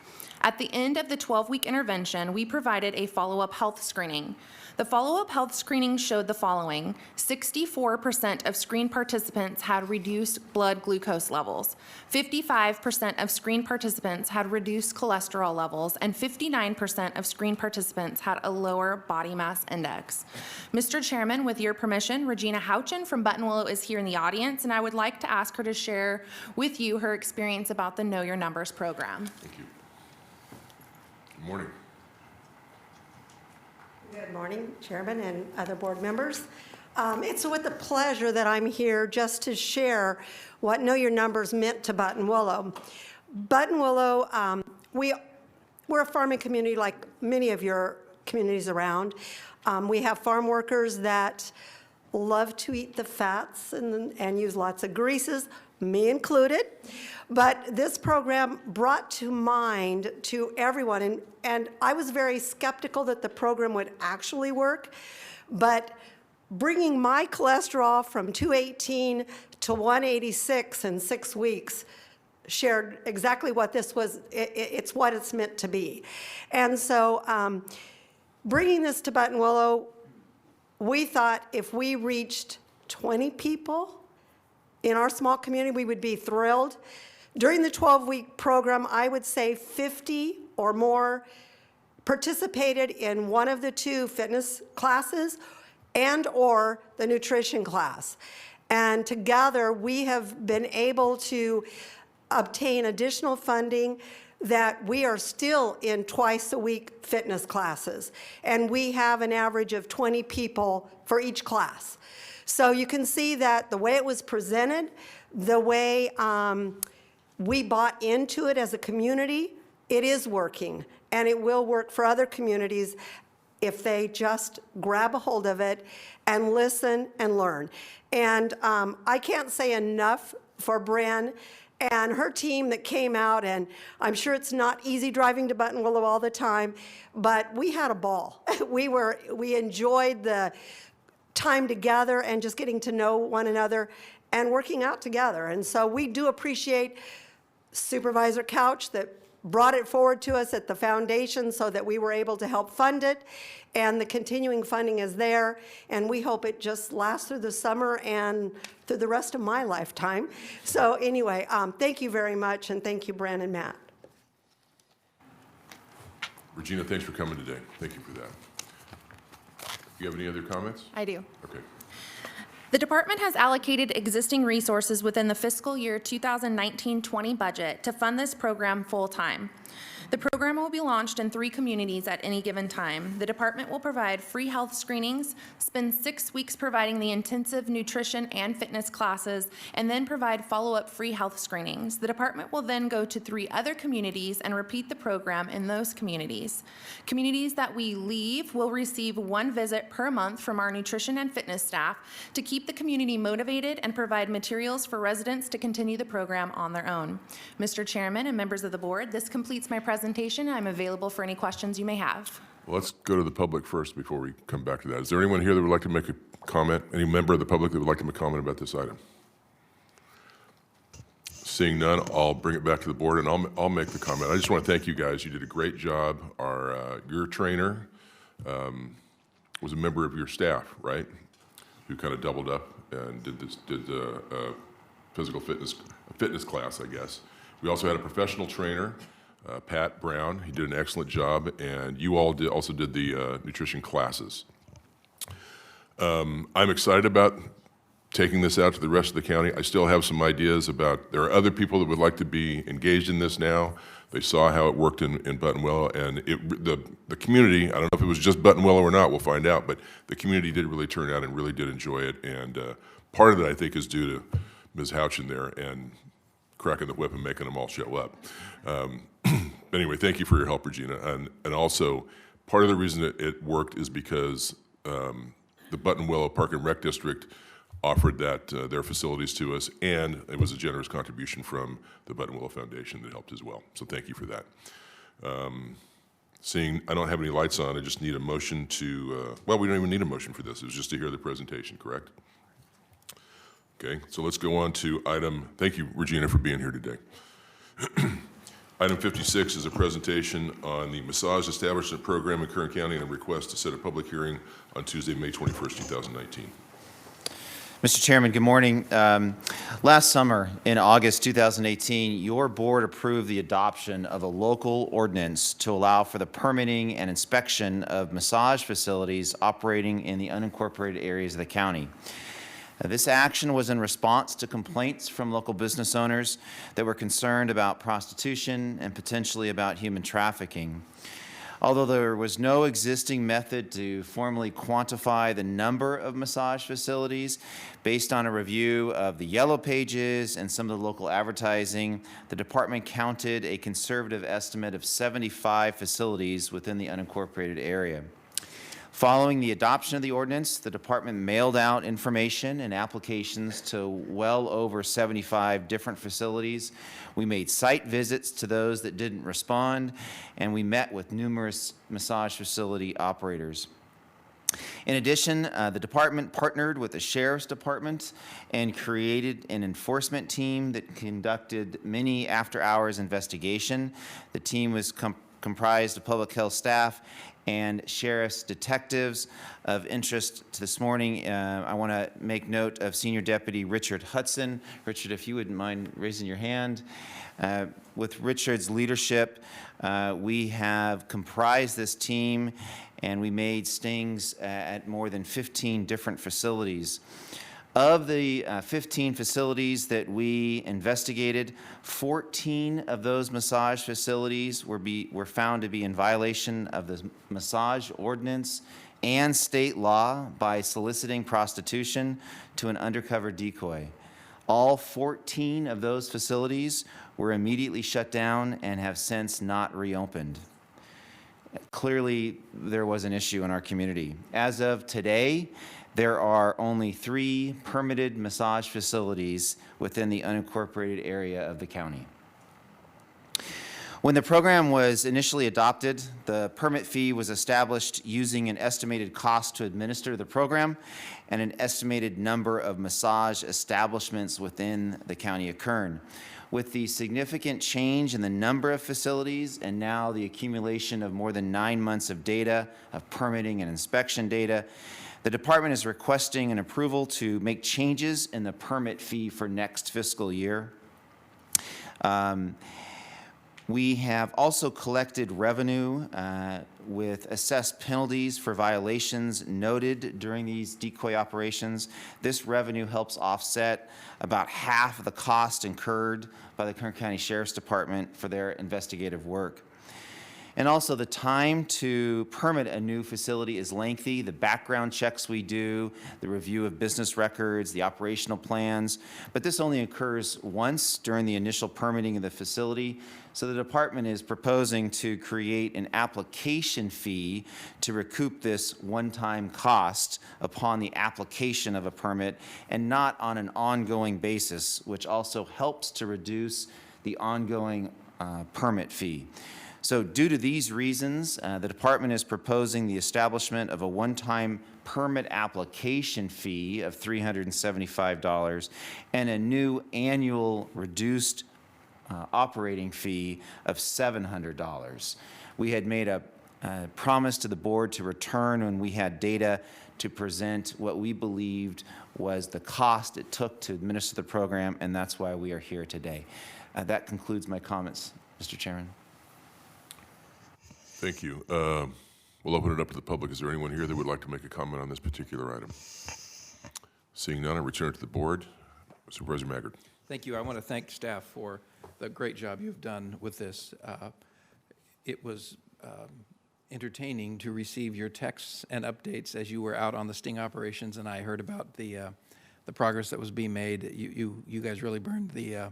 At the end of the 12-week intervention, we provided a follow-up health screening. The follow-up health screening showed the following: 64% of screen participants had reduced blood glucose levels, 55% of screen participants had reduced cholesterol levels, and 59% of screen participants had a lower body mass index. Mr. Chairman, with your permission, Regina Houchin from Buttonwillow is here in the audience, and I would like to ask her to share with you her experience about the Know Your Numbers program. Thank you. Good morning. Good morning, Chairman and other board members. It's with a pleasure that I'm here just to share what Know Your Numbers meant to Buttonwillow. Buttonwillow, we're a farming community like many of your communities around. We have farm workers that love to eat the fats and use lots of greases, me included. But this program brought to mind to everyone, and I was very skeptical that the program would actually work, but bringing my cholesterol from 218 to 186 in 6 weeks shared exactly what this was. It's what it's meant to be. And so bringing this to Buttonwillow, we thought if we reached 20 people in our small community, we would be thrilled. During the 12-week program, I would say 50 or more participated in one of the two fitness classes and or the nutrition class. And together, we have been able to obtain additional funding that we are still in twice-a-week fitness classes. And we have an average of 20 people for each class. So you can see that the way it was presented, the way we bought into it as a community, it is working, and it will work for other communities if they just grab a hold of it and listen and learn. And I can't say enough for Bren and her team that came out, and I'm sure it's not easy driving to Buttonwillow all the time, but we had a ball. We enjoyed the time together and just getting to know one another and working out together. And so we do appreciate Supervisor Couch that brought it forward to us at the foundation so that we were able to help fund it. And the continuing funding is there, and we hope it just lasts through the summer and through the rest of my lifetime. So anyway, thank you very much, and thank you, Bren and Matt. Regina, thanks for coming today. Thank you for that. You have any other comments? I do. Okay. The department has allocated existing resources within the fiscal year 2019-20 budget to fund this program full-time. The program will be launched in 3 communities at any given time. The department will provide free health screenings, spend 6 weeks providing the intensive nutrition and fitness classes, and then provide follow-up free health screenings. The department will then go to 3 other communities and repeat the program in those communities. Communities that we leave will receive 1 visit per month from our nutrition and fitness staff to keep the community motivated and provide materials for residents to continue the program on their own. Mr. Chairman and members of the board, this completes my presentation. I'm available for any questions you may have. Well, let's go to the public first before we come back to that. Is there anyone here that would like to make a comment? Any member of the public that would like to make a comment about this item? Seeing none, I'll bring it back to the board and I'll make the comment. I just want to thank you guys. You did a great job. Your trainer was a member of your staff, right? Who kind of doubled up and did physical fitness class, I guess. We also had a professional trainer, Pat Brown. He did an excellent job, and you all also did the nutrition classes. I'm excited about taking this out to the rest of the county. I still have some ideas about, there are other people that would like to be engaged in this now. They saw how it worked in Buttonwillow, and the community, I don't know if it was just Buttonwillow or not, we'll find out, but the community did really turn out and really did enjoy it, and part of it, I think, is due to Ms. Houchin there and cracking the whip and making them all show up. Anyway, thank you for your help, Regina. And also, part of the reason it worked is because the Buttonwillow Park and Rec District offered their facilities to us, and it was a generous contribution from the Buttonwillow Foundation that helped as well. So thank you for that. Seeing I don't have any lights on, I just need a motion to, well, we don't even need a motion for this. It was just to hear the presentation, correct? Okay, so let's go on to item, thank you, Regina, for being here today. Item 56 is a presentation on the massage establishment program in Kern County and a request to set a public hearing on Tuesday, May 21st, 2019. Mr. Chairman, good morning. Last summer, in August 2018, your board approved the adoption of a local ordinance to allow for the permitting and inspection of massage facilities operating in the unincorporated areas of the county. This action was in response to complaints from local business owners that were concerned about prostitution and potentially about human trafficking. Although there was no existing method to formally quantify the number of massage facilities, based on a review of the yellow pages and some of the local advertising, the department counted a conservative estimate of 75 facilities within the unincorporated area. Following the adoption of the ordinance, the department mailed out information and applications to well over 75 different facilities. We made site visits to those that didn't respond, and we met with numerous massage facility operators. In addition, the department partnered with the Sheriff's Department and created an enforcement team that conducted many after-hours investigation. The team was comprised of public health staff and sheriff's detectives. Of interest this morning, I want to make note of Senior Deputy Richard Hudson. Richard, if you wouldn't mind raising your hand. With Richard's leadership, we have comprised this team, and we made stings at more than 15 different facilities. Of the 15 facilities that we investigated, 14 of those massage facilities were found to be in violation of the massage ordinance and state law by soliciting prostitution to an undercover decoy. All 14 of those facilities were immediately shut down and have since not reopened. Clearly, there was an issue in our community. As of today, there are only 3 permitted massage facilities within the unincorporated area of the county. When the program was initially adopted, the permit fee was established using an estimated cost to administer the program and an estimated number of massage establishments within the county of Kern. With the significant change in the number of facilities and now the accumulation of more than 9 months of data, of permitting and inspection data, the department is requesting an approval to make changes in the permit fee for next fiscal year. We have also collected revenue with assessed penalties for violations noted during these decoy operations. This revenue helps offset about half of the cost incurred by the Kern County Sheriff's Department for their investigative work. And also, the time to permit a new facility is lengthy. The background checks we do, the review of business records, the operational plans, but this only occurs once during the initial permitting of the facility. So the department is proposing to create an application fee to recoup this one-time cost upon the application of a permit and not on an ongoing basis, which also helps to reduce the ongoing permit fee. So due to these reasons, the department is proposing the establishment of a one-time permit application fee of $375 and a new annual reduced operating fee of $700. We had made a promise to the board to return when we had data to present what we believed was the cost it took to administer the program, and that's why we are here today. That concludes my comments, Mr. Chairman. Thank you. We'll open it up to the public. Is there anyone here that would like to make a comment on this particular item? Seeing none, I return it to the board. Supervisor Maggard. Thank you. I want to thank staff for the great job you've done with this. It was entertaining to receive your texts and updates as you were out on the sting operations, and I heard about the progress that was being made. You guys really burned the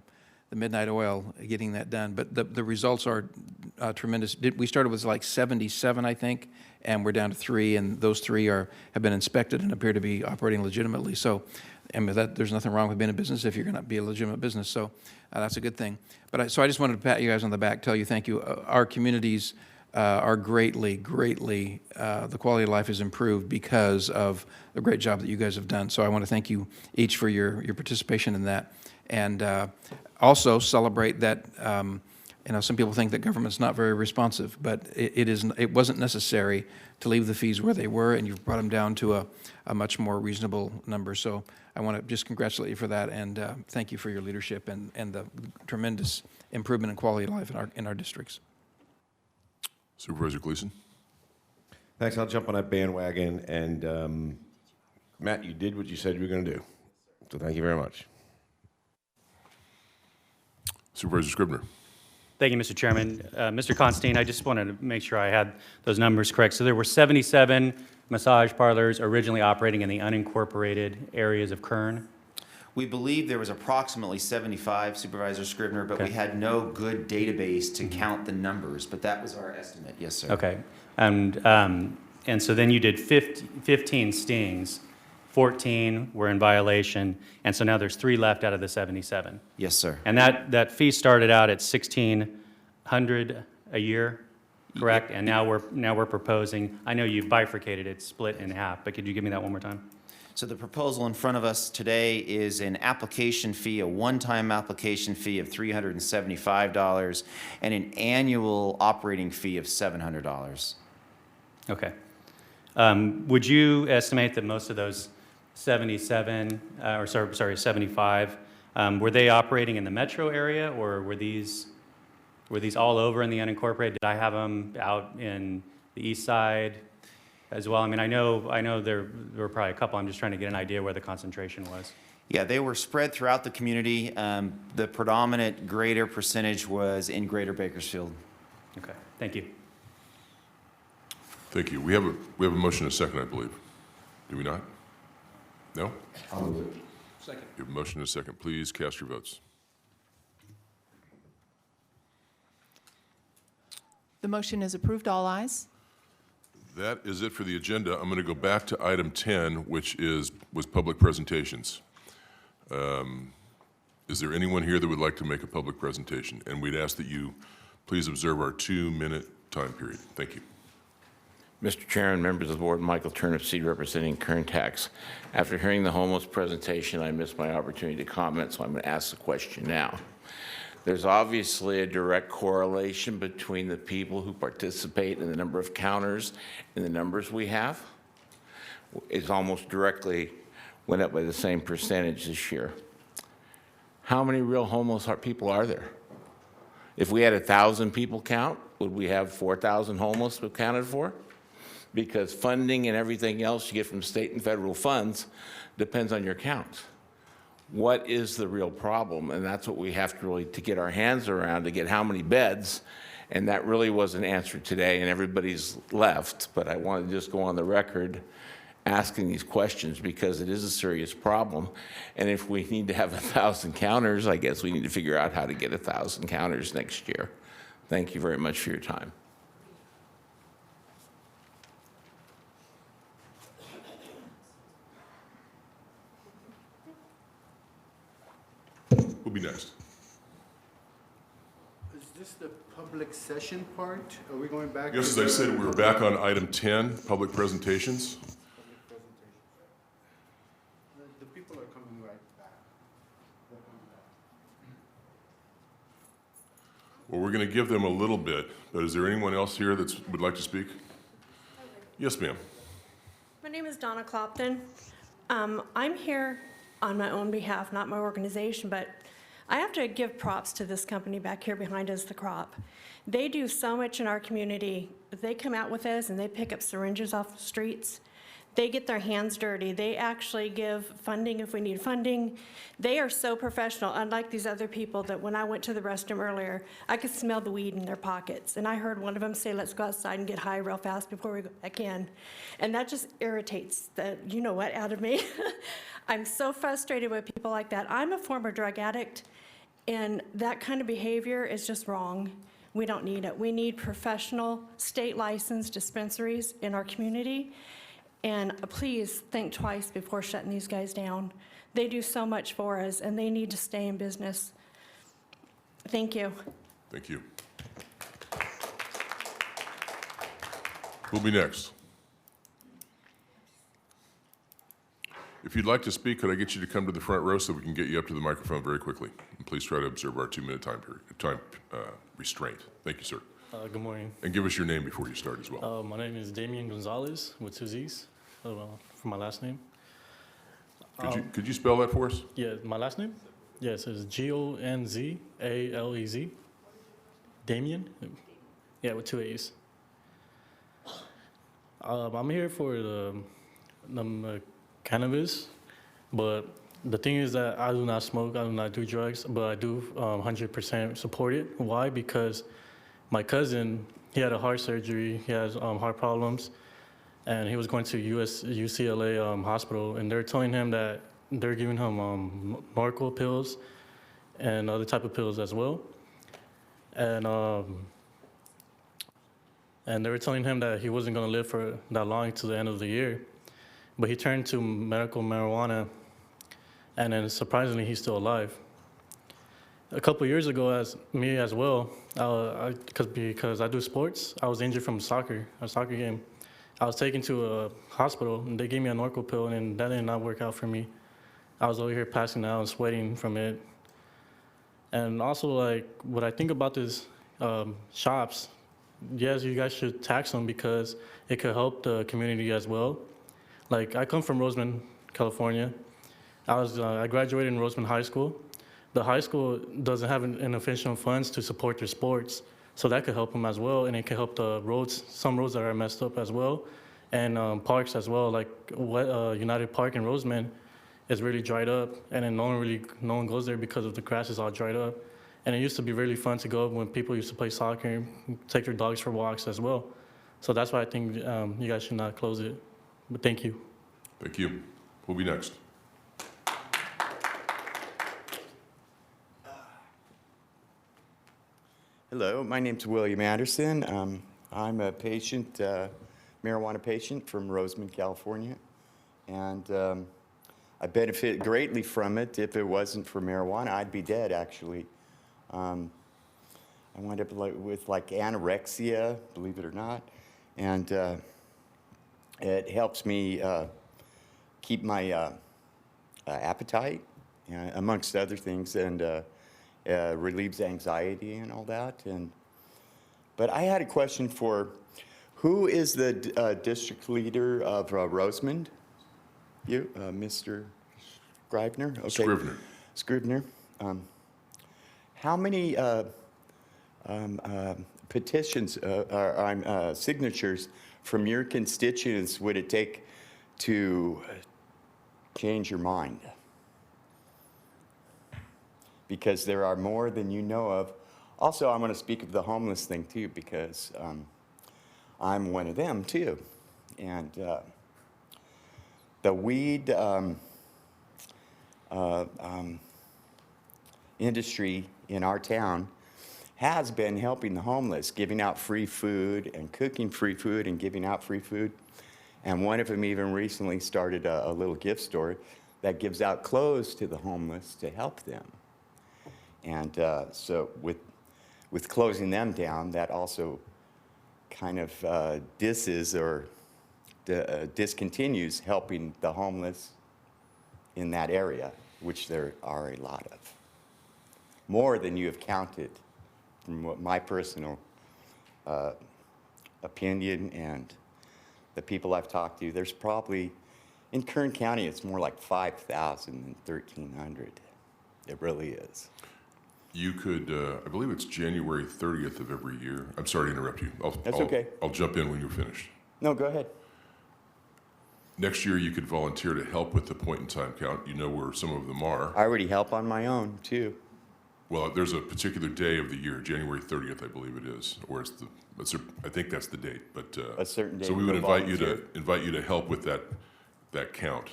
midnight oil getting that done, but the results are tremendous. We started with like 77, I think, and we're down to 3, and those 3 have been inspected and appear to be operating legitimately. So, and there's nothing wrong with being a business if you're going to be a legitimate business. So that's a good thing. So I just wanted to pat you guys on the back, tell you thank you. Our communities are greatly, the quality of life is improved because of the great job that you guys have done. So I want to thank you each for your participation in that. And also celebrate that some people think that government's not very responsive, but it wasn't necessary to leave the fees where they were, and you've brought them down to a much more reasonable number. So I want to just congratulate you for that, and thank you for your leadership and the tremendous improvement in quality of life in our districts. Supervisor Gleason. Thanks. I'll jump on that bandwagon. And Matt, you did what you said you were going to do. So thank you very much. Supervisor Scribner. Thank you, Mr. Chairman. Mr. Constantine, I just wanted to make sure I had those numbers correct. So there were 77 massage parlors originally operating in the unincorporated areas of Kern. We believe there was approximately 75, Supervisor Scribner, but we had no good database to count the numbers, but that was our estimate. Yes, sir. Okay. And so then you did 15 stings, 14 were in violation, and so now there's 3 left out of the 77. Yes, sir. And that fee started out at $1,600 a year, correct? And now we're proposing, I know you've bifurcated it, split in half, but could you give me that one more time? So the proposal in front of us today is an application fee, a one-time application fee of $375, and an annual operating fee of $700. Okay. Would you estimate that most of those 75, were they operating in the metro area, or were these all over in the unincorporated? Did I have them out in the east side as well? I mean, I know there were probably a couple. I'm just trying to get an idea where the concentration was. Yeah, they were spread throughout the community. The predominant greater percentage was in Greater Bakersfield. Okay, thank you. Thank you. We have a motion and a second, I believe. Do we not? No? I'll move it. Second. We have a motion and a second. Please cast your votes. The motion is approved. All ayes. That is it for the agenda. I'm going to go back to item 10, which was public presentations. Is there anyone here that would like to make a public presentation? And we'd ask that you please observe our 2-minute time period. Thank you. Mr. Chair and members of the board, Michael Turnipseed representing Kern Tax. After hearing the homeless presentation, I missed my opportunity to comment, so I'm going to ask the question now. There's obviously a direct correlation between the people who participate in the number of counters and the numbers we have. It's almost directly went up by the same percentage this year. How many real homeless people are there? If we had 1,000 people count, would we have 4,000 homeless we've counted for? Because funding and everything else you get from state and federal funds depends on your count. What is the real problem? And that's what we have to really to get our hands around, to get how many beds. And that really wasn't answered today, and everybody's left. But I want to just go on the record asking these questions because it is a serious problem. And if we need to have 1,000 counters, I guess we need to figure out how to get 1,000 counters next year. Thank you very much for your time. Who'll be next? Is this the public session part? Are we going back? Yes, as I said, we're back on item 10, public presentations. The people are coming right back. They're coming back. Well, we're going to give them a little bit, but is there anyone else here that would like to speak? Yes, ma'am. My name is Donna Clopton. I'm here on my own behalf, not my organization, but I have to give props to this company back here behind us, The Crop. They do so much in our community. They come out with us and they pick up syringes off the streets. They get their hands dirty. They actually give funding if we need funding. They are so professional, unlike these other people that when I went to the restroom earlier, I could smell the weed in their pockets. And I heard one of them say, let's go outside and get high real fast before we go back in. And that just irritates the you-know-what out of me. I'm so frustrated with people like that. I'm a former drug addict, and that kind of behavior is just wrong. We don't need it. We need professional, state-licensed dispensaries in our community. And please think twice before shutting these guys down. They do so much for us, and they need to stay in business. Thank you. Thank you. Who'll be next? If you'd like to speak, could I get you to come to the front row so we can get you up to the microphone very quickly? And please try to observe our 2-minute time restraint. Thank you, sir. Good morning. And give us your name before you start as well. My name is Damian Gonzalez with 2 Z's for my last name. Could you spell that for us? Yeah, my last name? Yes, it's Gonzalez. Damian? Yeah, with 2 A's. I'm here for the cannabis, but the thing is that I do not smoke, I do not do drugs, but I do 100% support it. Why? Because my cousin, he had a heart surgery, he has heart problems, and he was going to UCLA hospital, and they're telling him that they're giving him Norco pills and other type of pills as well. And they were telling him that he wasn't going to live for that long to the end of the year. But he turned to medical marijuana, and then surprisingly, he's still alive. A couple years ago, as me as well, because I do sports, I was injured from a soccer game. I was taken to a hospital, and they gave me a Norco pill, and that did not work out for me. I was over here passing out and sweating from it. And also, like, what I think about these shops, yes, you guys should tax them because it could help the community as well. Like, I come from Roseman, California. I graduated in Roseman High School. The high school doesn't have inefficient funds to support their sports, so that could help them as well, and it could help the roads, some roads that are messed up as well, and parks as well. Like United Park in Roseman is really dried up, and then no one goes there because of the grass is all dried up. And it used to be really fun to go when people used to play soccer and take their dogs for walks as well. So that's why I think you guys should not close it. But thank you. Thank you. Who'll be next? Hello, my name's William Anderson. I'm a patient, marijuana patient from Roseman, California. And I benefit greatly from it. If it wasn't for marijuana, I'd be dead, actually. I wound up with anorexia, believe it or not, and it helps me keep my appetite, amongst other things, and relieves anxiety and all that. But I had a question for, who is the district leader of Roseman? You, Mr. Scrivener? Okay. Scrivener. Scrivener. How many petitions or signatures from your constituents would it take to change your mind? Because there are more than you know of. Also, I'm going to speak of the homeless thing too, because I'm one of them too. And the weed industry in our town has been helping the homeless, giving out free food and cooking free food and giving out free food. And one of them even recently started a little gift store that gives out clothes to the homeless to help them. And so with closing them down, that also kind of discontinues helping the homeless in that area, which there are a lot of. More than you have counted, from what my personal opinion and the people I've talked to. There's probably, in Kern County, it's more like 5,000 than 1,300. It really is. You could, I believe it's January 30th of every year. I'm sorry to interrupt you. That's okay. I'll jump in when you're finished. No, go ahead. Next year, you could volunteer to help with the point-in-time count. You know where some of them are. I already help on my own, too. Well, there's a particular day of the year, January 30th, I believe it is, or I think that's the date. But a certain day. So we would invite you to help with that count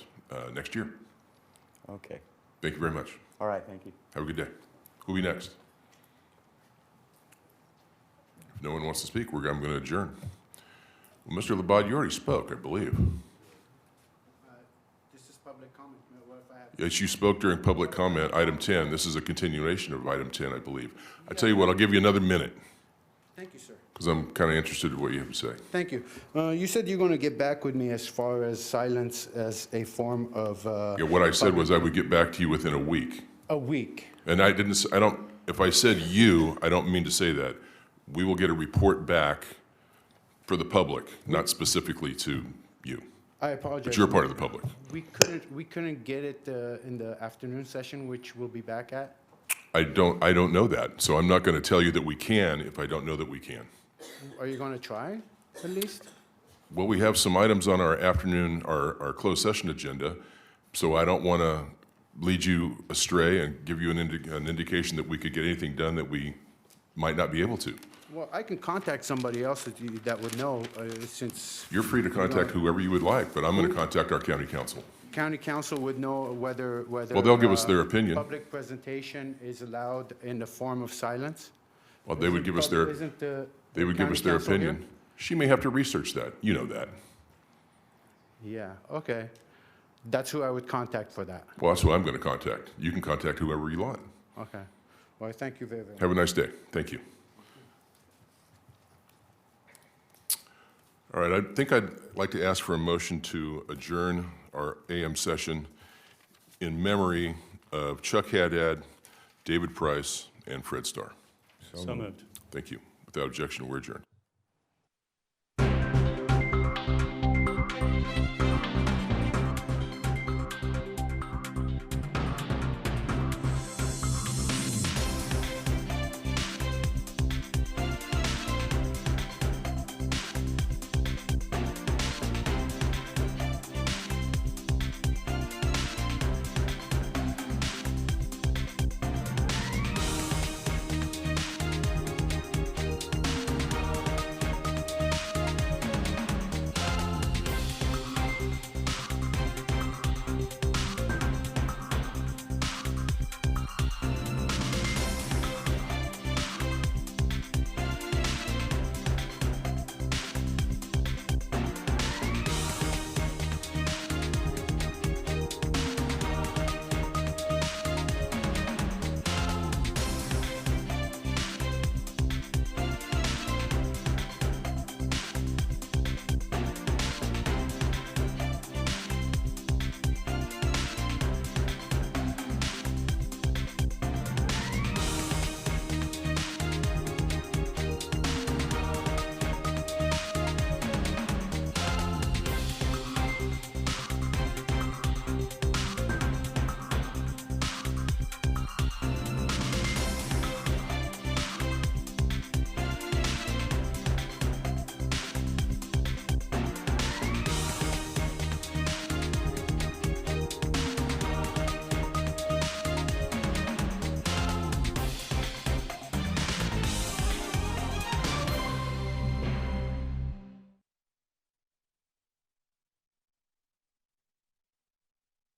next year. Okay. Thank you very much. All right, thank you. Have a good day. Who'll be next? If no one wants to speak, I'm going to adjourn. Well, Mr. Labad, you already spoke, I believe. This is public comment. What if I have... Yes, you spoke during public comment, item 10. This is a continuation of item 10, I believe. I tell you what, I'll give you another minute. Thank you, sir. because I'm kind of interested in what you have to say. Thank you. You said you're going to get back with me as far as silence as a form of... Yeah, what I said was I would get back to you within a week. A week. And I didn't, I don't, if I said you, I don't mean to say that. We will get a report back for the public, not specifically to you. I apologize. But you're part of the public. We couldn't get it in the afternoon session, which we'll be back at? I don't know that, so I'm not going to tell you that we can if I don't know that we can. Are you going to try, at least? Well, we have some items on our afternoon, our closed session agenda, so I don't want to lead you astray and give you an indication that we could get anything done that we might not be able to. Well, I can contact somebody else that would know, since... You're free to contact whoever you would like, but I'm going to contact our county council. County council would know whether... Well, they'll give us their opinion. Public presentation is allowed in the form of silence? Well, they would give us their, they would give us their opinion. She may have to research that, you know that. Yeah, okay. That's who I would contact for that. Well, that's who I'm going to contact. You can contact whoever you want. Okay. Well, thank you very much. Have a nice day. Thank you. All right, I think I'd like to ask for a motion to adjourn our AM session in memory of Chuck Haddad, David Price, and Fred Starr. So moved. Thank you. Without objection, we're adjourned.